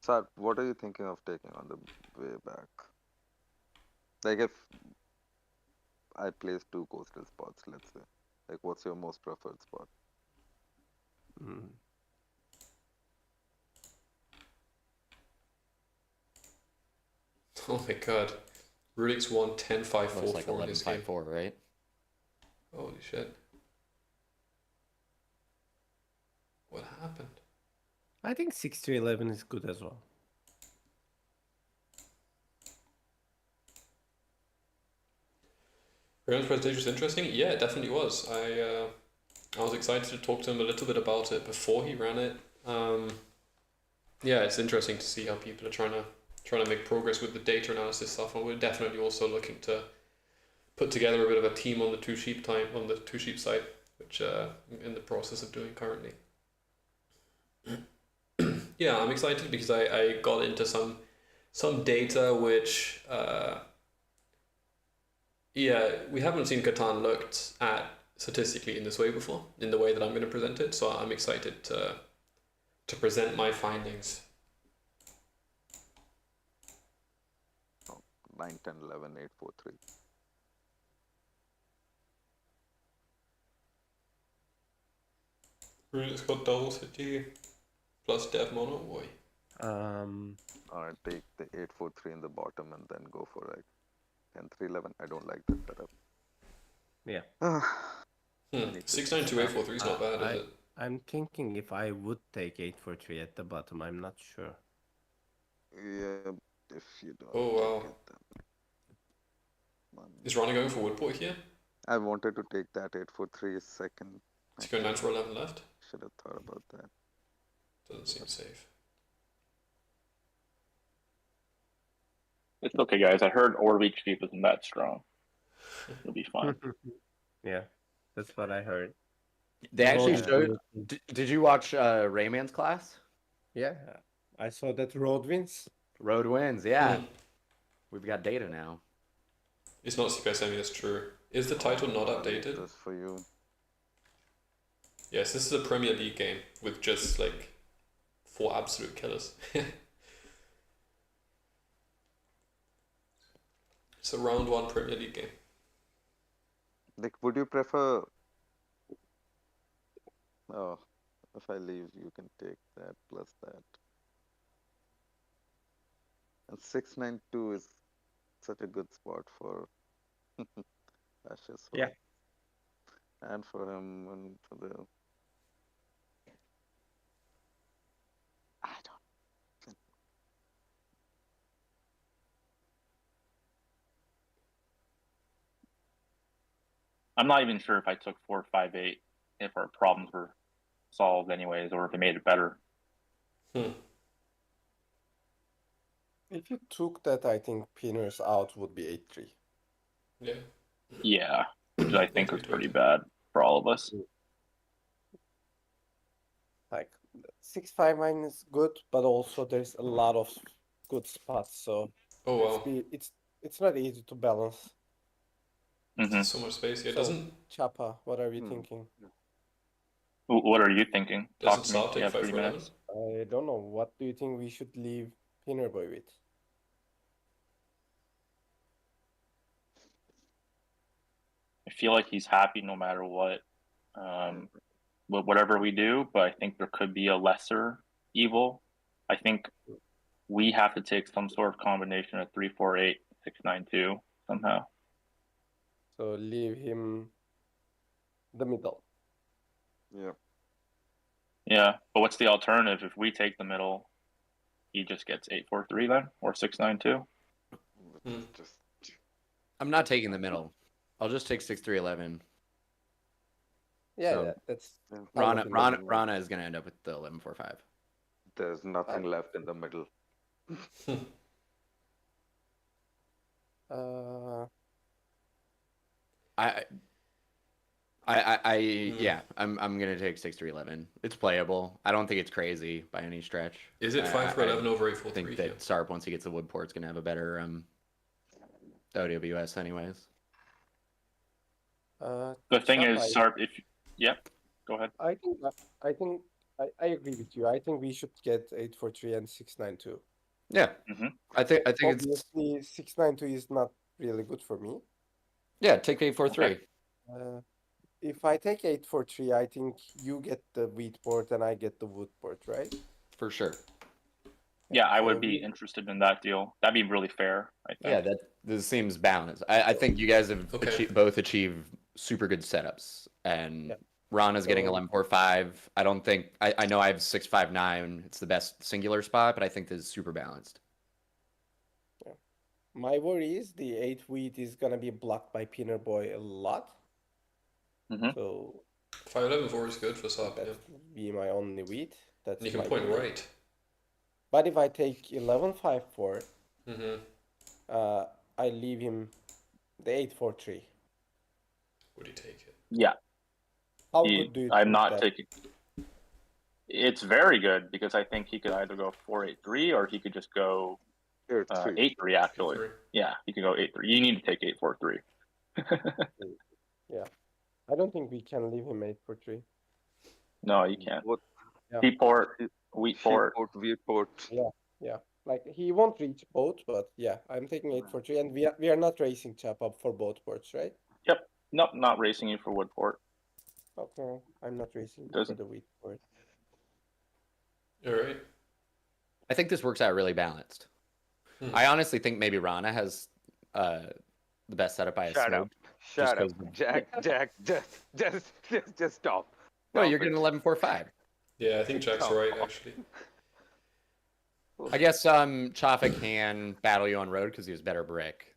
Sad, what are you thinking of taking on the way back? Like if I place 2 coastal spots, let's say. Like, what's your most preferred spot?
Mm.
Oh my god. Rudik's won 10-5-4-4
Looks like
in this game.
11-5-4, right?
Holy shit. What happened?
I think 6-11 is good as well.
Raymond's presentation was interesting? Yeah, it definitely was. I was excited to talk to him a little bit about it before he ran it. Yeah, it's interesting to see how people are trying to make progress with the data analysis stuff, and we're definitely also looking to put together a bit of a team on the two sheep side, which I'm in the process of doing currently. Yeah, I'm excited because I got into some data which we haven't seen Catan looked at statistically in this way before, in the way that I'm going to present it. So I'm excited to present my findings.
9, 10, 11, 8, 4, 3.
It's got double city plus dev mono. Boy.
Alright, take the 8, 4, 3 in the bottom and then go for like 10, 3, 11. I don't like this setup.
Yeah.
6-9-2-8-4-3 is not bad, is it?
I'm thinking if I would take 8-4-3 at the bottom, I'm not sure.
Yeah, if you don't
Oh wow.
take it, then...
Is Ronnie going for Woodport here?
I wanted to take that 8, 4, 3 second.
He's going 9 for 11 left?
Should have thought about that.
Doesn't seem safe.
It's okay, guys. I heard Orvik Sheep isn't that strong. It'll be fine.
Yeah, that's what I heard.
They actually
Yeah.
showed. Did you watch Rayman's class?
Yeah, I saw that road wins.
Road wins, yeah. We've got data now.
It's not CPS Semi, that's true. Is the title not updated?
Just for you.
Yes, this is a Premier League game with just like 4 absolute killers. It's a round 1 Premier League game.
Like, would you prefer... Oh, if I leave, you can take that plus that. And 6-9-2 is such a good spot for Ashes.
Yeah.
And for him and for the... I don't...
I'm not even sure if I took 4-5-8 if our problems were solved anyways, or if it made it better.
If you took that, I think Pinner's out would be 8-3.
Yeah.
Yeah, which I think was pretty bad for all of us.
Like 6-5-9 is good, but also there's a lot of good spots, so
Oh wow.
it's not easy to balance.
Mm-hmm.
So much space. Yeah,
So,
doesn't
Chapa, what are you thinking?
What are you thinking?
doesn't
Talk to me.
Saab
You
take
have
5
3
for 11?
minutes.
I don't know. What do you think we should leave Pinner Boy with?
I feel like he's happy no matter what, whatever we do. But I think there could be a lesser evil. I think we have to take some sort of combination of 3-4-8, 6-9-2 somehow.
So leave him the middle.
Yeah.
Yeah, but what's the alternative? If we take the middle, he just gets 8-4-3 then, or 6-9-2.
Just...
I'm not taking the middle. I'll just take 6-3-11.
Yeah,
So,
that's
Rana is gonna end up with the 11-4-5.
There's nothing left in the middle.
Yeah, I'm gonna take 6-3-11. It's playable. I don't think it's crazy by any stretch.
Is it 5 for 11 over 8-4-3?
I think that Sarp, once he gets the wood port's gonna have a better OWS anyways.
The thing is, Sarp, go ahead.
I agree with you. I think we should get 8-4-3 and 6-9-2.
Yeah,
Mm-hmm.
I think it's
obviously 6-9-2 is not really good for me.
Yeah, take 8-4-3.
If I take 8-4-3, I think you get the wheat board and I get the wood board, right?
For sure.
Yeah, I
So
would be interested in that deal. That'd be really fair, I think.
Yeah, this seems balanced. I think you guys have
Okay.
both achieved super good setups, and
Yeah.
Rana's getting
So-
11-4-5. I don't think I know I have 6-5-9. It's the best singular spot, but I think this is super balanced.
My worry is the 8 wheat is gonna be blocked by Pinner Boy a lot.
Mhm.
So
5-11-4 is good for sub.
that
Yeah.
would be my only wheat. That's
And you can
my
point
worry.
right.
But if I take 11-5-4,
Mm-hmm.
I leave him the 8-4-3.
Would you take it?
Yeah,
How good do you
I'm
think
not
that?
taking. It's very good because I think he could either go 4-8-3 or he could just go
8-3.
8-3 actually.
3.
Yeah, he could go 8-3. You need to take 8-4-3.
Yeah. I don't think we can leave him 8-4-3.
No, you can't.
Both
Sheep port, wheat
sheep
port.
port, wheat port.
Yeah. Like he won't reach both, but yeah, I'm taking 8-4-3, and we are not racing chop up for both boards, right?
Yep. Nope, not racing you for wood port.
Okay, I'm not racing for
Doesn't-
the wheat board.
All right.
I think this works out really balanced. I honestly think maybe Rana has the best setup by a
Shut up.
smoke.
Shut
just
up.
'cause-
Jack, just stop.
No,
Stop
you're
it.
getting 11-4-5.
Yeah, I think Jack's
Oh.
right actually.
I guess Chaffa can battle you on road because he has better brick.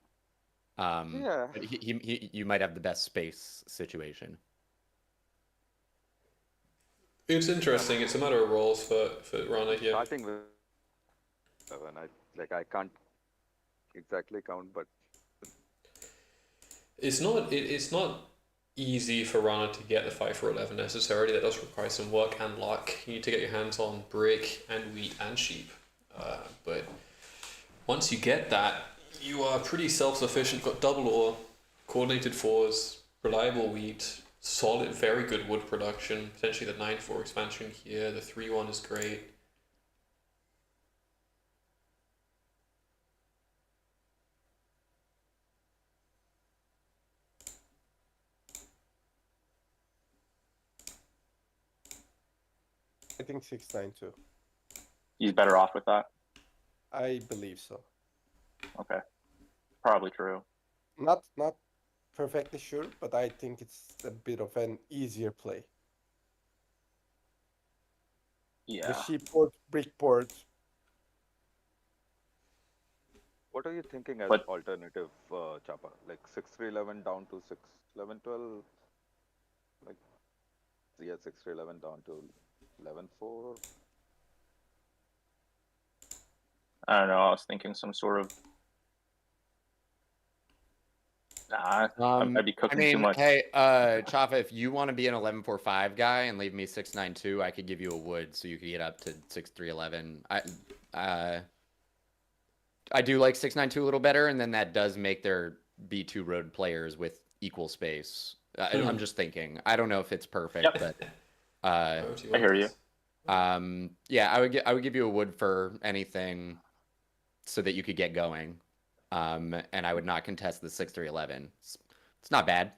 Yeah.
But you might have the best space situation.
It's interesting. It's a matter of roles for Rana here.
Starting with 7, I can't exactly count, but
It's not easy for Rana to get the 5-4-11 necessarily. That does require some work and luck. You need to get your hands on brick and wheat and sheep. But once you get that, you are pretty self-sufficient. Got double ore, coordinated fours, reliable wheat, solid, very good wood production. Potentially the 9-4 expansion here. The 3-1 is great.
I think 6-9-2.
He's better off with that.
I believe so.
Okay. Probably true.
Not perfectly sure, but I think it's a bit of an easier play.
Yeah.
The sheep board, brick board.
what are you thinking as
But-
alternative, Chapa? Like 6-3-11 down to 6-11-12? Like, yeah, 6-3-11 down to 11-4?
I don't know. I was thinking some sort of. Nah, I'd be cooking too much.
Hey, Chaffa, if you want to be an 11-4-5 guy and leave me 6-9-2, I could give you a wood so you could get up to 6-3-11. I do like 6-9-2 a little better, and then that does make their B2 road players with equal space. I'm just thinking. I don't know if it's perfect,
Yep.
but
Why would
I hear
want
you.
this?
yeah, I would give you a wood for anything so that you could get going. And I would not contest the 6-3-11. It's not bad.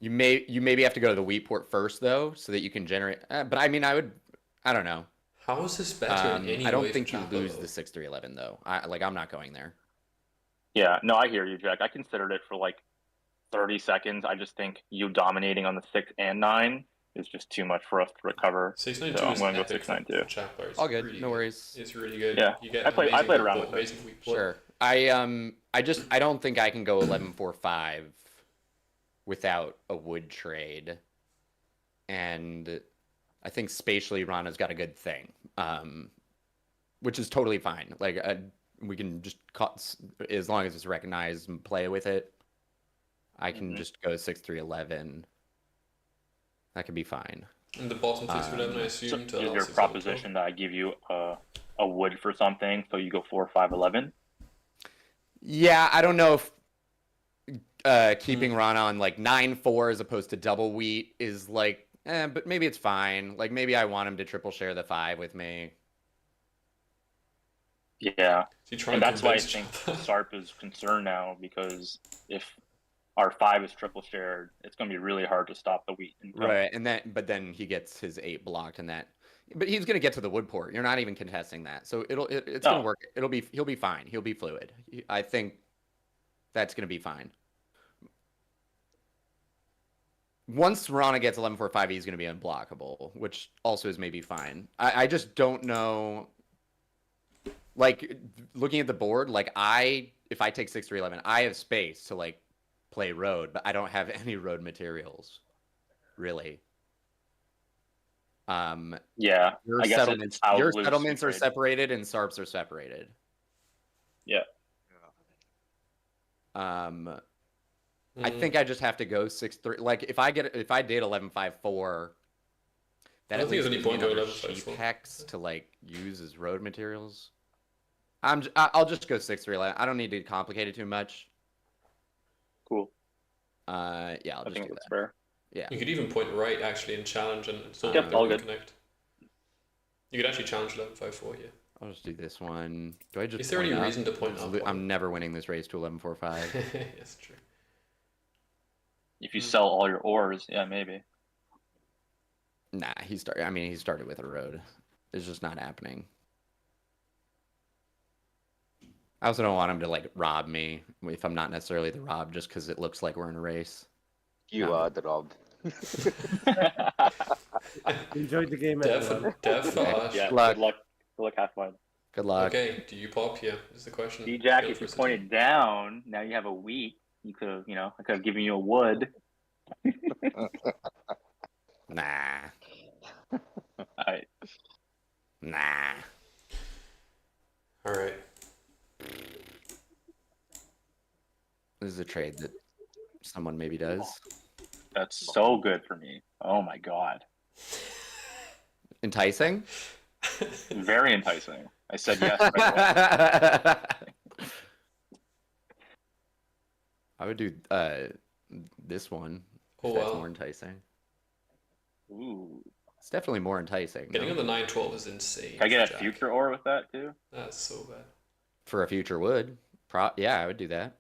You maybe have to go to the wheat port first though, so that you can generate. But I mean, I don't know.
How is this better in any
I don't
way
think
for
you
Chapa,
lose
though?
the 6-3-11 though. I'm not going there.
Yeah, no, I hear you, Jack. I considered it for like 30 seconds. I just think you dominating on the 6 and 9 is just too much for us to recover.
6-9-2
So I'm
is
going to go
epic
6-9-2.
for Chapa. It's
All good,
really
no worries.
It's really good.
Yeah,
You get
I played
amazing
around
wheat
with it.
amazing wheat port.
Sure. I don't think I can go 11-4-5 without a wood trade. And I think spatially Rana's got a good thing. Which is totally fine. Like we can just as long as it's recognized and play with it. I can just go 6-3-11. That could be fine.
And the bottom 6-11, I assume.
So
to
is
allow
your
6-11.
proposition that I give you a wood for something, so you go 4-5-11?
Yeah, I don't know if keeping Rana on like 9-4 as opposed to double wheat is like, but maybe it's fine. Like maybe I want him to triple share the 5 with me.
Yeah,
So you try
and that's why I
convince
think
Chapa.
Sarp is concerned now, because if our 5 is triple shared. It's going to be really hard to stop the wheat.
Right, and but then he gets his 8 blocked, and that. But he's gonna get to the wood port. You're not even contesting that, so it's gonna work. He'll be fine. He'll be fluid. I think that's gonna be fine. Once Rana gets 11-4-5, he's gonna be unblockable, which also is maybe fine. I just don't know. Like looking at the board, like if I take 6-3-11, I have space to like play road, but I don't have any road materials, really.
Yeah,
your
I guess
settlements,
it's
your
loose
settlements
we
are
trade.
separated and SARPs are separated.
Yeah.
I think I just have to go 6-3. Like if I did 11-5-4, that at least gives me another sheep hex to like use as road materials. I'll just go 6-3-11. I don't need to complicate it too much.
Cool.
Yeah, I'll just
think
do
that's
that.
fair.
Yeah.
You could even point right actually and challenge and sort
Yep,
of the
all
road
good.
connect. You could actually challenge 11-5-4 here.
I'll just do this one. Do I just?
Is there any reason to point up?
I'm never winning this race to 11-4-5.
That's true.
If you sell all your ores, yeah, maybe.
Nah, he started with a road. It's just not happening. I also don't want him to like rob me if I'm not necessarily the rob, just because it looks like we're in a race.
You are the robbed.
Enjoy the game, everyone.
Yeah,
Good luck.
good luck. Good luck, have fun.
Good luck.
Okay, do you pop here? Is the question.
D-Jack,
Go
if
for
you
a
pointed down, now you have a wheat. You could have, I could have given you a wood.
Nah.
Alright.
Nah.
All right.
This is a trade that someone maybe does.
That's so good for me. Oh my god.
Enticing?
Very enticing. I said yes right away.
I would do this one.
Oh,
If that's
wow.
more enticing.
Ooh.
It's definitely more enticing.
Getting
no?
on the 9-12 is insane.
Can I get a
Jack.
future ore with that too?
That's so bad.
For a future wood. Yeah, I would do that.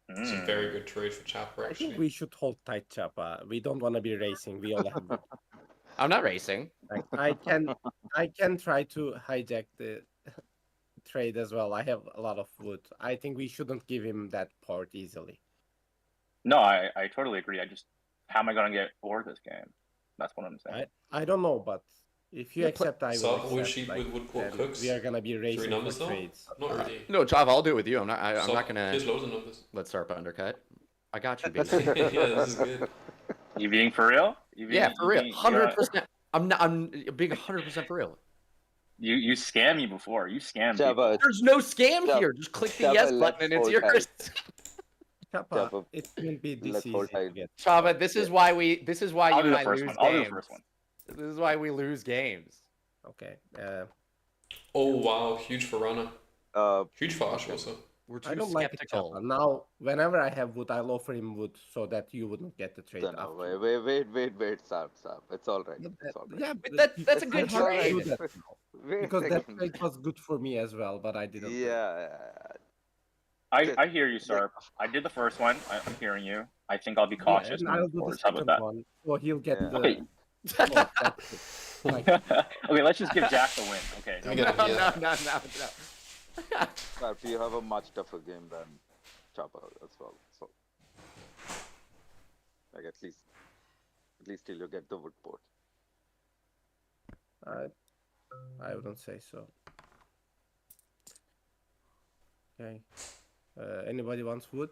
It's a very good trade for Chapper,
I
actually.
think we should hold tight, Chapa. We don't want to be racing. We all have.
I'm not racing.
Like, I can try to hijack the trade as well. I have a lot of wood. I think we shouldn't give him that part easily.
No, I totally agree. How am I gonna get ore this game? That's what I'm saying.
I don't know, but if you
Yeah,
accept, I
So,
will
wood
accept.
sheep
Like,
with woodport
then
cooks.
we are gonna be racing
3
for
numbers though?
trades.
Not really.
No, Chav, I'll do it with you. I'm not
So,
gonna
here's loads of numbers.
let Sarpa undercut. I got you,
Yeah,
baby.
this is good.
You being for real?
Yeah, for real. 100%. I'm being 100% for real.
You scammed me before. You scammed me.
Jabba,
There's no scam
Chap-
here. Just click the
Chapa,
yes
let's
button and it's
hold
yours.
Chapa,
Chapa,
it won't be this
let's
easy
hold
to
tight.
get.
Chava, this is why
I'll
you
do
and
the
I
first
lose
one. I'll do
games.
the first one.
This is why we lose games.
Okay.
Oh, wow. Huge for Rana. Huge for Ash also.
We're too
I don't like it,
skeptical.
Chapa. Now, whenever I have wood, I'll offer him wood so that you wouldn't get the trade
no,
after.
wait, stop. It's all right.
But
It's all right.
yeah,
But
but
that's a
I
good
have to
trade.
do that now,
Wait a
because that
second.
trade was good for me as well, but I didn't. do it.
Yeah.
I hear you, Sarp. I did the first one. I'm hearing you. I think I'll be cautious.
and
moving
I'll do the
forward. How about
second
that?
one, so he'll get
Yeah.
the.
Okay.
Oh, that's it. Like,
Okay, let's just give Jack the win. Okay.
Let me get a deal.
No.
Sarp, you have a much tougher game than Chopper as well. So, like at least till you get the wood port.
I wouldn't say so. Okay. Anybody wants wood?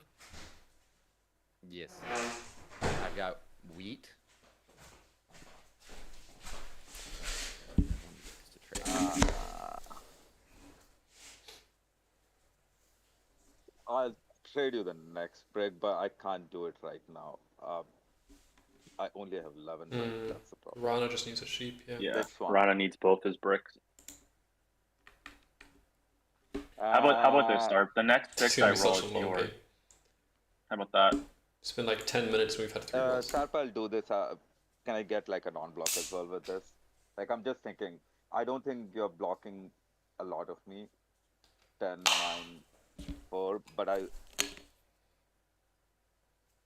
Yes. I've got wheat.
I'll trade you the next break, but I can't do it right now. I only have 11. That's the problem.
Rana just needs a sheep, yeah.
Yeah.
This one.
Rana needs both his bricks. How about this, Sarp? The next
It's
six
gonna
I
be
roll
such
is
a long
yours.
game.
How about that?
It's been like 10 minutes and we've had 3 rolls.
Sarp, I'll do this. Can I get like a non-block as well with this? Like I'm just thinking. I don't think you're blocking a lot of me. 10, 9, 4, but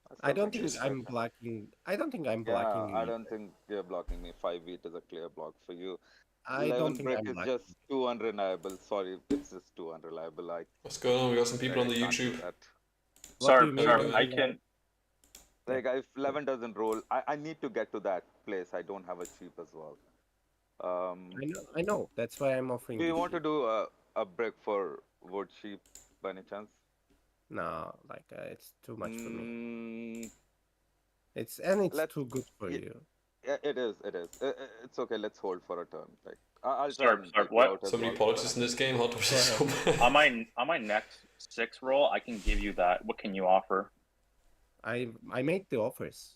I
I
still
don't think
it's
I'm
okay.
blocking. I don't think I'm
Yeah,
blocking you
I
either.
don't think you're blocking me. 5 wheat is a clear block for you.
I don't
11
think
brick
I'm
is
blocking.
just too unreliable. Sorry, it's just too unreliable.
What's going on? We got some people on
I
the
can't do
YouTube.
that.
What do you
Sarp,
How you
mean?
Sarp,
doing?
I
Unreliable?
can.
Yeah.
Like if 11 doesn't roll, I need to get to that place. I don't have a sheep as well.
I know. That's why I'm offering
Do you
you
want to
sheep.
do a brick for wood sheep by any chance?
No, like it's too much for me.
Mm,
It's
let's.
too good for
Yeah,
you.
yeah, it is. It is. It's okay. Let's hold for a turn. Like I'll try
Sarp,
and
Sarp,
help you
what?
out as
So many
well.
politics in this game. Hot doors
Go
is so bad.
On my next 6 roll, I can give you that. What can you offer?
I make the offers.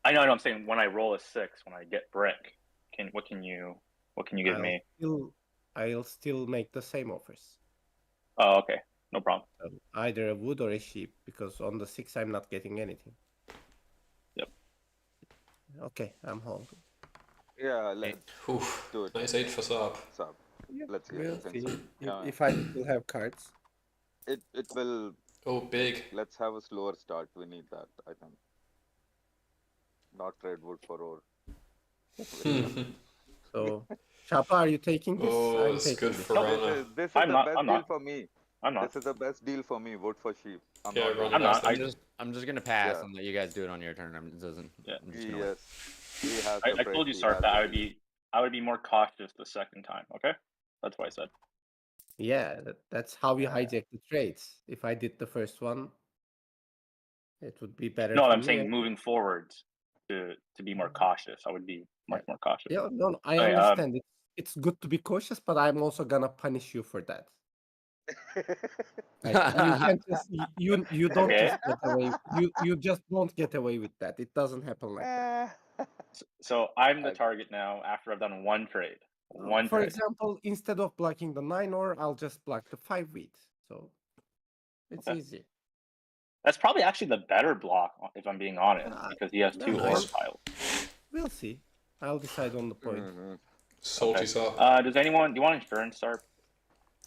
I know, I'm saying when I roll a 6, when I get brick, what can you give
I'll
me?
I'll still make the same offers.
Oh, okay, no problem.
Either a wood or a sheep, because on the 6 I'm not getting anything.
Yep.
Okay, I'm holding.
Yeah, let's
Oof.
do it.
Nice 8 for Saab.
So let's get
We'll
the things.
see
Yeah,
if I still have cards.
it will.
Oh, big.
Let's have a slower start. We need that. I think. Not redwood for ore.
So, Chapa, are you taking this?
Oh,
I'm
it's
taking
good
this.
for
Nope.
Rana.
This is
I'm
the
not.
best
I'm
deal
not.
for me.
I'm not.
This is the best deal for me. Vote for sheep. I'm
Yeah,
not
Rana
doing
I'm
that.
not.
does that.
I'm just gonna pass
Yeah.
and let you guys do it on your turn. I'm
Yeah.
just gonna wait.
Yes, he has the
I
brick.
told you,
He
Sarp,
has
that
the sheep.
I would be more cautious the second time. Okay, that's what I said.
Yeah, that's how we
Yeah.
hijack the trades. If I did the first one, it would be better
No,
for
I'm
me.
saying moving forwards to be more cautious. I would be much more cautious.
Yeah, no, I
Okay,
understand. It's good to be cautious, but I'm also gonna punish you for that. Like, you can't just you don't
Okay.
just get away. You just don't get away with that. It doesn't happen like that.
So I'm the
I-
target now after I've done one trade.
For example, instead of blocking the 9 ore, I'll just block the 5 wheat. So it's
Okay.
easy.
That's probably actually the better block, if I'm being honest, because he has 2
nice.
ore piles.
We'll see. I'll decide on the point.
Mhm.
Salty
Okay.
Saab.
Do you want insurance, Sarp?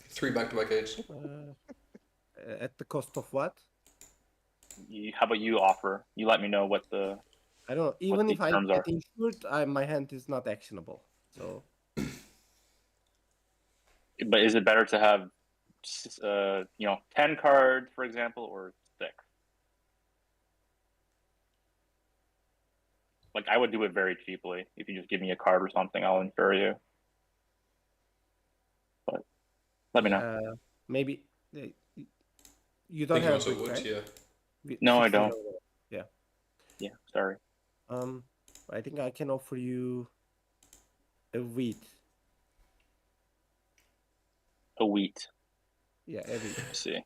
3 back-to-back 8s.
At the cost of what?
How about you offer? You let me know what the
I don't know. Even
the
if I
terms
get
are.
insured, my hand is not actionable. So
But is it better to have 10 cards, for example, or 6? Like I would do it very cheaply. If you just give me a card or something, I'll insure you. But let me know.
maybe you
I
don't
think he
have
wants a
brick,
wood,
right?
yeah.
No, I
60
don't.
euro. Yeah.
Yeah, sorry.
I think I can offer you a wheat.
A wheat.
Yeah, a wheat.
Let's see.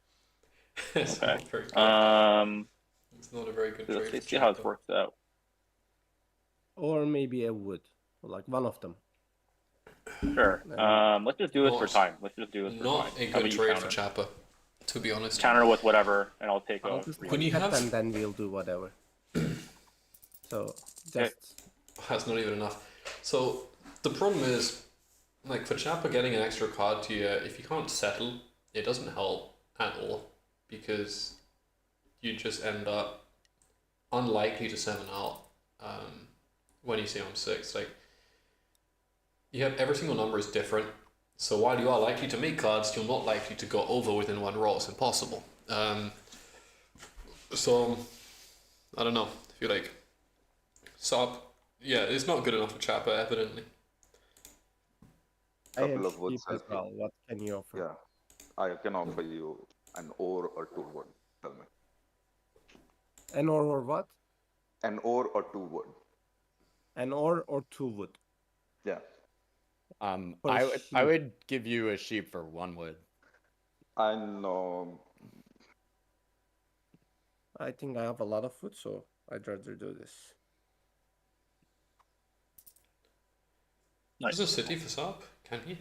It's
Okay.
not very good. It's not a very good
Let's
trade for
see how it
Chapa.
works out.
Or maybe a wood. Like one of them.
Sure. Let's just do this for time. Let's just do this for
Not
time.
a
How about
good
you
trade for
counter?
Chapa, to be honest.
Counter with whatever, and I'll take
I'll
a.
just
When you
accept
have-
and then we'll do whatever. So just
That's not even enough. So the problem is, like for Chapa getting an extra card to you, if you can't settle, it doesn't help at all because you just end up unlikely to 7 out when you see on 6. Like you have every single number is different. So while you are likely to make cards, you're not likely to go over within 1 roll. It's impossible. So I don't know. I feel like Saab, yeah, it's not good enough for Chapa, evidently.
I
Couple
have
of woods
sheep as
help you.
well. What can you offer?
Yeah, I can offer you an ore or 2 wood. Tell me.
An ore or what?
An ore or 2 wood.
An ore or 2 wood.
Yeah.
For
I
sheep.
would give you a sheep for 1 wood.
I know.
I think I have a lot of food, so I'd rather do this.
There's a city for Saab, can he?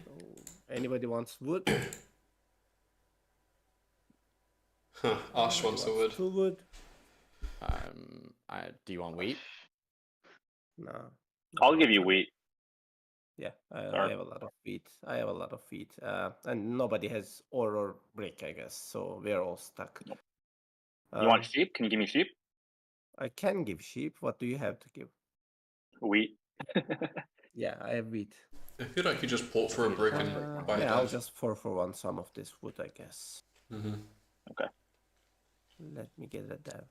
Anybody wants wood?
Huh, Ash wants the wood.
2 wood?
Do you want wheat?
No.
I'll give you wheat.
Yeah, I
Or-
have a lot of wheat. I have a lot of wheat. And nobody has ore or brick, I guess. So we're all stuck.
You want sheep? Can you give me sheep?
I can give sheep. What do you have to give?
Wheat.
Yeah, I have wheat.
I feel like you just port for a brick and buy
Yeah, I'll
dev.
just 4 for 1 some of this wood, I guess.
Mm-hmm.
Let me get a dev.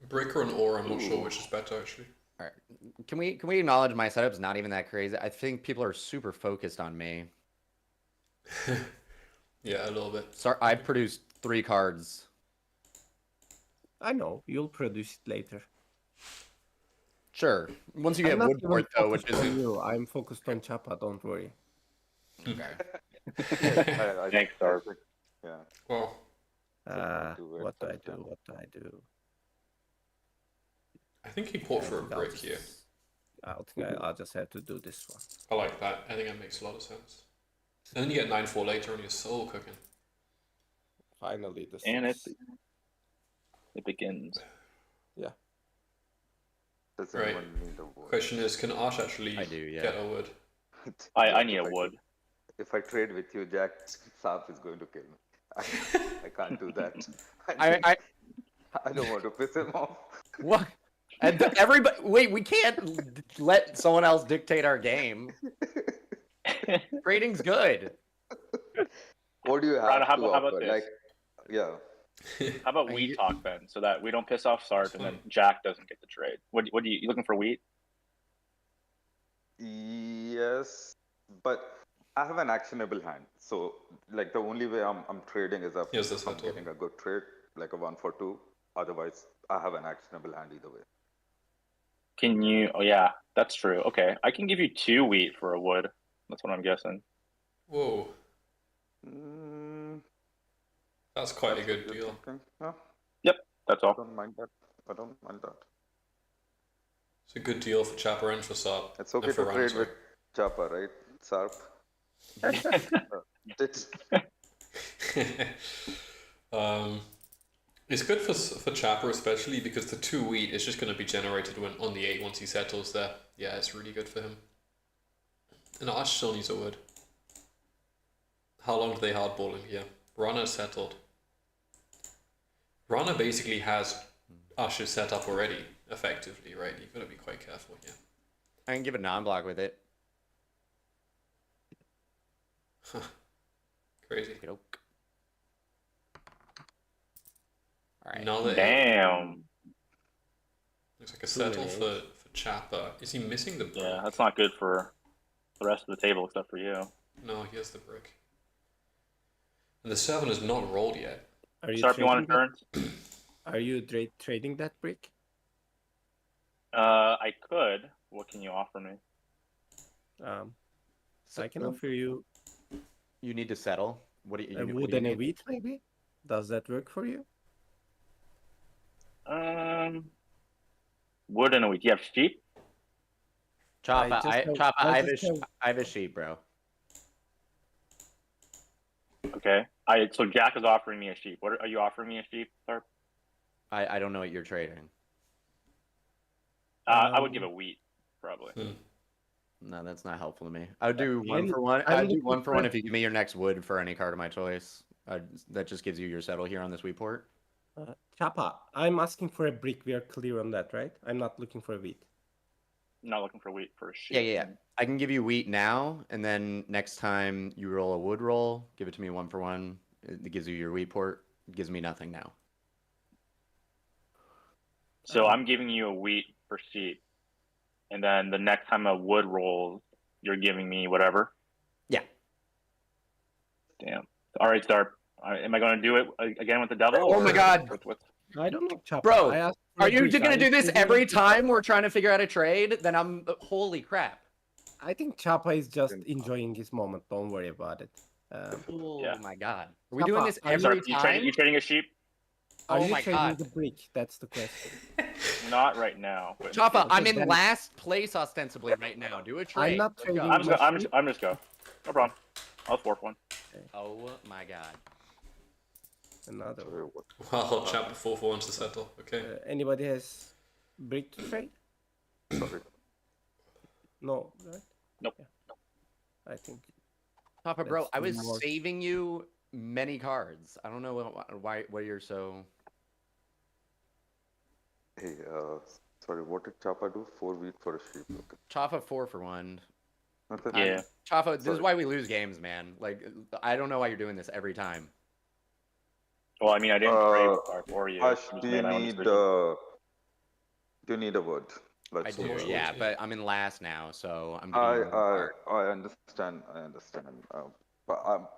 Brick or an ore, I'm not sure which is better actually.
All right. Can we acknowledge my setup's not even that crazy? I think people are super focused on me.
Yeah, a little bit.
Sorry, I produced 3 cards.
I know, you'll produce it later.
Sure. Once you
I'm
get
not
wood board
even
though, which
focused
is
on you. I'm focused on Chapa, don't worry.
okay.
I
Thanks, Dark.
Yeah.
Well,
What do I do? What do I do?
I think he port for a
think I'll
brick
just-
here.
I'll just have to do this one.
I like that. I think that makes a lot of sense. And then you get 9-4 later and you're so cooking.
Finally, the
And
six.
it begins.
Does
Right.
anyone need a wood?
Question is, can Ash actually
I do, yeah.
get a wood?
I need a
If
wood.
If I trade with you, Jack, Sap is going to kill me. I can't do that.
I
I don't want to piss him off.
what? And everybody, wait, we can't let someone else dictate our game. Trading's good.
What do you have
Rana, how
to
about
offer?
this?
Like, yeah.
How about
I
wheat
get-
talk then, so that we don't piss off Sark and then
Fine.
Jack doesn't get the trade? What do you looking for wheat?
Yes, but I have an actionable hand. So, like, the only way I'm trading is if
Here's the
I'm
settle.
getting a good trade, like a 1 for 2. Otherwise, I have an actionable hand either way.
Can you? Oh yeah, that's true. Okay, I can give you 2 wheat for a wood. That's what I'm guessing.
Whoa,
Mm,
that's quite a
that's
good
what you're
deal.
thinking. Yeah,
That's
I
all.
don't mind that. I don't mind that.
It's a good deal for Chapper and for Sarp.
It's okay
for
to
Rana,
trade
sorry.
with Chapa, right? Sarp. Did-
It's good for Chapper especially because the 2 wheat is just going to be generated when on the 8 once he settles there. Yeah, it's really good for him. And Ash still needs a wood. How long do they hardball him here? Rana settled. Rana basically has Ash's set up already, effectively, right? You've got to be quite careful here.
I can give a non-block with it.
Crazy.
Okey-doke. All right.
Now that
Damn.
looks like a settle for Chapper. Is he missing the brick?
Yeah, that's not good for the rest of the table except for you.
No, he has the brick. And the 7 is not rolled yet.
Are you
Sarp, you want a
trading
turn?
Are you trading that brick?
I could. What can you offer me?
I can offer you
You need to settle. What do you?
a
what
wood
do you
and a
need?
wheat, maybe. Does that work for you?
Wood and a wheat. You have sheep?
Choppa, I
just have-
have a sheep, bro.
Okay. So Jack is offering me a sheep. What are you offering me a sheep, Sarp?
I don't know what you're trading.
I would give a wheat, probably.
No, that's not helpful to me. I would do
I'm-
1 for 1.
I'm
I'd do
looking
1 for
for-
1 if you give me your next wood for any card of my choice. That just gives you your settle here on this wheat port.
Chapa, I'm asking for a brick. We are clear on that, right? I'm not looking for a wheat.
I'm not looking for wheat for a sheep.
Yeah. I can give you wheat now, and then next time you roll a wood roll, give it to me 1 for 1. It gives you your wheat port. It gives me nothing now.
So I'm giving you a wheat for sheep. And then the next time a wood rolls, you're giving me whatever?
Yeah.
Damn. All right, Sarp. Am I going to do it again with the devil?
Oh my
or
God.
what's-
I don't know, Chapa.
Bro,
I asked for
Are
a
you
brick.
going to
I'm
do this
trading
every
a brick.
time we're trying to figure out a trade? Then I'm holy crap.
I think Chapa is just enjoying his moment. Don't worry about it.
Oh
Yeah.
my God. Are we
Chapa,
doing this
are you-
every
Sarp,
time?
you trading a sheep?
Are
Oh
you
my
trading
God.
the brick? That's the question.
Not right now. But
Choppa, I'm
Okay,
in
then-
last place ostensibly right now. Do a trade.
I'm not
Let's go.
trading.
I'm just go. No problem. I'll fork one.
Oh my God.
Another one.
Well, Chapter 4 wants to settle. Okay.
Anybody has brick to trade? No, right?
Nope.
Yeah. I think
Papa, bro,
That's
I was
more-
saving you many cards. I don't know why you're so.
Hey, sorry, what did Chapa do? 4 wheat for a sheep. Okay.
Chafa 4 for 1.
Nothing.
Yeah.
Chafa, this is
Sorry.
why we lose games, man. Like, I don't know why you're doing this every time.
Well, I mean, I didn't trade for you.
Ash,
I just
do
made
you
my own
need
decision.
do you need a word?
I
Let's
do,
move on.
yeah, but I'm in last now, so I'm giving you one card.
I understand. I understand. But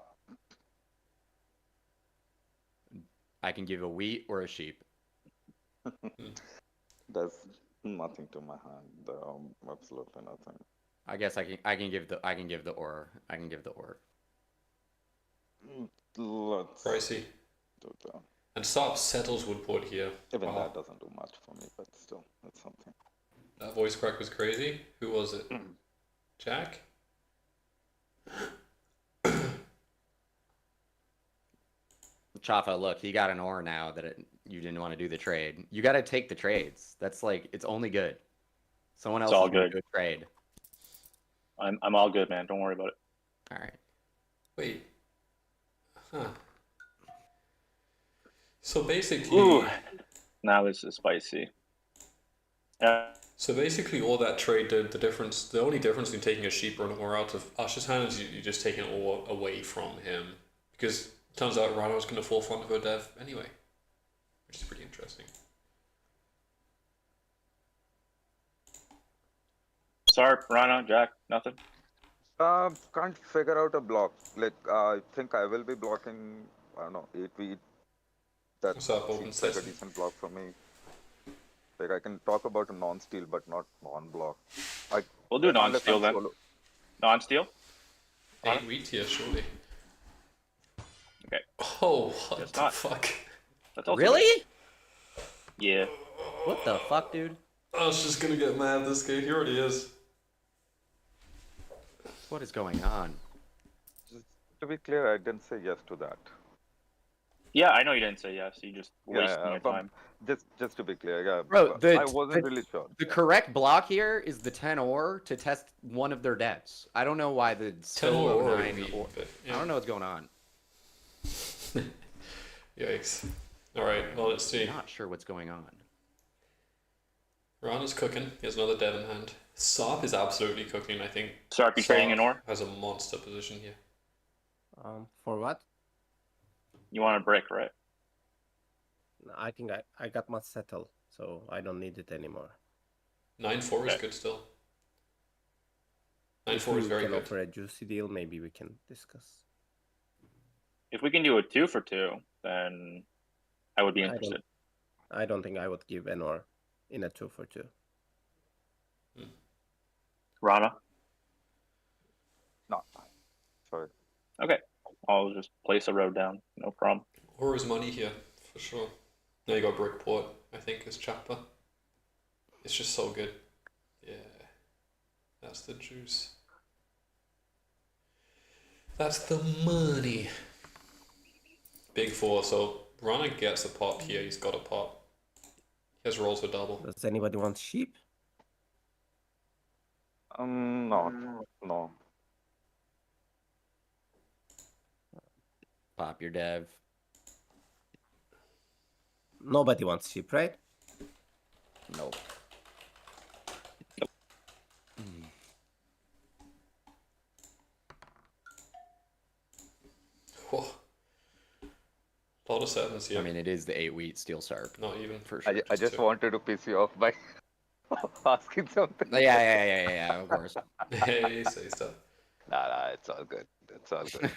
I can give a wheat or a sheep.
there's nothing to my hand. Absolutely nothing.
I guess I can give the ore. I can give the ore.
Let's
Pricey.
do that.
And Sarp settles Woodport here.
Even
Wow.
that doesn't do much for me, but still, it's something.
That voice crack was crazy. Who was it? Jack?
Chafa, look, he got an ore now that you didn't want to do the trade. You got to take the trades. That's like, it's only good. Someone else
It's all
is gonna
good.
do a trade.
I'm all good, man. Don't worry about it.
All right.
Wait. Huh. So basically,
Ooh. Now this is spicy.
so basically, all that trade, the only difference between taking a sheep or an ore out of Ash's hand is you're just taking an ore away from him, because it turns out Rano's going to forefront of her dev anyway, which is pretty interesting.
Sarp, Rana, Jack, nothing.
Can't figure out a block. Like, I think I will be blocking, I don't know, 8 wheat. That
What's up, Open
seems like a
Sesame?
decent block for me. Like, I can talk about a non-steal, but not non-block.
We'll do
Unless
non-steal
I'm
then.
solo.
Non-steal?
8 wheat here, surely.
Okay.
Oh, what
Guess
the
not.
fuck?
That's also
Really?
Yeah.
What the fuck, dude?
I was just gonna get mad this game. He already is.
What is going on?
Just to be clear, I didn't say yes to that.
Yeah, I know you didn't say yes. You just
Yeah,
wasting your
but
time.
just to be clear, yeah.
Bro,
but I wasn't really sure.
The correct block here is the 10 ore to test one of their devs. I don't know why the
10
solo
or
9
8
or,
but,
I don't know what's going on.
Yikes. Alright, well, let's see.
I'm not sure what's going on.
Rana's cooking. He has another dev in hand. Sarp is absolutely cooking, I think.
Sarp, you trading an ore?
Has a monster position here.
For what?
You want a brick, right?
I think I got my settle, so I don't need it anymore.
9-4 is
Okay.
good still.
If
9-4 is
you
very
can
good.
offer a juicy deal, maybe we can discuss.
If we can do a 2 for 2, then I would be
I don't-
interested.
I don't think I would give an ore in a 2 for 2.
Rana?
No. Sorry.
Okay. I'll just place a road down. No problem.
Or is money here, for sure. Now you got Brickport, I think, as Chapper. It's just so good. Yeah. That's the juice. That's the money. Big 4, so Rana gets a pot here. He's got a pot. He has rolls for double.
Does anybody want sheep?
No.
Pop your dev.
Nobody wants sheep, right?
Nope.
Whoa. A lot of sevens here.
I mean, it is the 8 wheat steel Sarp.
Not even.
For sure.
I just
two.
wanted to piss you off by asking something.
Yeah, of course.
Hey, say stuff.
Nah, it's all good. It's all good.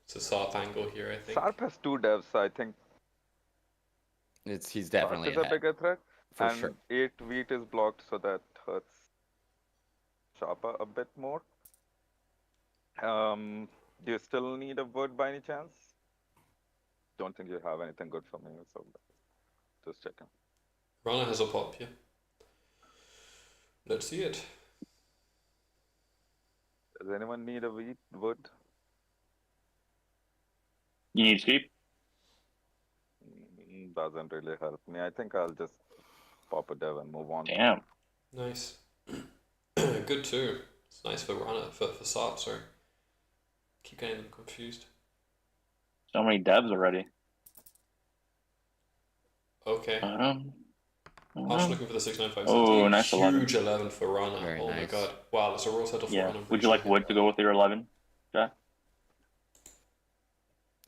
It's a Sarp angle here, I think.
Sarp has 2 devs, so I think
He's
Sarp
definitely
is a
ahead,
bigger threat.
for
and
sure.
8 wheat is blocked, so that hurts Sharpa a bit more. Do you still need a word by any chance? Don't think you have anything good for me, so just checking.
Rana has a pop here. Let's see it.
Does anyone need a word?
You need sheep?
Doesn't really help me. I think I'll just pop a dev and move on.
Damn.
Nice. Good too. It's nice for Rana, for Sarp, sorry. Keep getting them confused.
So many devs already.
Okay.
Um,
Ash looking for the 695.
Oh, nice
huge
11.
11 for Rana.
Very
Oh my
nice.
god. Wow, that's a roll settle for
Yeah.
Rana. I'm
Would
pretty
you like
sure.
wood to go with your 11? Jack?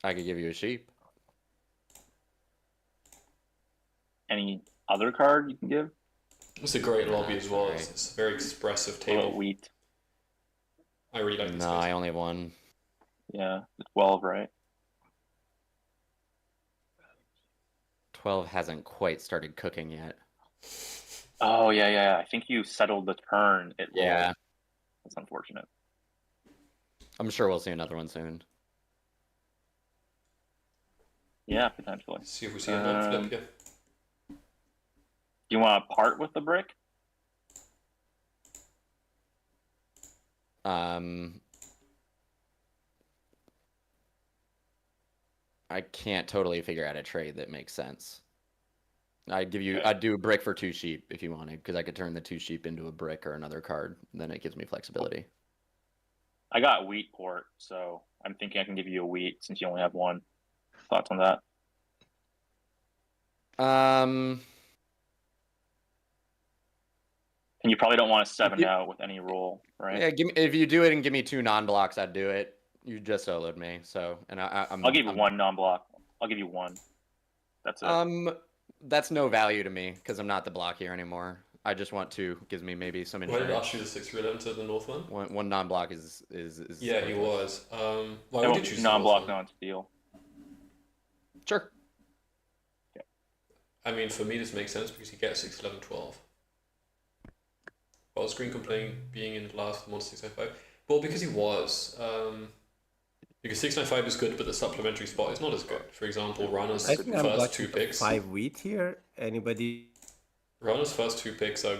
I could give you a sheep.
Any other card you can give?
It's a great
Nah,
lobby as well.
alright.
It's a very expressive
What about
table.
wheat?
I really like this.
No, I only have one.
Yeah, 12, right?
12 hasn't quite started cooking yet.
Oh, yeah. I think you settled the turn. It rolled.
Yeah.
That's unfortunate.
I'm sure we'll see another one soon.
Yeah, potentially.
See if we see a non-flip here.
Do you want to part with the brick?
I can't totally figure out a trade that makes sense. I'd do a brick for 2 sheep if you wanted, because I could turn the 2 sheep into a brick or another card. Then it gives me flexibility.
I got wheat port, so I'm thinking I can give you a wheat since you only have one. Thoughts on that?
Um,
And you probably don't want to 7 out with any roll, right?
yeah, if you do it and give me 2 non-blocks, I'd do it. You just soloed me, so
I'll give you one non-block. I'll give you one. That's it.
That's no value to me because I'm not the block here anymore. I just want to gives me maybe some
Why did
insurance.
Ash choose a 6-3-11 to the north one?
One non-block is
Yeah, he was. Why
I
would you
want
choose
non-block,
the north one?
non-steal.
Sure.
I mean, for me, this makes sense because you get 6, 11, 12. Well, screen complaining being in last one 695. Well, because he was. Because 695 is good, but the supplementary spot is not as good. For example, Rana's
I think I'm
first 2
blocking
picks.
5 wheat here. Anybody?
Rana's first 2 picks are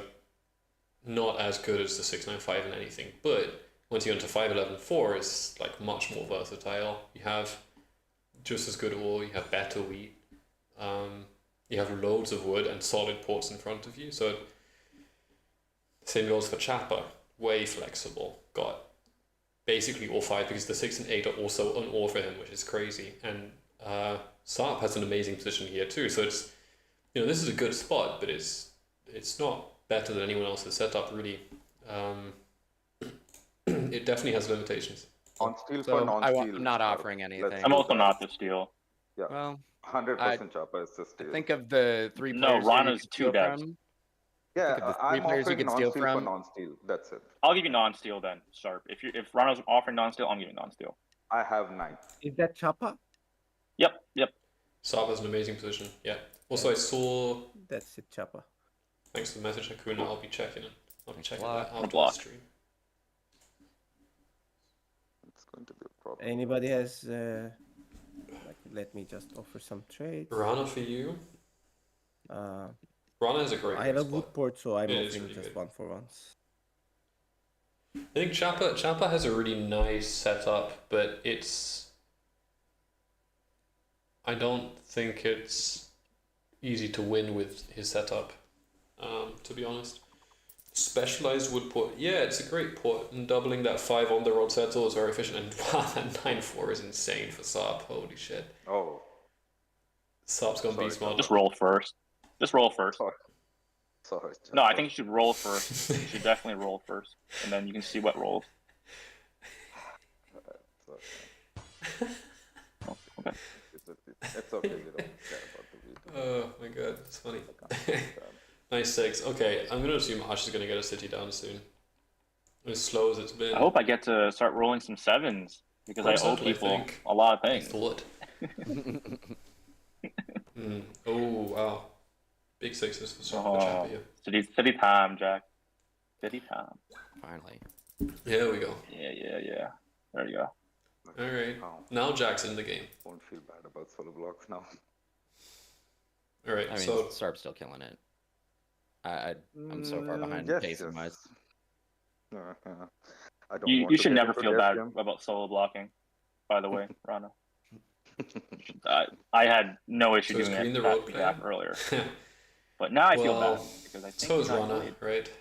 not as good as the 695 in anything, but once you go into 511 4, it's like much more versatile. You have just as good ore, you have better wheat, you have loads of wood and solid ports in front of you. So same goes for Chapper, way flexible. Got basically all 5 because the 6 and 8 are also on ore for him, which is crazy. And Sarp has an amazing position here too. So it's, this is a good spot, but it's not better than anyone else's setup really. It definitely has limitations.
On steal
So
for non-steal.
I'm not offering anything.
Let's
I'm
do
also
that.
not to steal.
Yeah,
Well,
100% Chopper is the
I
steal.
think of the 3
No,
players here you
Rana's
could
2
steal
devs.
from.
Yeah,
think of the 3
I'm
players you
offering
could steal
non-steal for
from.
non-steal. That's it.
I'll give you non-steal then, Sharp. If Rana's offering non-steal, I'm giving non-steal.
I have 9.
Is that Choppa?
Yep.
Sarp has an amazing position. Yeah. Also, I saw.
That's it, Choppa.
Thanks for the message, Hakuna. I'll be checking it. I'll be checking
block.
that out on the
Block.
stream.
It's going to be a problem.
Anybody has? Let me just offer some trades.
Rana for you.
Uh,
Rana is a great.
I have a
spot.
wood port, so I'm
It is
offering
really
just
good.
1 for once.
I think Chapa has a really nice setup, but I don't think it's easy to win with his setup, to be honest. Specialized wood port, yeah, it's a great port, and doubling that 5 on the road settle is very efficient, and wow, that 9-4 is insane for Sarp, holy shit.
Oh,
Sarp's gonna be smart.
Just roll first.
sorry.
No, I think you should roll first. You should definitely roll first, and then you can see what rolls. Oh, okay.
It's okay. You don't care about the wheat.
Oh my god, it's funny. Nice 6. Okay, I'm gonna assume Ash is gonna get a city down soon. As slow as it's been.
I hope I get to start rolling some 7s because I owe
Percentile, I
people
think.
a lot of
I
things.
thought. Oh wow, big 6s for
Oh,
Chapa here.
city time, Jack. City time.
Finally.
Here we go.
Yeah. There you go.
All right.
Oh,
Now Jack's in the game.
won't feel bad about solo blocks now.
All right.
I mean,
So
Sarp's still killing it. I'm so far behind
Yes,
pacing
yes.
wise.
I don't
You
want to
should
get
never
into
feel
this
bad
game.
about solo blocking, by the way, Rana. I had no issue
So is
doing
Green the
that
road
gap
player?
earlier. But now I feel
Well,
bad because I think
so is
he's not
Rana,
great.
right?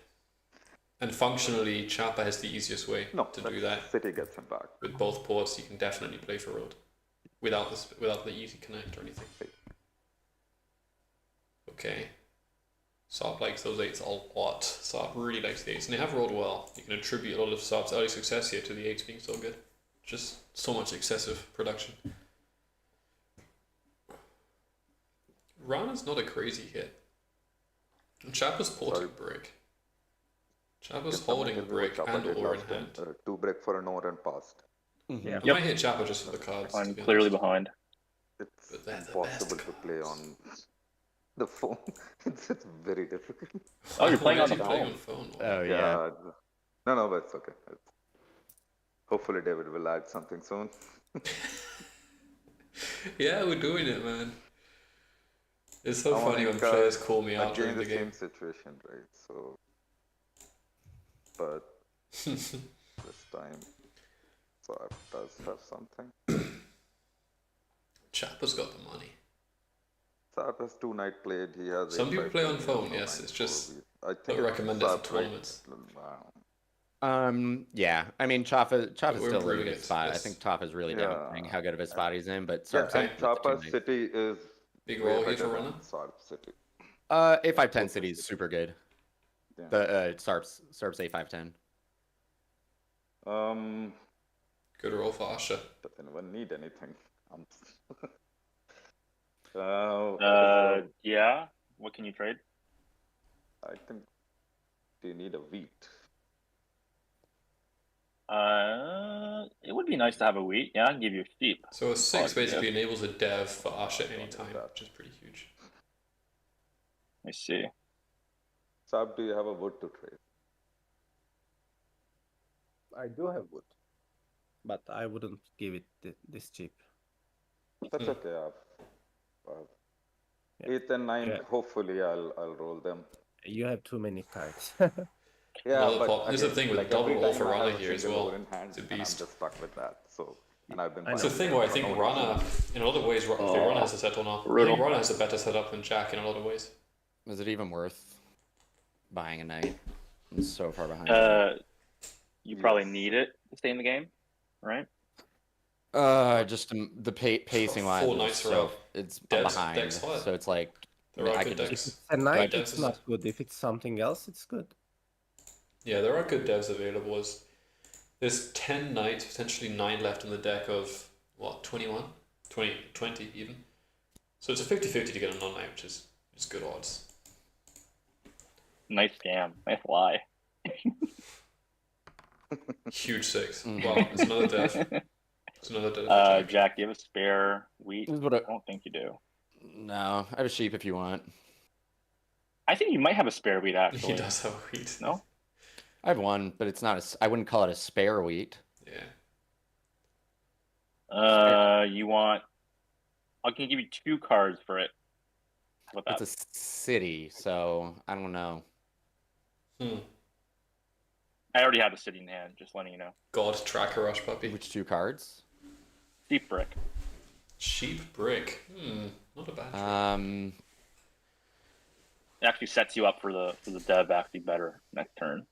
And functionally, Chapa has the easiest way
No,
to do that.
City gets him back.
With both ports, you can definitely play for road without the easy connect or anything.
Okay. Saab likes those 8s a lot. Saab really likes the 8s, and they have rolled well. You can attribute a lot of Saab's early success here to the 8s being so good. Just so much excessive production. Rana's not a crazy hit. And Chappa's porting brick. Chappa's
Get someone
holding
tell me what
brick
Chopper
and
did
or in
last time.
hand.
2 brick for an or and passed.
Yeah.
I might hit Chappa just for the cards.
I'm
to be
clearly
honest.
behind.
It's
But they're the
impossible
best
to play
cards.
on the phone. it's very difficult.
Oh, you're playing
Why
on
is
the
he playing
phone.
on phone?
Oh yeah.
No, but it's okay. Hopefully David will add something soon.
Yeah, we're doing it, man. It's so
I
funny
wanna
when players call me out
again
during the
the
game.
same situation, right? So, but this time, Sarp does have something.
Chappa's got the money.
Sarp has 2 night played. He has.
Some people
8-5
play on
played,
phone,
no
yes,
9-4.
it's just
I
not
think
recommended for
Sarp, right?
tournaments.
Wow.
Yeah. I mean, Chaffa's
But we're
still in a
improving
good
it.
spot. I
Yes.
think Chaffa's really
Yeah.
demonstrating how good of a spot he's in, but
Yeah,
Sarp's
and
with
Chapa
2 nights.
City is
Big
way
roll here
better
for
than
Runner.
Sarp City.
8-5-10
Both
city
the
is super good.
Yeah.
The Sarp's 8-5-10.
Good roll for Asha.
Does anyone need anything?
Yeah. What can you trade?
I think. Do you need a wheat?
It would be nice to have a wheat. Yeah, I can give you a sheep.
So a 6
Oh,
basically
yeah.
enables a dev for Asha
don't
anytime,
need that.
which is pretty huge.
I see.
Sarp, do you have a wood to trade?
I do have wood, but I wouldn't give it this cheap.
That's okay.
Yeah.
8th and 9th,
Yeah.
hopefully I'll roll them.
You have too many cards.
Yeah,
Another
but
pop- this is the
again,
thing with
like
double
every
roll
time
for
I have
Rana
a
here as
single
well.
over in hand,
It's a
and I'm
beast.
just stuck with that. So, and I've been.
I
It's the
know.
thing where I
for
think
no
Rana,
reason.
in a lot of ways, Rana has a settle now. I
Brutal.
think Rana has a better setup than Jack in a lot of ways.
Is it even worth buying a knight? It's so far behind.
You probably
Yes.
need it to stay in the game, right?
Just the pacing wise,
Four knights are
so
up.
it's
Devs-
behind.
decks hot.
So it's like
There are
I
good
could
decks.
just
A knight,
devs
it's
is-
not good. If it's something else, it's good.
Yeah, there are good devs available. There's 10 knights, potentially 9 left in the deck of, what, 21? 20 even. So it's a 50-50 to get a non-knight, which is good odds.
Nice scam. Nice lie.
Huge 6.
Mhm.
Wow, it's another dev. It's another dev. for Jack.
Jack, do you have a spare wheat?
This is what
I don't think you do.
No, I have a sheep if you want.
I think you might have a spare wheat
He
actually.
does have wheat.
No?
I have one, but it's not I wouldn't call it a spare wheat.
Yeah.
You want? I can give you 2 cards for it. How about
It's
that?
a city, so I don't know.
I already have a city in hand. Just letting you know.
God, Tracker Rush Puppy.
Which 2 cards?
Deep brick.
Sheep Brick. Not a bad trade.
It actually sets you up for the dev actually better next turn.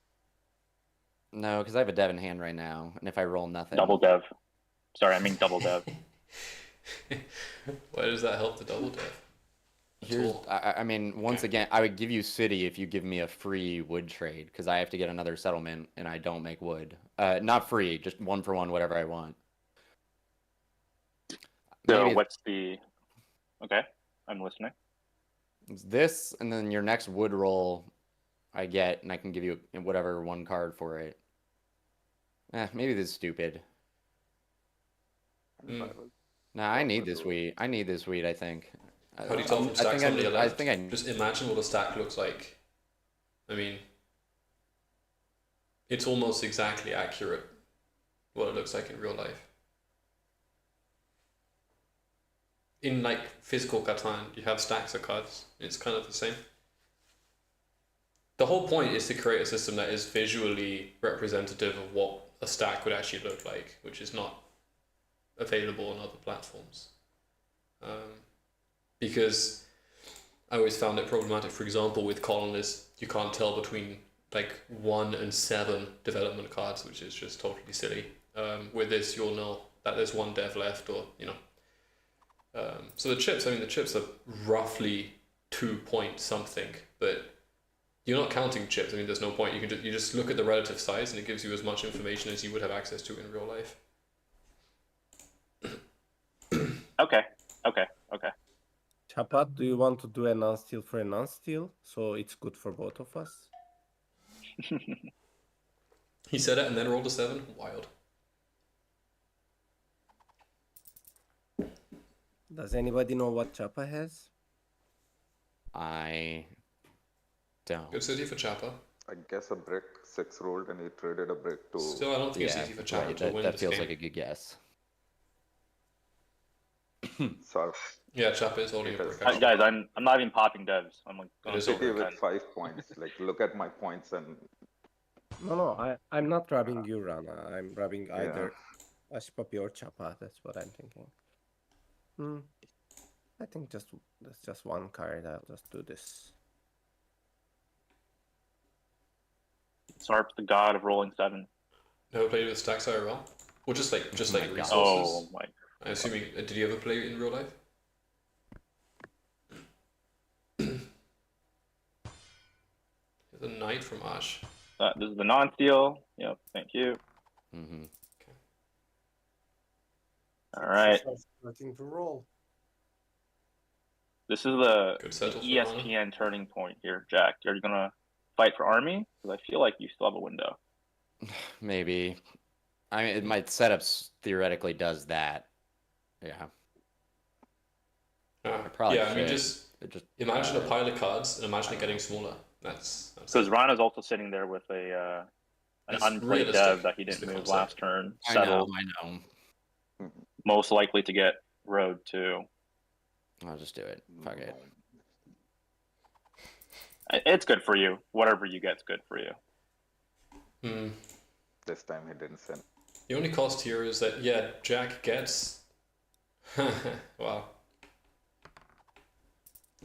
No, because I have a dev in hand right now, and if I roll nothing,
Double dev. Sorry, I mean double dev.
Why does that help the double dev?
Here's,
all.
I mean, once
Okay.
again, I would give you city if you give me a free wood trade, because I have to get another settlement, and I don't make wood. Not free, just 1 for 1, whatever I want.
So
Maybe
what's the? Okay, I'm listening.
it's this, and then your next wood roll, I get, and I can give you whatever 1 card for it. Maybe this is stupid. Nah, I need this wheat. I need this wheat, I think.
How do you tell from stacks on the
I
left?
think I
Just imagine what a stack looks like. I mean, it's almost exactly accurate what it looks like in real life. In like physical Catan, you have stacks of cards. It's kind of the same. The whole point is to create a system that is visually representative of what a stack would actually look like, which is not available on other platforms. Because I always found it problematic, for example, with colonists, you can't tell between like 1 and 7 development cards, which is just totally silly. With this, you'll know that there's 1 dev left, or, you know. So the chips, I mean, the chips are roughly 2 point something, but you're not counting chips. I mean, there's no point. You just look at the relative size, and it gives you as much information as you would have access to in real life.
Okay.
Chapat, do you want to do a non-steal for a non-steal? So it's good for both of us.
He said it and then rolled a 7. Wild.
Does anybody know what Chapa has?
I don't.
Good city for Chapa.
I guess a brick 6 rolled and he traded a brick to.
Still, I don't think it's
Yeah,
easy for Chapa
right.
to
That,
win
that
this
feels
game.
like a good guess.
So
Yeah, Chapa is holding a
It is.
brick. actually.
Guys, I'm not even popping devs. I'm like
It is
going
over.
City
for
with 5 points. Like, look at my points and
No, I'm not robbing you, Rana. I'm robbing
yeah.
either Ashpapi or Chapa. That's what I'm thinking. I think that's just one card. I'll just do this.
Sarp, the god of rolling 7.
Never played with stacks IRL? Or just like
Oh my God.
resources?
Oh my.
I'm assuming. Did you ever play in real life? The knight from Ash.
This is the non-steal. Yep, thank you.
Mm-hmm.
All right.
Starting to roll.
This is the
Good settle for
ESPN turning point here, Jack. Are you gonna fight for army? Because I feel like you still have a window.
Maybe. I mean, my setups theoretically does that. Yeah. Probably
Yeah, I mean,
should.
just
It just
imagine a pile of cards and imagine it getting smaller. That's
Because Rana's also sitting there with an
It's
unplayed
realistic,
dev that he
is
didn't
the
move
concept.
last turn.
I know.
Settled. Most likely to get road 2.
I'll just do it. Fuck it.
It's good for you. Whatever you get's good for you.
This time he didn't send.
The only cost here is that, yeah, Jack gets... Wow.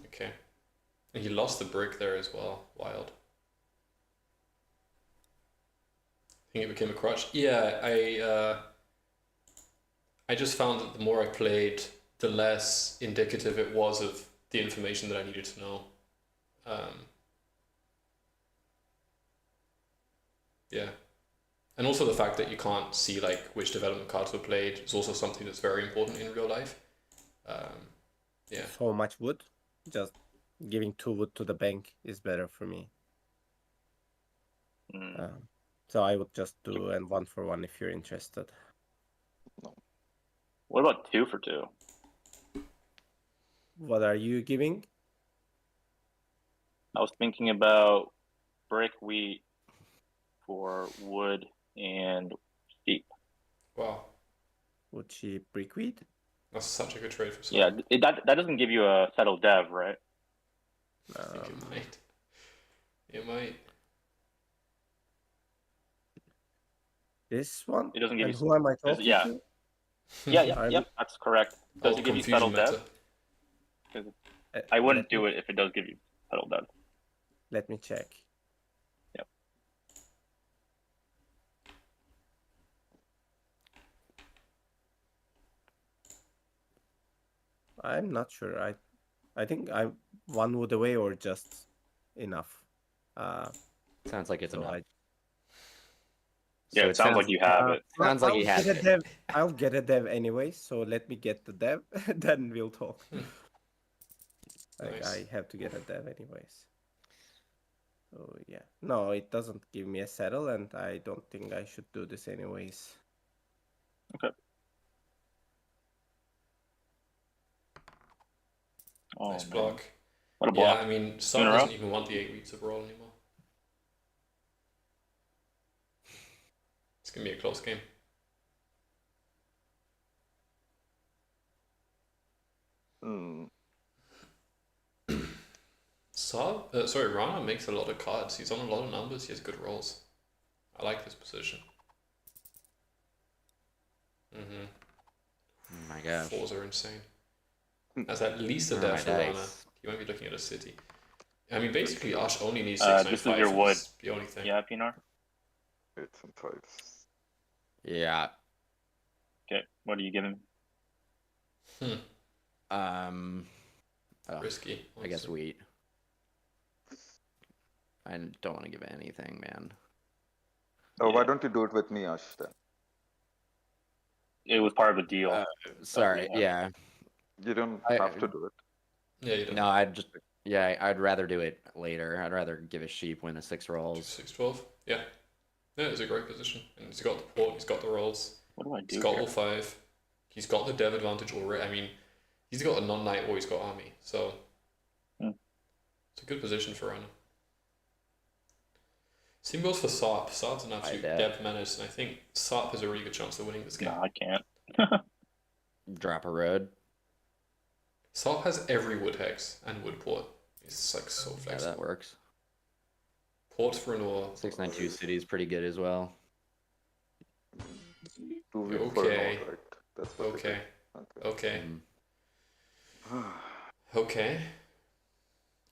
Okay. And he lost the brick there as well. Wild. I think it became a crutch. Yeah, I just found that the more I played, the less indicative it was of the information that I needed to know. Yeah. And also the fact that you can't see like which development cards were played is also something that's very important in real life. Yeah.
So much wood. Just giving 2 wood to the bank is better for me. So I would just do an 1 for 1 if you're interested.
What about 2 for 2?
What are you giving?
I was thinking about brick wheat for wood and sheep.
Wow.
Would she brickweed?
That's such a good trade for
Yeah,
someone.
that doesn't give you a settled dev, right?
I think it might. It might.
This one?
It doesn't give
And
you.
who am I talking
Yeah.
to?
Yep, that's correct. Does
Old
it give you
confusion
settled
meta.
dev? I wouldn't do it if it does give you settled dev.
Let me check.
Yep.
I'm not sure. I think I'm 1 wood away or just enough.
Sounds like it's
So
enough.
Yeah,
So
it sounds like you have it.
Sounds like
I'll
he has
get a
it.
dev. I'll get a dev anyway, so let me get the dev, then we'll talk. Like,
Nice.
I have to get a dev anyways. So yeah. No, it doesn't give me a settle, and I don't think I should do this anyways.
Okay. Oh,
Nice
man.
block.
What a
Yeah,
block.
I mean,
In
Sun
a row?
doesn't even want the 8 weeks of roll anymore. It's gonna be a close game. Sorry, Rana makes a lot of cards. He's on a lot of numbers. He has good rolls. I like this position.
Oh my gosh.
4s are insane. That's at least a
Oh,
dev
my
for Rana.
dice.
You might be looking at a city. I mean, basically, Ash only needs
This is
695.
your wood.
That's the only thing.
Yeah, Pinar?
8s and 5s.
Yeah.
Okay, what are you giving?
Risky.
I guess
honestly.
wheat. I don't want to give it anything, man.
Oh, why
Yeah.
don't you do it with me, Ash, then?
It was part of a deal.
Sorry,
have.
yeah.
You don't
I-
have to do it.
Yeah, you don't.
No, I'd rather do it later. I'd rather give a sheep when the 6 rolls.
6-12. Yeah. Yeah, it's a great position. And he's got the port, he's got the rolls,
What do I
he's
do
got
here?
all 5. He's got the dev advantage already. I mean, he's got a non-knight or he's got army. So it's a good position for Rana. Same goes for Sarp. Sarp's an absolute
bet.
dev menace, and I think Sarp has a really good chance of winning this game.
No, I can't.
Drop a road.
Sarp has every wood hex and wood port. It's like so
Yeah,
flexible.
that works.
Ports for an ore.
692 city is pretty good as well.
2 weeks for an
Okay.
old, right? That's what it
Okay.
is.
Okay.
Mm.
Okay.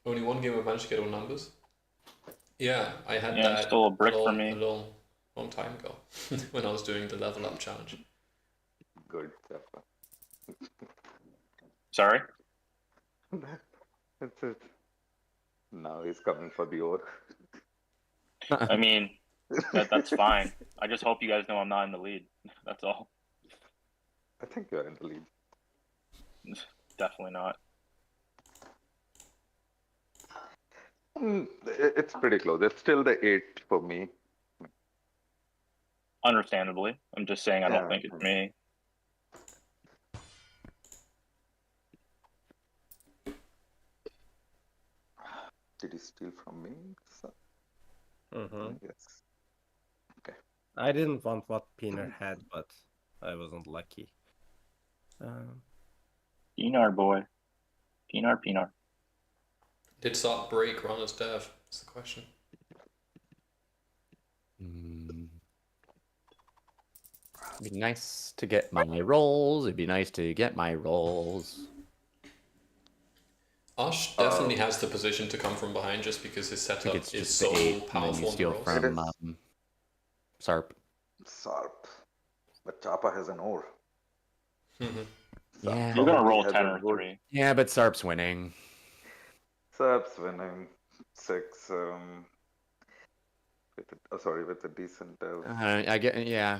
Only one game I've managed to get all numbers. Yeah, I had
Yeah,
that
still a brick for
long,
me.
a long time ago when I was doing the level up challenge.
Good. Zappa.
Sorry?
That's it. Now he's coming for the ore.
I mean, that's fine. I just hope you guys know I'm not in the lead. That's all.
I think you're in the lead.
Definitely not.
It's pretty close. It's still the 8 for me.
Understandably. I'm just saying I don't
Yeah.
think it's me.
Did he steal from me?
Mm-hmm.
Yes.
I didn't want what Peener had, but I wasn't lucky.
Pinar boy. Pinar.
Did Sarp break Rana's dev? That's the question.
It'd be nice to get my rolls. It'd be nice to get my rolls.
Ash definitely has the position to come from behind just because his
I think
setup
it's
is
just
so
the 8, and then
powerful
you
on the
steal
rolls.
from
It is.
Sarp.
Sarp. But Chapa has an ore.
Mhm.
Yeah.
You're gonna
Probably
roll
has
10
a
or
wood.
3.
Yeah, but Sarp's winning.
Sarp's winning 6. With a decent dev.
I get, yeah.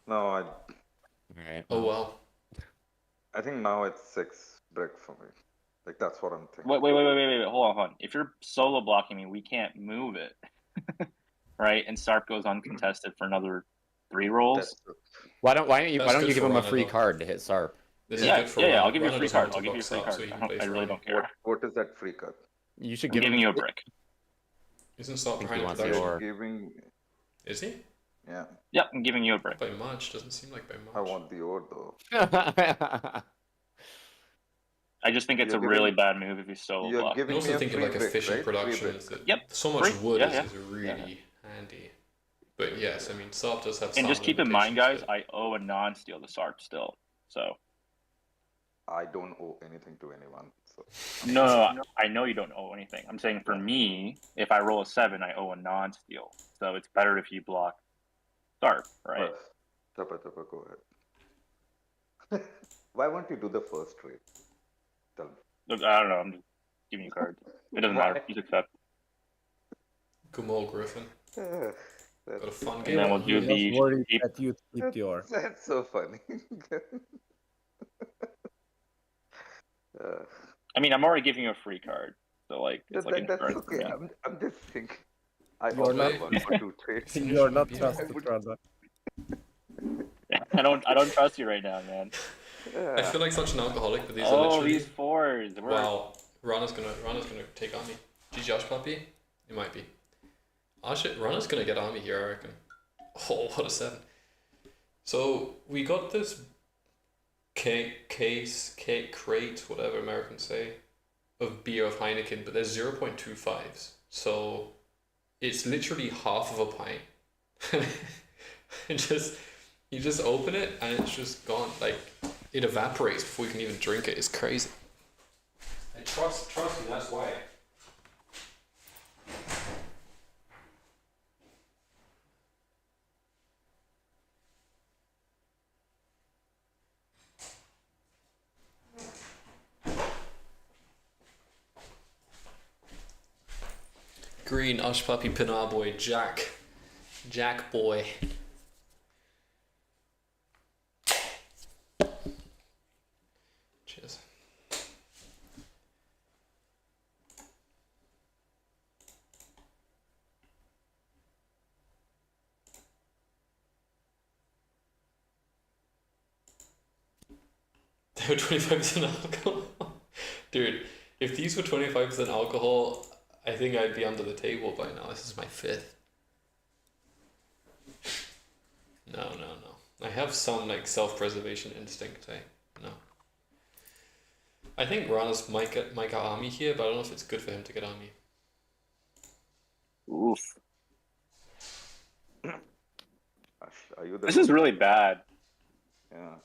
No,
All right.
Oh well.
I think now it's 6 brick for me. Like that's what I'm thinking.
Wait. Hold on. If you're solo blocking me, we can't move it. Right? And Sarp goes uncontested for another 3 rolls.
That's true.
Why don't you
That's good
give
for
him a
Rana,
free
though.
card to hit Sarp?
This is
Yeah,
good for
yeah,
Rana.
I'll give you a
Rana
free
doesn't
card.
want
I'll
to
give you a
box
free
up,
card.
so he can play
I
for
really
Rana.
don't care.
What is that free cut?
You should
I'm
give
giving
him.
you a brick.
Isn't Sarp
think
behind
he
in
wants the
production?
ore.
Giving,
Is he?
yeah.
Yeah, I'm giving you a brick.
By much. Doesn't seem like by much.
I want the ore though.
I just think it's
You're
a really
giving-
bad move if you solo
You're
block.
I
giving me
also
a
think of
free
like
brick,
efficient
right?
production.
Free
Is
brick.
that
Yep,
so much
free.
wood
Yeah,
is
yeah.
really handy. But yes, I mean Sarp does have
And
some
just keep in mind, guys,
limitations,
I owe a non-steal to Sarp still. So
I don't owe anything to anyone. So
no, I know you don't owe anything. I'm saying for me, if I roll a 7, I owe a non-steal. So it's better if you block Sarp, right?
Chapa, go ahead. Why won't you do the first trade? Tell me.
Look, I don't know. I'm just giving you cards. It doesn't matter. Just accept.
Gumal Griffin.
Uh,
Got a fun
And
game.
then we'll
on.
do
I was
the
worried
keep.
that you'd keep the ore.
That's so funny.
I mean, I'm already giving you a free card, so like it's like
that's
insurance for
okay.
me.
I'm just thinking. I
You're
offer
not-
1 or 2 trades.
You're not
Yeah.
trusted, brother.
I don't trust you right now, man.
I feel like such an alcoholic, but these are
Oh,
literally.
these 4s. We're-
Wow, Rana's gonna take army. GG Ash Puppy? It might be. Rana's gonna get army here, I reckon. Oh, what a 7. So we got this crate, whatever Americans say, of beer of Heineken, but there's 0.25s. So it's literally half of a pint. You just open it and it's just gone. Like it evaporates before you can even drink it. It's crazy. And trust me, that's why. Green, Ush Puppy, Pinar Boy, Jack. Jack Boy. Cheers. They were 25% alcohol. Dude, if these were 25% alcohol, I think I'd be under the table by now. This is my 5th. No. I have some like self-preservation instinct. No. I think Rana's might get Army here, but I don't know if it's good for him to get Army.
Oof.
Are you the
This is
road?
really bad.
Yeah.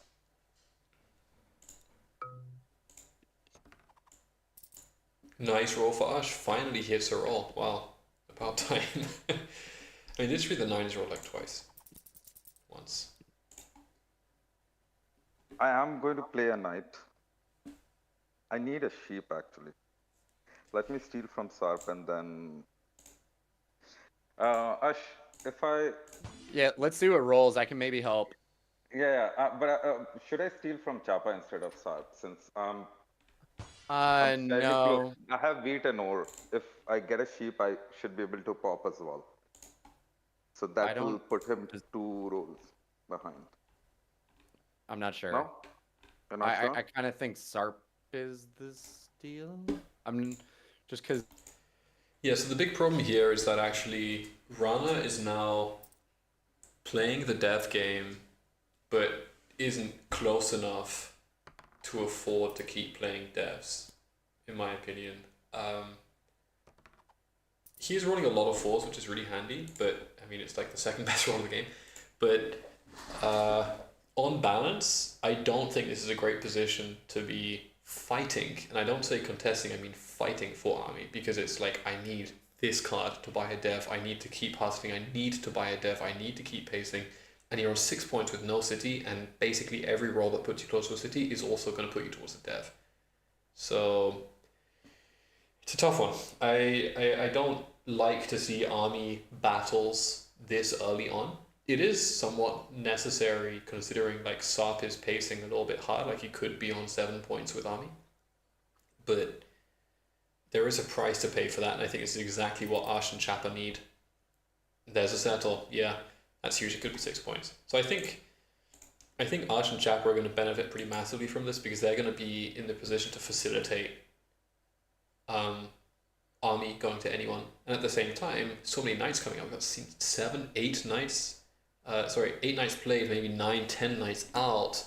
Nice roll for Ash. Finally hits a roll. Wow. About time. I mean, literally the 9 is rolled like twice. Once.
I am going to play a knight. I need a sheep actually. Let me steal from Sarp and then. Ash, if I.
Yeah, let's see what rolls. I can maybe help.
Yeah, but should I steal from Chapa instead of Sarp since I'm fairly
No.
close. I have wheat and ore. If I get a sheep, I should be able to pop as well. So that will
don't-
put him 2 rolls behind.
I'm not sure.
No? You're not sure?
I kind of think Sarp is the steal. I'm just because.
Yeah, so the big problem here is that actually Rana is now playing the dev game, but isn't close enough to afford to keep playing devs, in my opinion. He's rolling a lot of 4s, which is really handy, but I mean, it's like the second best roll of the game. But on balance, I don't think this is a great position to be fighting, and I don't say contesting, I mean fighting for Army, because it's like, I need this card to buy a dev, I need to keep hustling, I need to buy a dev, I need to keep pacing, and you're on 6 points with no city, and basically every roll that puts you close to a city is also going to put you towards a dev. So it's a tough one. I don't like to see Army battles this early on. It is somewhat necessary considering like Sarp is pacing a little bit hard, like he could be on 7 points with Army. But there is a price to pay for that, and I think it's exactly what Ash and Chapa need. There's a settle, yeah, that's huge, it could be 6 points. So I think Ash and Chapa are going to benefit pretty massively from this because they're going to be in the position to facilitate Army going to anyone. And at the same time, so many knights coming out. We've got 8 knights. 8 knights played, maybe 9, 10 knights out.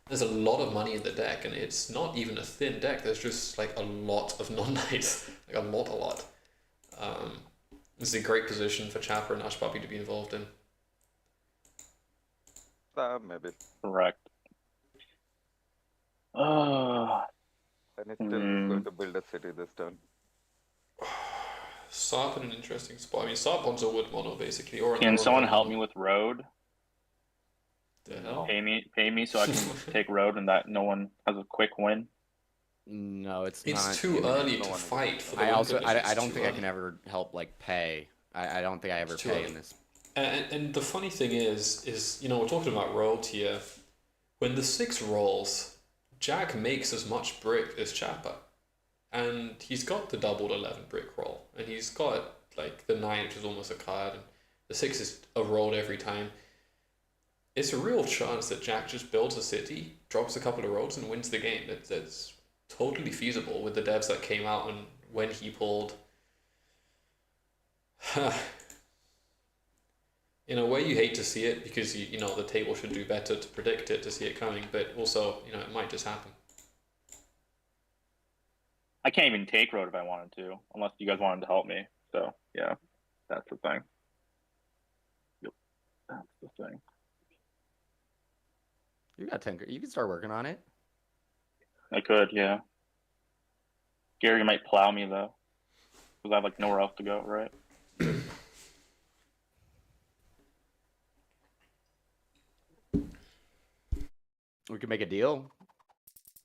There's a lot of money in the deck, and it's not even a thin deck. There's just like a lot of non-knights, like a lot. This is a great position for Chapper and Ash Puppy to be involved in.
Maybe.
Correct.
And it's still going to build a city this turn.
Sarp in an interesting spot. I mean, Sarp wants a wood mono basically, or
Can someone help me with road?
The hell?
Pay me so I can take road and that no one has a quick win.
No, it's
It's
not.
too early to fight for the
I also
win condition.
I
It's
don't
too
think I
early.
can ever help like pay. I don't think I ever
It's too
pay
early.
in this.
And the funny thing is you know, we're talking about road here. When the 6 rolls, Jack makes as much brick as Chapa, and he's got the doubled 11 brick roll, and he's got like the 9, which is almost a card, and the 6 is a roll every time. It's a real chance that Jack just builds a city, drops a couple of rolls, and wins the game. That's totally feasible with the devs that came out and when he pulled. In a way, you hate to see it because you know the table should do better to predict it, to see it coming, but also, you know, it might just happen.
I can't even take road if I wanted to, unless you guys wanted to help me. So yeah, that's the thing. Yep, that's the thing.
You got 10. You can start working on it.
I could, yeah. Gary might plow me though, because I have like nowhere else to go, right?
We could make a deal.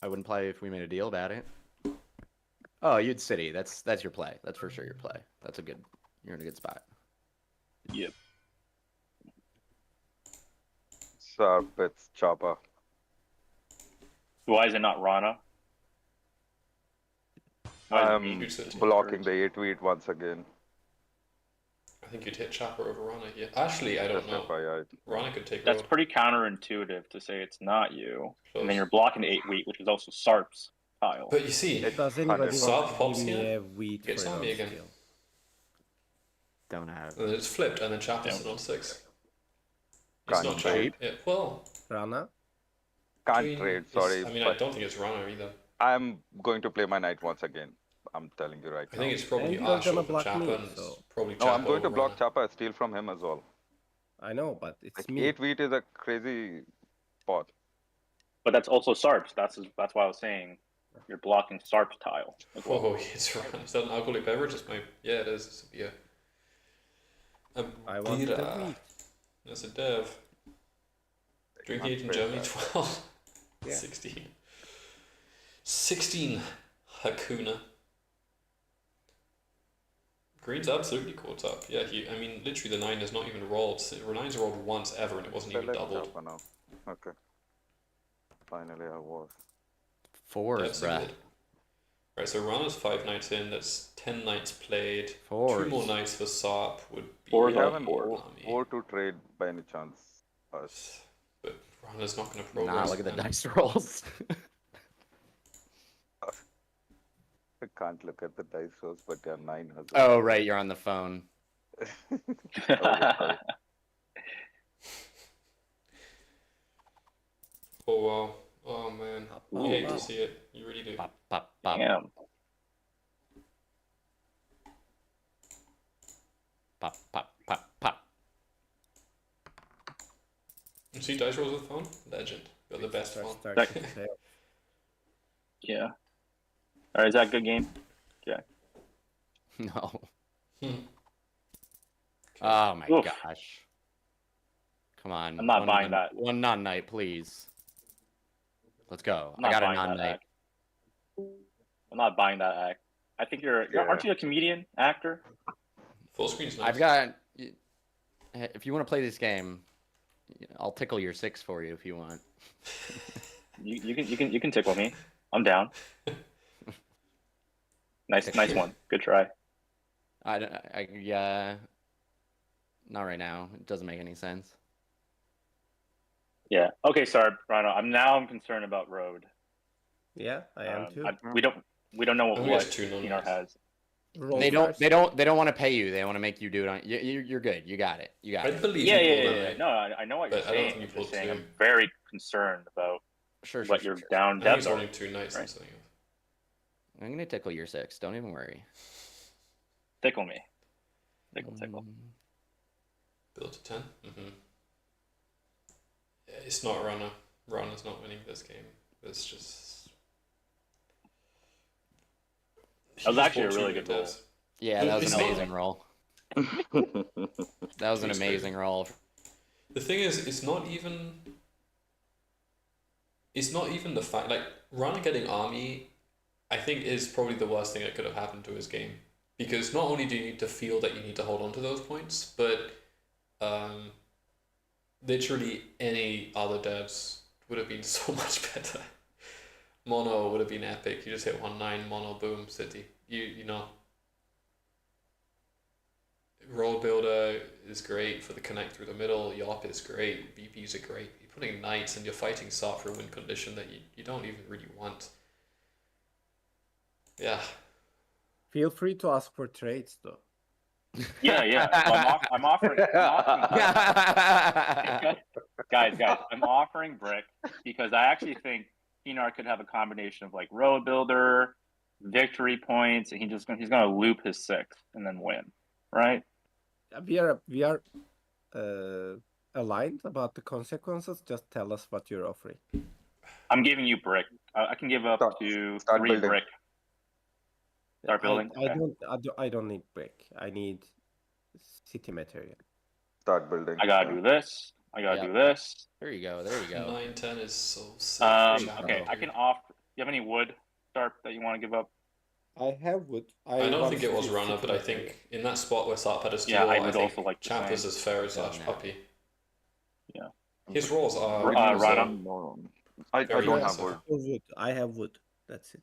I wouldn't play if we made a deal about it. Oh, you'd city. That's your play. That's for sure your play. That's a good. You're in a good spot.
Yep.
Sharp, it's chopper.
Why is it not Rana? Why is it
I'm
me?
Who's it?
blocking the 8-8 once again.
I think you'd hit Chopper over Rana. Yeah, actually, I don't
Just
know.
FYI.
Rana could take
That's
road.
pretty counterintuitive to say it's not you, and
Close.
then you're blocking the 8 wheat, which is also Sarp's tile.
But you see,
Does anybody
Hundred.
Sub
want to
pops
give me
here,
a wheat
gets
for
on me
road
again.
skill?
Don't have.
and then it's flipped, and then Chopper's
Yeah.
on 6. It's
Can't
not
trade.
cheap. Yeah, well,
Rana?
Can't trade,
it's-
sorry.
I mean, I
but
don't think it's Rana either.
I'm going to play my knight once again. I'm telling you right
I
now.
think it's probably
And you're
Ash
gonna
over
block
Chopper,
me,
and it's
so-
probably
No,
Chopper
I'm going to
over
block
Rana.
Chopper, steal from him as well.
I know, but it's
Like
me.
8 wheat is a crazy spot.
But that's also Sarp's. That's why I was saying you're blocking Sarp's tile as well.
Oh, it's Rana. Is that an alcoholic beverage? It's my... Yeah, it is. It's a beer.
I want the
Beer.
wheat.
That's a dev. Drinking age in
Not
Germany,
bad.
12.
Yeah.
16. 16 Hakuna. Green's absolutely caught up. Yeah, I mean, literally the 9 is not even rolled. The 9's rolled once ever and it wasn't even
Select
doubled.
Chopper now. Okay. Finally, I was.
Fours,
That's
bruh.
good. Right, so Rana's 5 knights in, that's 10 knights played.
Fours.
2 more knights for Sarp would be
Fours
We
are
haven't
four.
war to trade by any chance. Us.
But Rana's not going to progress.
Nah, look at the
and-
dice rolls.
I can't look at the dice rolls, but there are 9 has.
Oh, right, you're on the phone.
sorry.
Oh, wow. Oh, man.
Oh,
You hate
wow.
to see it. You really do.
Pop, pop, pop,
Damn.
pop, pop, pop, pop.
You see dice rolls with the phone? Legend. You're the best phone.
Start
That-
to play.
Yeah. All right, is that a good game?
No.
Hmm.
Oh my
Oof.
gosh. Come on.
I'm not
one
buying
non-
that.
One non-night, please. Let's go.
I'm
I
not
got a
buying that
non-night.
act. I'm not buying that act. I think aren't you a comedian actor?
Full screen's nice.
I've got. If you want to play this game, I'll tickle your 6 for you if you want.
You can tickle me. I'm down. Nice one. Good try.
Not right now. It doesn't make any sense.
Yeah. Okay, sorry, Rhino. I'm concerned about Road.
Yeah, I am too.
We don't know
I think
what
it's 2
Pinar
non-nights.
has.
Roll
They don't.
first.
They don't want to pay you. They want to make you do it on. You're good. You got it. You got
I
it.
believe
Yeah,
you
yeah,
pulled
yeah.
that
yeah.
right.
No, I know what you're
But I don't
saying.
think you
I'm
pulled
just saying
2.
I'm very concerned about
Sure.
what your
Sure.
down
I think it's
depths are.
only 2 nights
right.
I'm saying.
I'm gonna tickle your 6. Don't even worry.
Tickle me. Tickle.
Mm.
Build to 10. Yeah, it's not Rana. Rana's not winning this game. It's just.
That was actually a
He
really
fought 2
good roll.
devs.
Yeah, that was
It's
an
not-
amazing roll. That was an
It's
amazing roll.
The thing is, it's not even. It's not even the fact like Rana getting army, I think is probably the worst thing that could have happened to his game, because not only do you need to feel that you need to hold on to those points, but literally any other devs would have been so much better. Mono would have been epic. You just hit 1-9 mono, boom, city. You know. Roll builder is great for the connect through the middle. Yop is great. BPs are great. You're putting knights and you're fighting Sarp for a win condition that you don't even really want. Yeah.
Feel free to ask for trades though.
Yeah. I'm offering guys. I'm offering brick because I actually think Pinar could have a combination of like road builder, victory points, and he's gonna loop his 6 and then win, right?
We are aligned about the consequences. Just tell us what you're offering.
I'm giving you brick. I can give up
Start-
to
start
3
building.
brick. Start building.
I don't need brick. I need city material.
Start building.
I gotta do this. I gotta
Yeah.
do this.
There you go. There you go.
9-10 is so sick.
Okay, I can offer. You have any wood, Starp, that you want to give up?
I have wood.
I don't
want
think it was
to
runner,
sit
but
in
I
the
think
area.
in that spot where Sarp had a steal,
Yeah, I
I
would
think
also like the
Champ is
same.
as fair as
Yeah.
Ash Puppy.
Yeah.
His rolls are
Rana.
No, I
very
don't have
aggressive.
wood.
Wood. I have wood. That's it.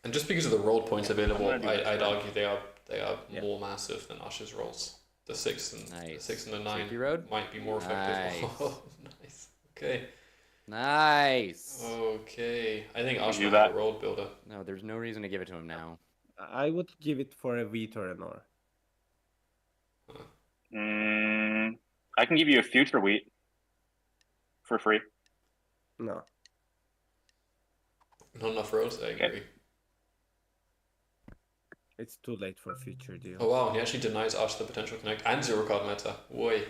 And just because of the roll points
I'm
available,
gonna do this
I'd
road.
argue they are
Yeah.
more massive than Ash's rolls. The 6 and the
Nice.
6 and the 9
Safety road?
might be more effective.
Nice.
Oh, nice. Okay.
Nice.
Okay. I think Ash
do
might have
that.
a road builder.
No, there's no reason to give it to him now.
I would give it for a wheat or an ore.
I can give you a future wheat for free.
No.
Not enough roads, I
Okay.
agree.
It's too late for future deal.
Oh wow, he actually denies Ash the potential connect and zero card meta. Woi.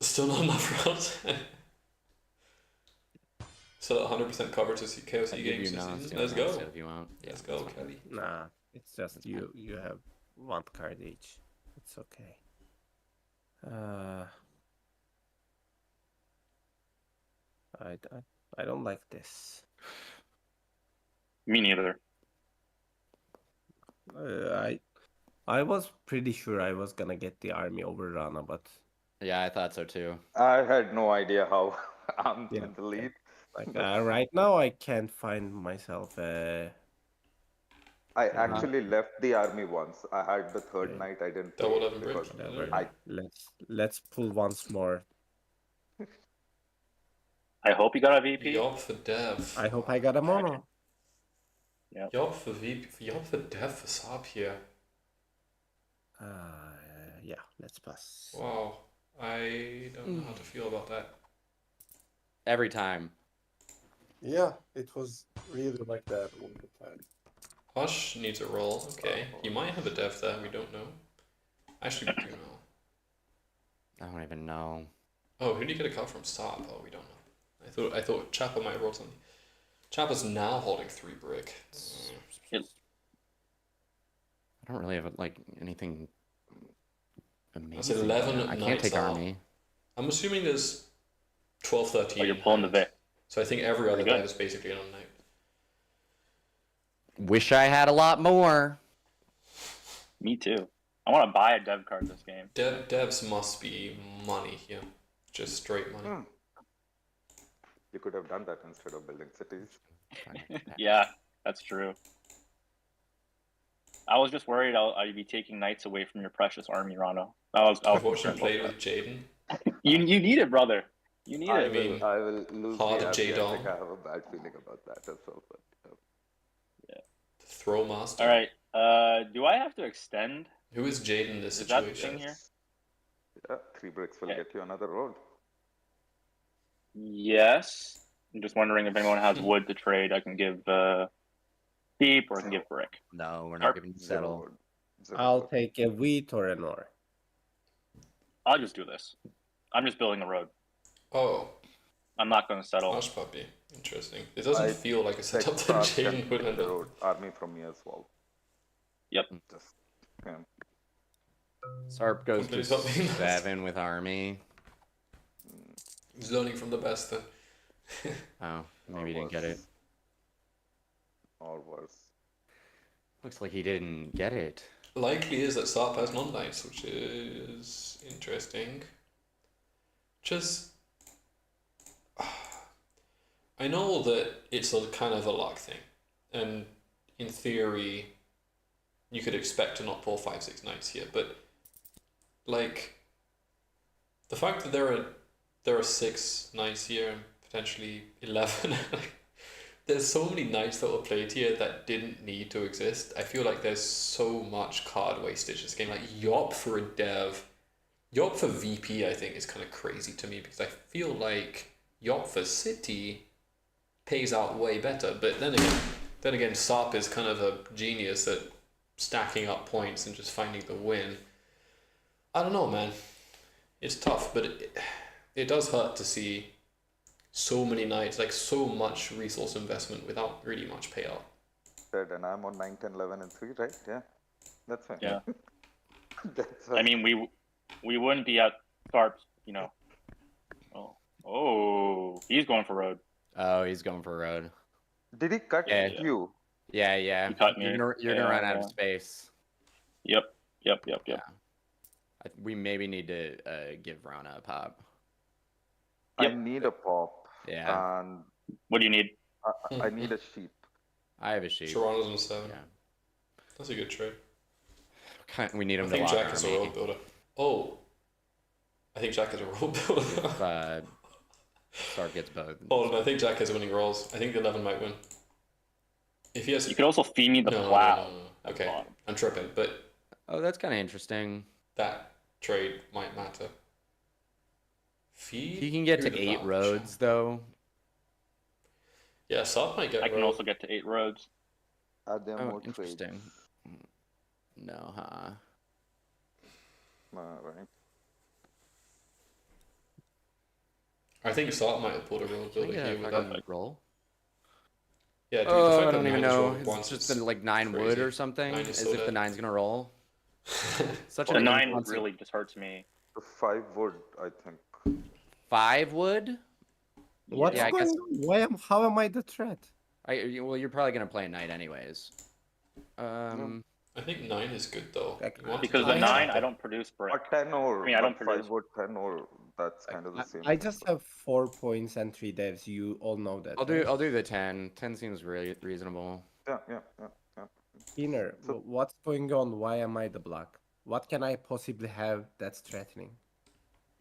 Still not enough roads. Still at 100% cover to see KOC
I'll give
games
you
this
no
season.
steal
Let's
no
go.
steal if you want.
Let's
Yeah,
go,
that's fine.
Kelly.
Nah, it's just you have one card each. It's okay. I don't like this.
Me neither.
I was pretty sure I was gonna get the army over Rana, but
Yeah, I thought so too.
I had no idea how I'm
Yeah,
in the lead.
like right now I can't find myself
I
Yeah.
actually left the army once. I had the third
Okay.
night. I didn't
Double
play
11 brick.
because
whatever.
I
Let's pull once more.
I hope you got a VP.
Yop for dev.
I hope I got a mono.
Yop for VP. Yop for dev for Sarp here.
Yeah, let's pass.
Wow. I don't know how to feel about that.
Every time.
Yeah, it was really like that all the time.
Hush needs a roll. Okay. He might have a dev there, we don't know. Actually, we do know.
I don't even know.
Oh, who did he get a card from? Sarp? Oh, we don't know. I thought Chappa might have rolled something. Chappa's now holding 3 brick.
I don't really have like anything amazing.
That's 11
I can't
knights
take
out.
army.
I'm assuming there's 12, 13.
Oh, you're pulling the Vic.
So I think every other
Pretty good.
dev is basically an unknight.
Wish I had a lot more.
Me too. I want to buy a dev card this game.
Devs must be money here. Just straight money.
you could have done that instead of building cities.
Yeah, that's true. I was just worried I'd be taking knights away from your precious army, Rano.
I've watched him play with Jaden.
You need it, brother. You need
I
it.
mean,
will lose
hard
the army. I
J-Dom.
think I have a bad feeling about that as well. But
Throw master.
All right. Do I have to extend?
Who is Jaden in this
Is that
situation?
thing here?
yeah, 3 bricks will
Yeah.
get you another road.
Yes. I'm just wondering if anyone has wood to trade. I can give deep or I can give brick.
No, we're
Or-
not giving you
Zero
settle.
wood. Zero
I'll
wood.
take a wheat or an ore.
I'll just do this. I'm just building the road.
Oh,
I'm not going to settle.
Hush Puppy. Interesting. It doesn't
I
feel like a
Tech
setup that
Craft can
Jaden would
take
end
the
up.
road. Army from me as well.
Yep.
Just yeah.
Sarp goes to
Somebody's helping us.
7 with army.
He's learning from the best then.
Oh, maybe he didn't get it.
Or worse.
Looks like he didn't get it.
Likely is that Sarp has non-knights, which is interesting. Just, I know that it's a kind of a luck thing, and in theory, you could expect to not pull 5-6 knights here, but like the fact that there are 6 knights here and potentially 11. There's so many knights that were played here that didn't need to exist. I feel like there's so much card wastage in this game. Like Yop for a dev, Yop for VP I think is kind of crazy to me because I feel like Yop for City pays out way better. But then again, Sarp is kind of a genius at stacking up points and just finding the win. I don't know, man. It's tough, but it does hurt to see so many knights, like so much resource investment without really much payout.
And I'm on 9, 10, 11, and 3, right? Yeah. That's fine.
Yeah.
That's
I mean, we wouldn't be at Sarp's, you know. Oh, he's going for road.
Oh, he's going for road.
Did he cut
Yeah.
you?
Yeah, yeah.
You cut me.
You're gonna run out of space.
Yep.
Yeah. We maybe need to give Rana a pop.
I need a pop.
Yeah.
And
What do you need?
I need a sheep.
I have a sheep.
Toronto's on 7.
Yeah.
That's a good trade.
We need him
I
to
think
lock
Jack is a
army.
road builder. Oh. I think Jack is a road builder.
Stark gets both.
Hold on, I think Jack has winning rolls. I think the 11 might win. If he has...
You could also feed me the plow.
No. Okay, I'm tripping, but...
Oh, that's kind of interesting.
That trade might matter. Feed?
He can get to 8 roads, though.
Yeah, Sop might get
I can also get to 8 roads.
Are there more
interesting.
trades?
No, huh?
Right.
I think Sop might have pulled a road builder here with that.
Roll?
Yeah, dude,
oh,
the fact
I don't
that
even
9 is
know.
rolled
It's
once
just
is
been like 9
crazy.
wood or something,
9 is
as
so
if the
dead.
9's gonna roll. Such
The
an
9
inconstant-
really just hurts me.
The 5 would, I think.
5 wood?
What's
Yeah, I guess.
How am I the threat?
Well, you're probably gonna play a knight anyways.
I think 9 is good though.
Because the 9, I don't produce brick.
Or 10 or.
I mean, I don't
but
produce.
5 would, 10 or. That's kind of the same.
I just have 4 points and 3 devs. You all know that.
I'll do the 10. 10 seems really reasonable.
Yeah.
Keener, what's going on? Why am I the block? What can I possibly have that's threatening?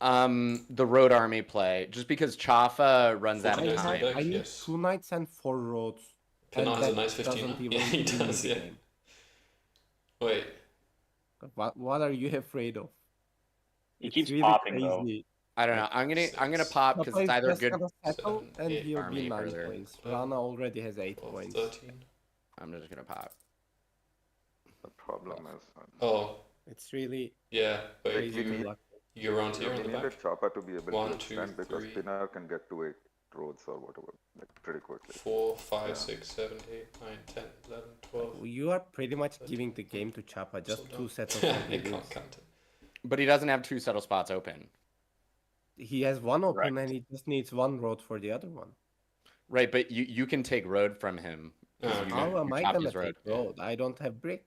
The road army play. Just because Chafa runs out of time.
I need 2 knights and 4 roads.
Pina has a
that
nice 15.
doesn't even
Yeah, he
win the
does, yeah.
game.
Wait.
What are you afraid of?
He keeps
really
popping though.
crazy.
I don't know. I'm gonna pop because it's either good.
Settle, and he'll
army
be 9
further.
points. Rana already has 8 points.
13.
I'm just gonna pop.
The problem is.
Oh.
It's really
Yeah, but
crazy
you need-
luck.
you're around here on
You
the
need a
back.
chopper to be able
1,
to
2,
extend because
3.
Pina can get to 8 roads or whatever, like pretty quickly.
4, 5, 6, 7, 8, 9, 10, 11, 12.
You are pretty much giving the game to Chapa, just 2 sets of
I
completely.
can't count it.
But he doesn't have 2 settle spots open.
He has 1 open
Correct.
and he just needs 1 road for the other one.
Right, but you can take road from him.
How am I
chopped
gonna
his road.
take road? I don't have brick.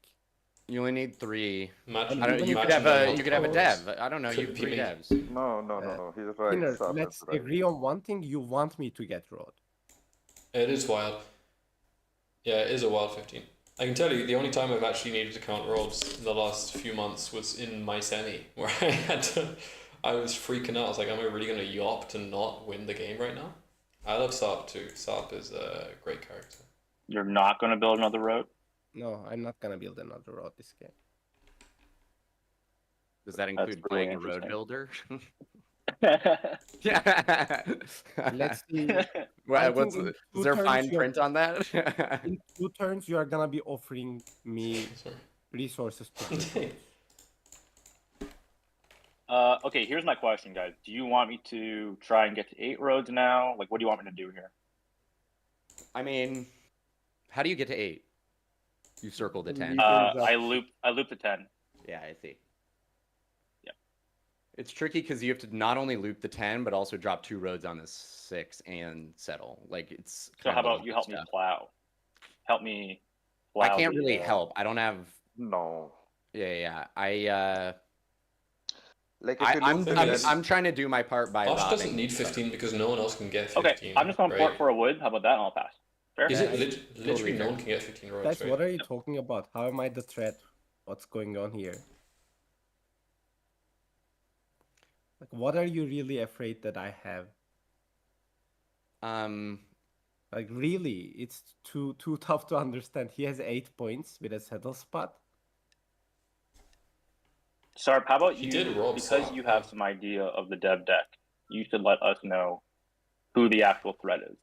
You only need 3.
Imagine,
I don't, you could
imagine
have
the
you could have a
roads.
dev. I don't know. You
Could
have
be
3
me.
devs.
No. He's right.
Keener,
Sap is
let's
right.
agree on one thing. You want me to get road.
It is wild. Yeah, it is a wild 15. I can tell you, the only time I've actually needed to count roads in the last few months was in my semi, where I was freaking out. I was like, am I really going to yop to not win the game right now? I love Sap too. Sap is a great character.
You're not going to build another road?
No, I'm not gonna build another road this game.
Does that
That's
include
really
playing a road
interesting.
builder?
Let's see.
Well,
I
what's
think in
is
2
there
turns
fine
you're-
print on that?
In 2 turns, you are gonna be offering me
Sorry.
resources to build roads.
Okay, here's my question, guys. Do you want me to try and get to 8 roads now? Like, what do you want me to do here?
I mean, how do you get to 8? You circled the 10.
I loop the 10.
Yeah, I see.
Yep.
It's tricky because you have to not only loop the 10, but also drop 2 roads on the 6 and settle. Like, it's.
So
kind
how
of a
about
lot
you
of
help me
stuff.
plow? Help me
I
plow.
can't
the,
really help. I don't have.
No.
Yeah.
Like if you lose the
I'm-
red-
I'm trying to do my part by.
Bosch
robbing
doesn't need
stuff.
15 because no one else can get 15.
Okay, I'm just going to
right?
port for a wood. How about that? And I'll pass. Fair?
Is
Yeah,
it literally
totally
no one
fair.
can get 15 roads,
Guys,
right?
what are you talking about? How am I the threat? What's going on here? Like, what are you really afraid that I have? Like, really, it's too tough to understand. He has 8 points with a settle spot.
Sarp, how about
He
you?
did roll
Because
Sarp,
you have
yeah.
some idea of the dev deck, you should let us know who the actual threat is.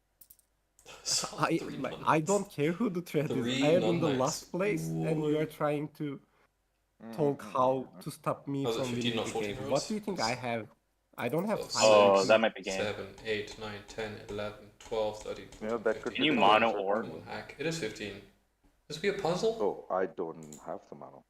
I don't care who the threat is.
3
I am in the
non-knights.
last place, and you are trying to talk how to stop me
How's it
from
15,
winning
not
the
14
game. What
roads?
do you think I have? I don't have.
So
Oh,
6,
that might be game.
7, 8, 9, 10, 11, 12, 13,
Yeah, that
14,
could
Can you
be
mono
the
or?
One hack. It is 15. This would be a puzzle?
Oh, I don't have the mono.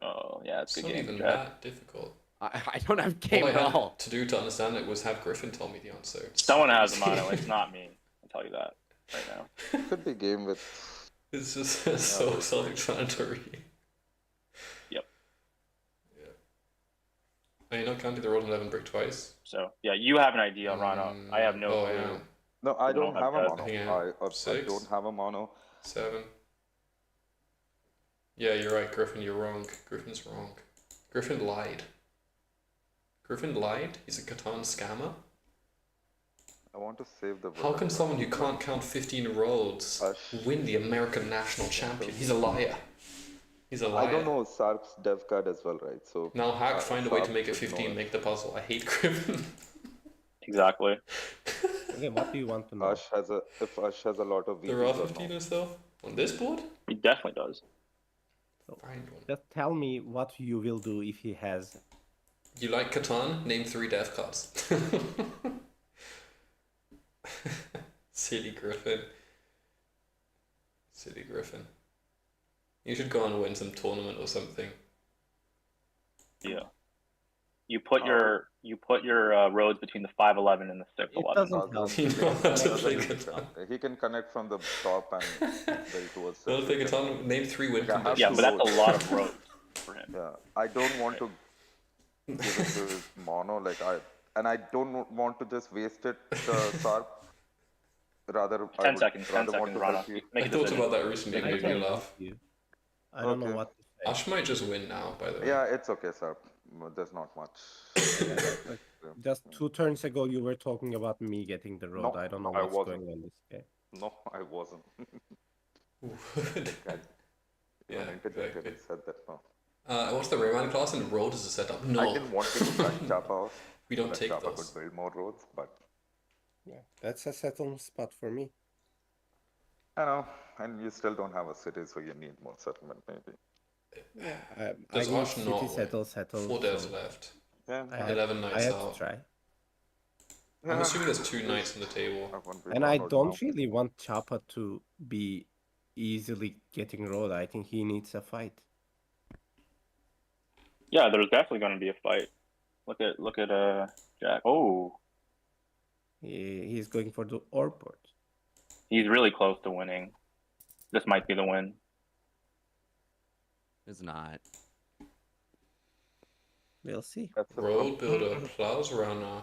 Oh, yeah, it's
It's
a good
not
game.
even
Jeff.
that difficult.
I don't have game
All I
at
had
all.
to do to understand it was have Griffin tell me the answer.
Someone has a mono. It's not me. I'll tell you that right now.
Could be game with
It's just so self-explanatory.
Yep.
Are you not counting the road 11 brick twice?
So yeah, you have an idea, Rana. I have no
Oh,
clue.
yeah.
No, I
We
don't have a
that.
mono.
Hang
I
on. 6,
don't have a mono.
7. Yeah, you're right, Griffin. You're wrong. Griffin's wrong. Griffin lied. Griffin lied? He's a Catan scammer?
I want to save the.
How can someone who can't count 15 roads win the American national champion? He's a liar. He's a liar.
I don't know Sarp's dev card as well, right? So
Now hack, find a way to
Sarp
make it
should know
15, make the puzzle. I hate Griffin.
Exactly.
Okay, what do you want to know?
Ash has a a lot of
There are
VPs or
15
no.
or stuff? On this board?
He definitely does.
Find one.
Just tell me what you will do if he has.
You like Catan? Name 3 death cards. Silly Griffin. Silly Griffin. You should go and win some tournament or something.
Yeah. You put your roads between the 511 and the
It
611.
doesn't help.
You know how to play
Doesn't-
Catan.
He can connect from the top and build towards
Well,
the
play Catan, name 3 win
Like, I have
conditions.
Yeah,
to
but that's a
road.
lot of roads for him.
Yeah, I don't want to give it to his mono. I don't want to just waste it, Sarp. Rather,
10 seconds, 10
rather want
seconds,
to
Rana.
help you.
Make
I
a
thought
decision.
about that recently, it
I
made me
can
laugh.
help you. I don't know
Okay.
what to say.
Ash might just win now, by the way.
Yeah, it's okay, Sarp. There's not much.
Just 2 turns ago, you were talking about me getting the road.
No,
I don't know
I
what's
wasn't.
going on this game.
No, I wasn't.
Yeah,
Even interjected and said that no.
what's the Rayman class and road as a setup? No,
I didn't want to cut Chapa off.
we don't
That
take
Chapa
those.
could build more roads, but
Yeah, that's a settlement spot for me.
I know, and you still don't have a city, so you need more settlement, maybe.
I
Does
need
Ash not
city
win?
settle.
4 devs
so
left.
Yeah,
I have,
11
I
knights
have
out.
to try.
I'm assuming there's 2 knights on the table.
And I don't really want Chapa to be easily getting road. I think he needs a fight.
Yeah, there's definitely going to be a fight. Look at Jack. Oh,
He's going for the orb port.
he's really close to winning. This might be the win.
It's not.
We'll see.
Road builder plows runner.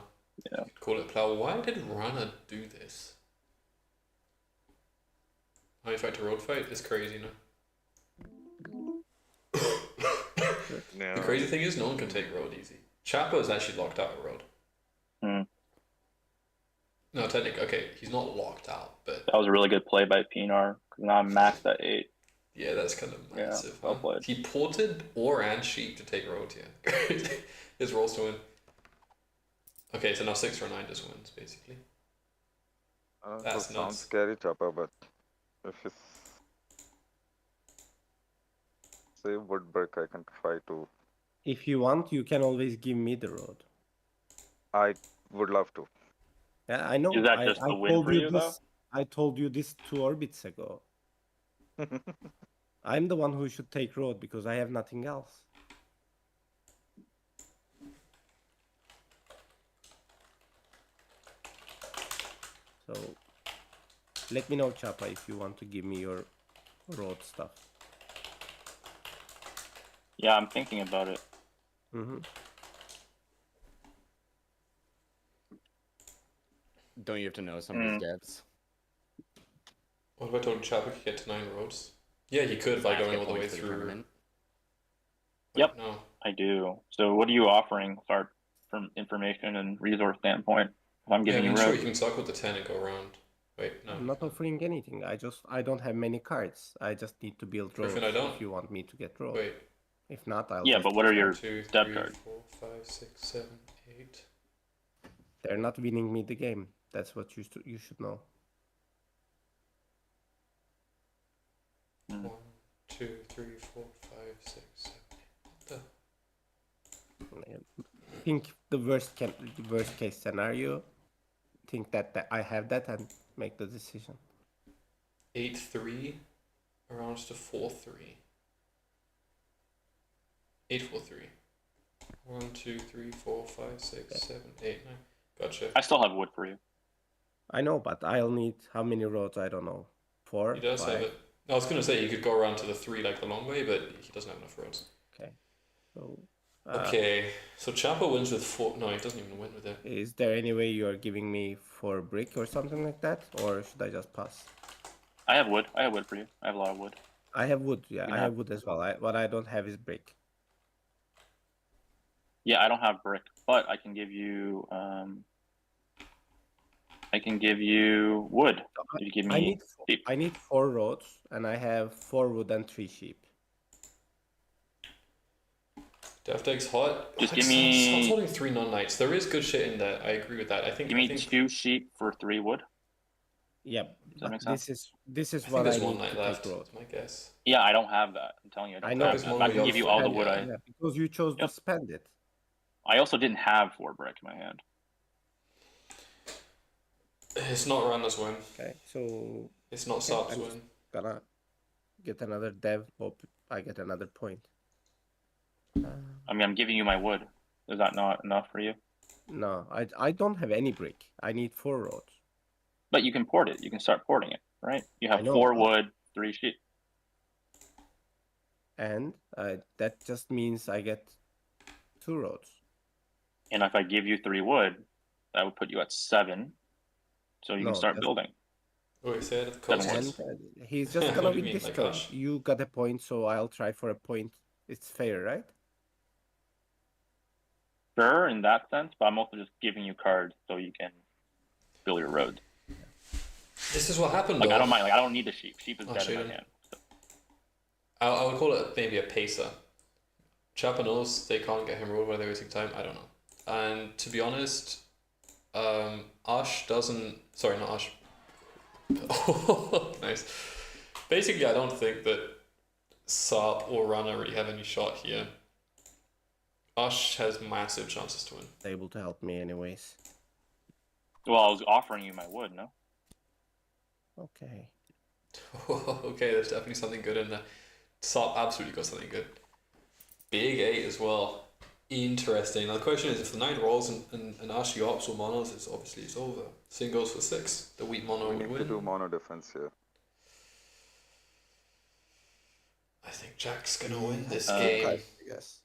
Yeah.
Call it plow. Why did runner do this? How you fight to road fight is crazy, no? The crazy thing is, no one can take road easy. Chapo is actually locked out of road. No, technically, okay, he's not locked out, but
That was a really good play by Pinar. Because now I'm maxed at 8.
yeah, that's kind of massive.
well
huh?
played.
He ported or and sheep to take road, yeah. His rolls to win. Okay, so now 6 or 9 just wins, basically. That's
That sounds
nuts.
scary, Chapa, but if you say woodbrick, I can try to.
If you want, you can always give me the road.
I would love to.
Yeah, I know.
Is that
I,
just
I
a win
told
for
you
you,
this. I told you this 2 orbits ago. I'm the one who should take road because I have nothing else. So let me know, Chapa, if you want to give me your road stuff.
Yeah, I'm thinking about it.
Mm-hmm.
Don't you have to know some of his devs?
What if I told Chapo could get to 9 roads? Yeah, he could by going all the way through.
Tournament.
But
Yep.
No.
I do. So what are you offering, Sarp, from information and resource standpoint? If I'm
Yeah, I
giving
mean,
you
sure,
road.
you can suck with the 10 and go around. Wait, no.
I'm not offering anything. I don't have many cards. I just need to build roads.
Griffin, I don't.
If you want me to get roads.
Wait.
If not, I'll.
Yeah,
just
but what are your
2,
step
3,
cards?
4, 5, 6, 7, 8.
They're not winning me the game. That's what you should know.
1, 2, 3, 4, 5, 6, 7, 8. What the?
I think the worst case scenario. Think that I have that and make the decision.
8, 3. Arounds to 4, 3. 8, 4, 3. 1, 2, 3, 4, 5, 6, 7, 8, 9. Gotcha.
I still have wood for you.
I know, but I'll need how many roads? I don't know. 4.
He does
5.
have it.
I was gonna say you could go around to the 3 like the long way, but he doesn't have enough roads.
Okay. So.
Okay, so Chapo wins with 4. No, he doesn't even win with it.
Is there any way you are giving me 4 brick or something like that, or should I just pass?
I have wood. I have wood for you. I have a lot of wood.
I have wood. Yeah,
You
I
have-
have wood as well. What I don't have is brick.
Yeah, I don't have brick, but I can give you. I can give you wood. If you give me.
I need 4 roads, and I have 4 wood and 3 sheep.
Deathdeck's hot.
Just
Oh,
give
Stop's
me-
holding 3 non-knights. There is good shit in that. I agree with that. I think.
Give me
I think
2 sheep for 3 wood.
Yep.
Does that make sense?
This is
I think
what I
there's 1
need
knight
to
left.
take road.
That's my guess.
Yeah, I don't have that. I'm telling you, I
I
don't
know.
have
There's
that.
one
I
where
can
you
give you
have
all the
four,
wood.
yeah.
Yeah, because you chose to
Yep.
spend it.
I also didn't have 4 brick in my hand.
It's not Rana's win.
Okay, so
It's not
Okay,
Sarp's
I'm
win.
gonna get another dev. Hope I get another point.
I mean, I'm giving you my wood. Is that not enough for you?
No, I don't have any brick. I need 4 roads.
But you can port it. You can start porting it, right? You
I
have
know.
4 wood, 3 sheep.
And that just means I get 2 roads.
And if I give you 3 wood, that would put you at 7. So you
No,
can start
that's-
building.
Wait, say it.
Seven
Cost.
wood.
And he's just gonna
What do you
win
mean,
this
like
turn.
Ash?
You got a point, so I'll try for a point. It's fair, right?
Sure, in that sense, but I'm also just giving you cards so you can build your road.
This is what happened.
Like
though.
I don't mind. Like I don't need the sheep. Sheep is
Oh,
dead in my
shit.
hand.
I would call it maybe a pacer. Chapa knows they can't get him rolled while they're wasting time. I don't know. And to be honest, Ash doesn't. Sorry, not Ash. Nice. Basically, I don't think that Sarp or Rana really have any shot here. Ash has massive chances to win.
Able to help me anyways.
Well, I was offering you my wood, no?
Okay.
Okay, there's definitely something good in there. Sarp absolutely got something good. Big 8 as well. Interesting. Now the question is, if the 9 rolls and Ash ops or monos, it's obviously it's over. Same goes for 6. The weak mono
We
would
need to do
win.
mono defense here.
I think Jack's gonna win this
Okay,
game.
yes.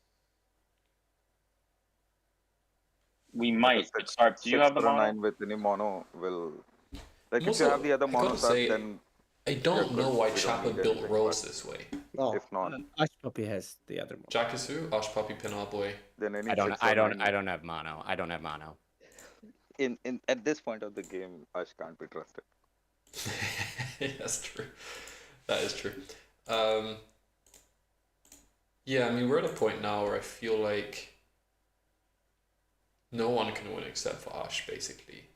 We might.
Because
But Sarp, do you
6
have the
for a
mono?
9 with any mono will. Like if
Also,
you have the other
I
mono
gotta
Sarp,
say,
then
I don't
Yeah,
know
good.
why
We don't
Chapa
need
built
anything,
roads
but-
this way.
No.
if not,
Ash Puppy has the other one.
Jack is who? Ash Puppy Pinar Boy.
then any
I don't
6 or
I don't
9
I don't have mono. I don't have mono.
in at this point of the game, Ash can't be trusted.
That's true. That is true. Yeah, I mean, we're at a point now where I feel like no one can win except for Ash, basically.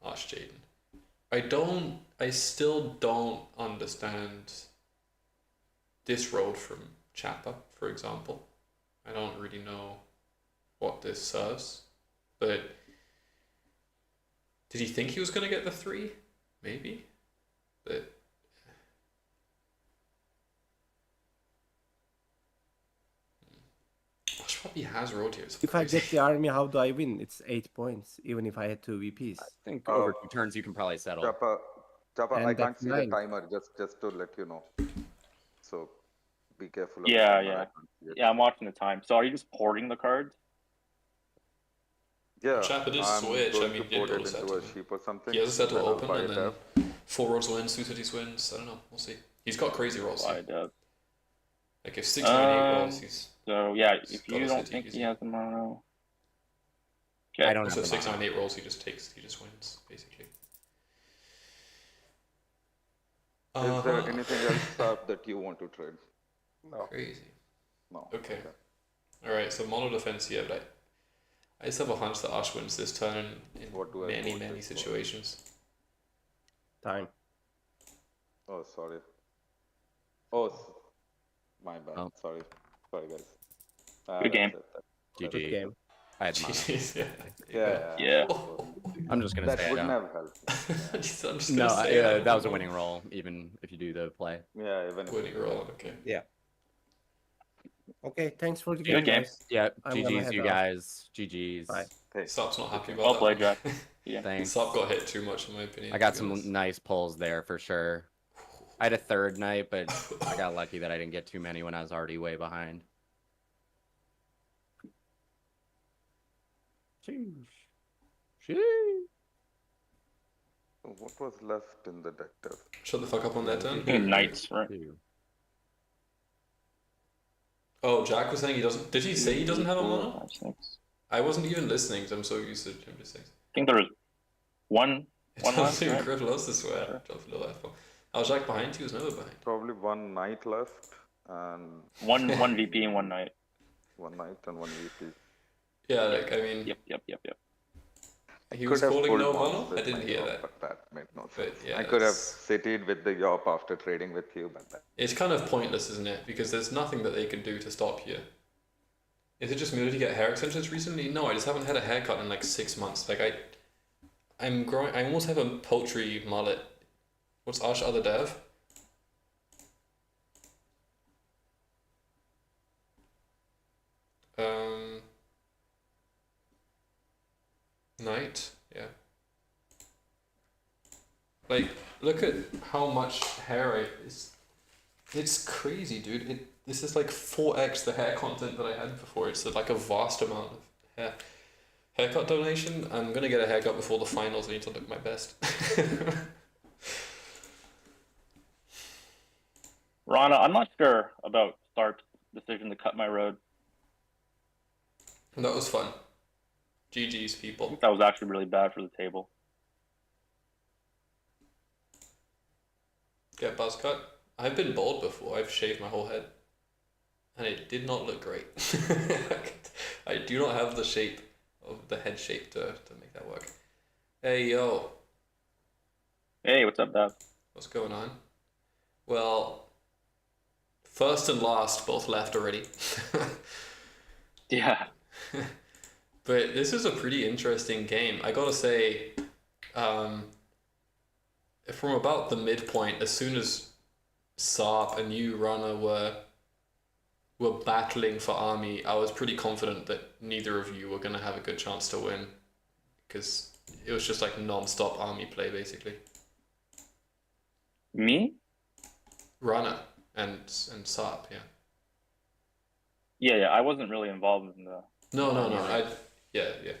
Ash Jaden. I still don't understand this road from Chapa, for example. I don't really know what this serves, but did he think he was going to get the 3? Maybe, but Ash probably has road here.
If I get the army, how do I win? It's 8 points, even if I had 2 VPs.
I think over 2 turns you can probably settle.
Chapa,
And
I can't
that's
see
9.
the timer. Just to let you know. So be careful. Of
Yeah,
the timer.
yeah.
I can't see it.
Yeah, I'm watching the time. So are you just porting the cards?
Yeah,
Chapa did
I'm
switch. I
going
mean,
to
he did
port
go
it
to
into a
settlement.
sheep or something.
He has a settle
then I'll
open,
buy
and
it
then
up.
4 rolls wins, 2 cities wins. I don't know. We'll see. He's got crazy rolls.
Wide up.
Like if 6, 9, 8 rolls,
Um,
he's
So yeah,
He's
if
got
you
a
don't
city
think
easy.
he has the mono.
I
Okay.
don't
also
have the
6,
mono.
9, 8 rolls. He just wins basically.
Is there anything else that you want to trade?
No.
Crazy.
No.
Okay. All right. So mono defense here, but I just have a hunch that Ash wins this turn in
What do I
many
vote this for?
situations.
Time.
Oh, sorry. Oh, my bad.
Oh.
Sorry, guys.
Good game.
Good
GG.
game.
I had mono.
Jeez, yeah.
Yeah.
Yeah.
I'm just gonna
That
say I
wouldn't
don't.
have helped.
I'm just gonna
No,
say
that was a winning roll, even if you do the play.
Yeah, even if
Winning roll. Okay.
Okay, thanks for the
Good
game,
game.
guys.
Yeah,
I'm gonna
GG's,
head
you
off.
guys. GG's.
Bye.
Hey,
Sap's not happy about
Well
that.
played,
one.
Jack. Yeah.
Thanks.
Sap got hit too much, in my opinion.
I got
to be honest.
some nice pulls there for sure. I had a third knight, but I got lucky that I didn't get too many when I was already way behind. Sheesh. Sheesh.
What was left in the deck there?
Shut the fuck up on that turn.
Knights, right?
Oh, Jack was saying he doesn't. Did he say he doesn't have a
4,
mono?
5, 6.
I wasn't even listening because I'm so used to him just saying.
I think there was one left,
Dude,
right?
Griff loves to swear. Drop below F4. I was Jack behind. He was never behind.
Probably one knight left and
One VP and one knight.
one knight and one VP.
Yeah, like I mean,
Yep.
he was
Could have
calling
pulled
no
Mons
mono. I
with
didn't
my
hear
Yop,
that.
but that made no
But
sense.
yeah,
I could have
it's-
cited with the Yop after trading with you, but that.
It's kind of pointless, isn't it? Because there's nothing that they can do to stop you. Is it just me to get hair extensions recently? No, I just haven't had a haircut in like 6 months. Like I'm growing. I almost have a poultry mullet. What's Ash other dev? Night, yeah. Like, look at how much hair it's crazy, dude. This is like 4x the hair content that I had before. It's like a vast amount of hair. Haircut donation. I'm gonna get a haircut before the finals. I need to look my best.
Rana, I'm not sure about Stark's decision to cut my road.
That was fun. GG's,
I
people.
think that was actually really bad for the table.
Get buzz cut. I've been bald before. I've shaved my whole head, and it did not look great. I do not have the shape of the head shape to make that work. Hey yo,
Hey, what's up, Dad?
what's going on? Well, first and last both left already.
Yeah.
But this is a pretty interesting game. I gotta say, from about the midpoint, as soon as Sarp and you, Rana, were battling for army, I was pretty confident that neither of you were gonna have a good chance to win, because it was just like non-stop army play basically.
Me?
Rana and Sarp, yeah.
Yeah. I wasn't really involved in the.
No. Yeah.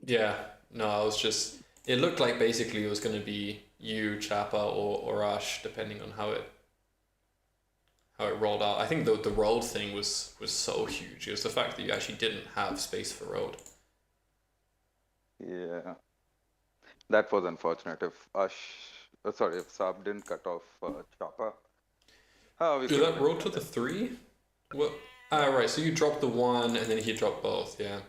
Yeah. No, I was just. It looked like basically it was going to be you, Chapa, or Ash, depending on how it rolled out. I think the road thing was so huge. It was the fact that you actually didn't have space for road.
Yeah. That was unfortunate. If if Saab didn't cut off Chopper. We
Did
could
that
have
roll to the 3? What? Ah, right. So you dropped the 1, and then he dropped both. Yeah.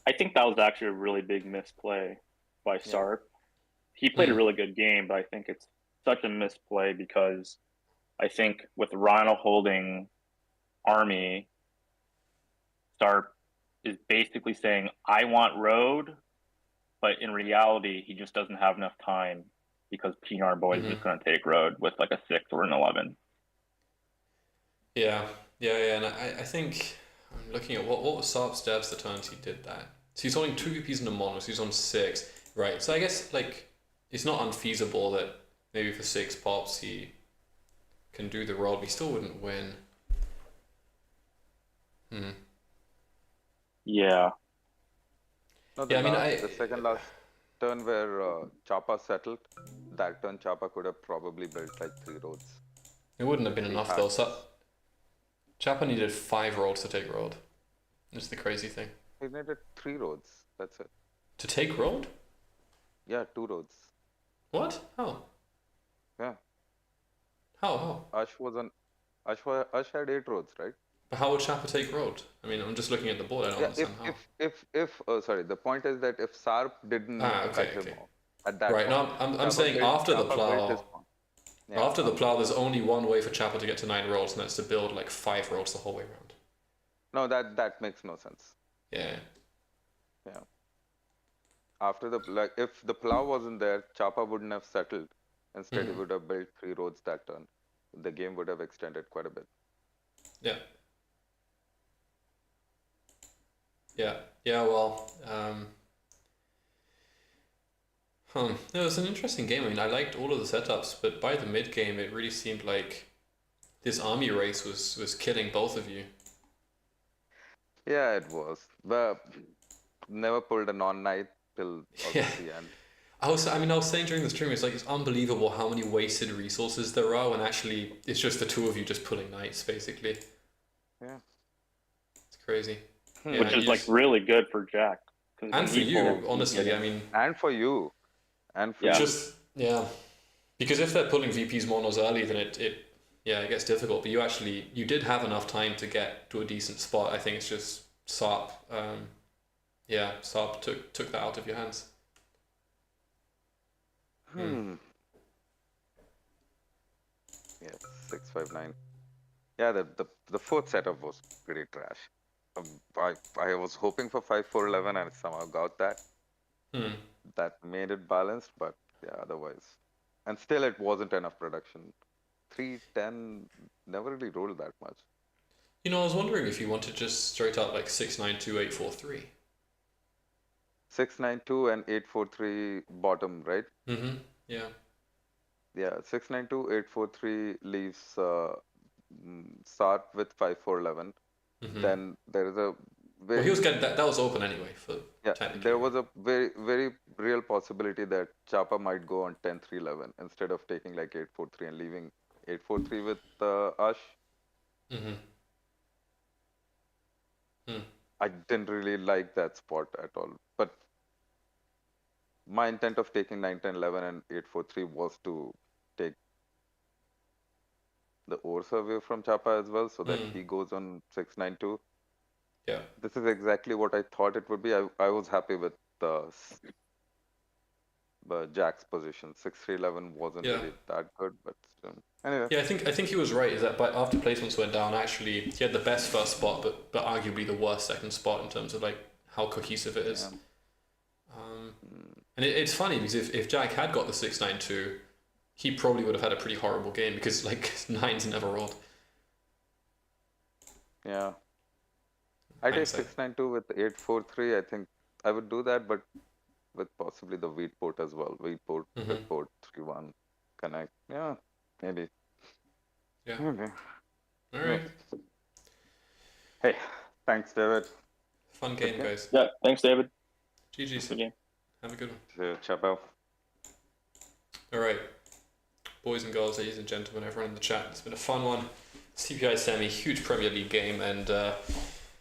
I think that was actually a really big misplay by Sarp. He played a really good game, but I think it's such a misplay because I think with Rhino holding army, Sarp is basically saying, I want road, but in reality, he just doesn't have enough time because PNR Boys is just going to take road with like a 6 or an 11.
Yeah, and I think I'm looking at what was Sarp's devs the turns he did that. So he's holding 2 VPs and a mono, so he's on 6. Right, so I guess like it's not unfeasible that maybe for 6 pops he can do the roll, but he still wouldn't win.
Yeah.
No,
Yeah, I mean,
the second last turn where Chapa settled, that turn Chapa could have probably built like 3 roads.
It wouldn't have been enough though. So Chapa needed 5 rolls to take road. That's the crazy thing.
He needed 3 roads. That's it.
To take road?
Yeah, 2 roads.
What? How?
Yeah.
How?
Ash had 8 roads, right?
But how would Chapa take road? I mean, I'm just looking at the board. I don't understand how.
Sorry, the point is that if Sarp didn't cut him off at that
right,
point,
no, I'm saying after the
Chapa built his
plow.
pawn. Yeah,
After the plow, there's only one way for Chapa to get to 9 rolls, and that's to build like 5 rolls the whole way around.
No, that makes no sense.
Yeah.
Yeah. After if the plow wasn't there, Chapa wouldn't have settled. Instead, he would have built 3 roads that turn. The game would have extended quite a bit.
Yeah. Yeah. Well.
It was an interesting game. I mean, I liked all of the setups, but by the mid game, it really seemed like this army race was killing both of you.
Yeah, it was. But never pulled a non-knight till
Yeah.
almost the end.
I was saying during the stream, it's like it's unbelievable how many wasted resources there are when actually it's just the two of you just pulling knights, basically.
Yeah.
It's crazy.
Hmm.
Yeah,
Which is
you
like
just-
really good for Jack. 'Cause
and
when
for
he
you,
pulls, he's
honestly.
getting-
I mean,
And for you. And for
Yeah.
you.
just yeah, because if they're pulling VP's monos early, then it gets difficult. But you did have enough time to get to a decent spot. I think it's just Sarp. Sarp took that out of your hands.
Yeah, 659. Yeah, the fourth setup was pretty trash. I was hoping for 5411 and somehow got that. That made it balanced, but yeah, otherwise. And still it wasn't enough production. 310 never really rolled that much.
I was wondering if you wanted just straight up like 692-843.
692 and 843 bottom, right?
Mm-hmm. Yeah.
Yeah, 692, 843 leaves Sart with 5411.
Mm-hmm.
Then there is a very
Well, he was getting that was open anyway for technically.
there was a very very real possibility that Chapa might go on 10-3-11 instead of taking like 843 and leaving 843 with Ash.
Mm-hmm.
I didn't really like that spot at all. But my intent of taking 9-10-11 and 843 was to take the ore survey from Chapa as well, so that he goes on 692.
Yeah.
This is exactly what I thought it would be. I was happy with the Jack's position. 6-3-11 wasn't really that good, but anyway.
Yeah, I think he was right. Is that after placements went down, actually he had the best first spot, but arguably the worst second spot in terms of like how cohesive it is. And it's funny because if Jack had got the 692, he probably would have had a pretty horrible game because like nines never rolled.
Yeah. I take 692 with 843. I think I would do that, but with possibly the wheat port as well. Wheat port with port 3-1 connect. Yeah, maybe.
Yeah.
Maybe.
All right.
Hey, thanks, David.
Fun game, guys.
Yeah, thanks, David.
GG's.
Good game.
Have a good one.
Chapa.
All right. Boys and girls, ladies and gentlemen, everyone in the chat, it's been a fun one. CPI semi, huge Premier League game, and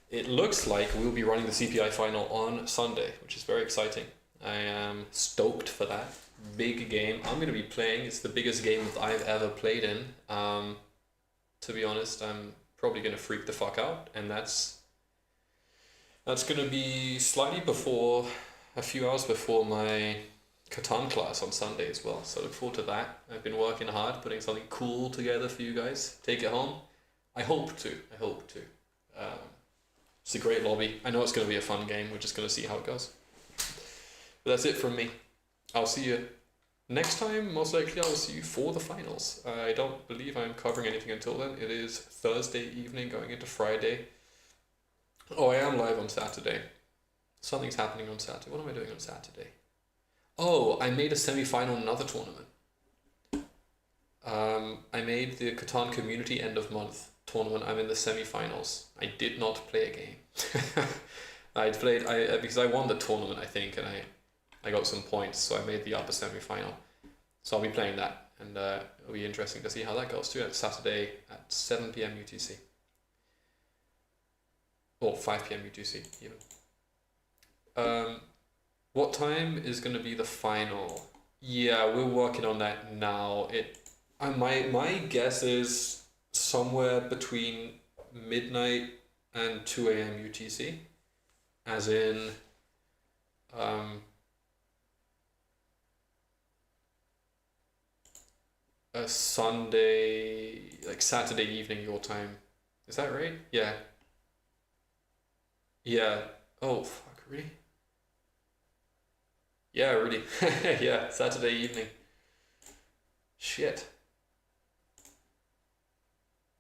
it looks like we'll be running the CPI final on Sunday, which is very exciting. I am stoked for that. Big game. I'm going to be playing. It's the biggest game that I've ever played in. To be honest, I'm probably going to freak the fuck out, and that's going to be slightly before, a few hours before my Catan class on Sunday as well. So I look forward to that. I've been working hard, putting something cool together for you guys. Take it home. I hope to. It's a great lobby. I know it's going to be a fun game. We're just going to see how it goes. But that's it from me. I'll see you next time. Most likely I'll see you for the finals. I don't believe I'm covering anything until then. It is Thursday evening going into Friday. Oh, I am live on Saturday. Something's happening on Saturday. What am I doing on Saturday? Oh, I made a semi-final in another tournament. I made the Catan Community End of Month tournament. I'm in the semi-finals. I did not play a game. Because I won the tournament, I think, and I got some points, so I made the upper semi-final. So I'll be playing that, and it'll be interesting to see how that goes too. It's Saturday at 7 p.m. UTC. Or 5 p.m. UTC, even. What time is going to be the final? Yeah, we're working on that now. My guess is somewhere between midnight and 2 a.m. UTC, as in a Sunday, like Saturday evening your time. Is that right? Yeah. Yeah. Oh, fuck, really? Yeah, really. Yeah, Saturday evening. Shit.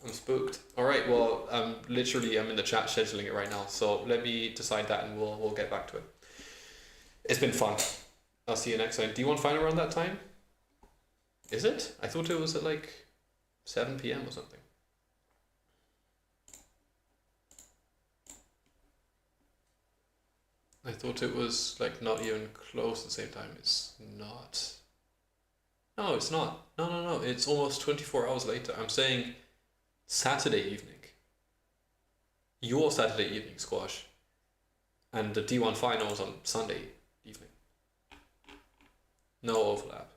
I'm spooked. Alright, well, I'm in the chat scheduling it right now, so let me decide that and we'll get back to it. It's been fun.
I'll see you next time. D1 final around that time? Is it? I thought it was at like 7 p.m. or something. I thought it was like not even close at the same time. It's not. No, it's not. No. It's almost 24 hours later. I'm saying Saturday evening. Your Saturday evening squash. And the D1 finals on Sunday evening. No overlap.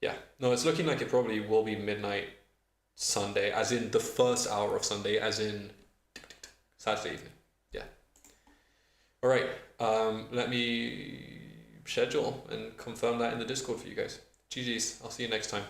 Yeah. No, it's looking like it probably will be midnight Sunday, as in the first hour of Sunday, as in Saturday evening. Yeah. All right. Let me schedule and confirm that in the Discord for you guys. GG's. I'll see you next time.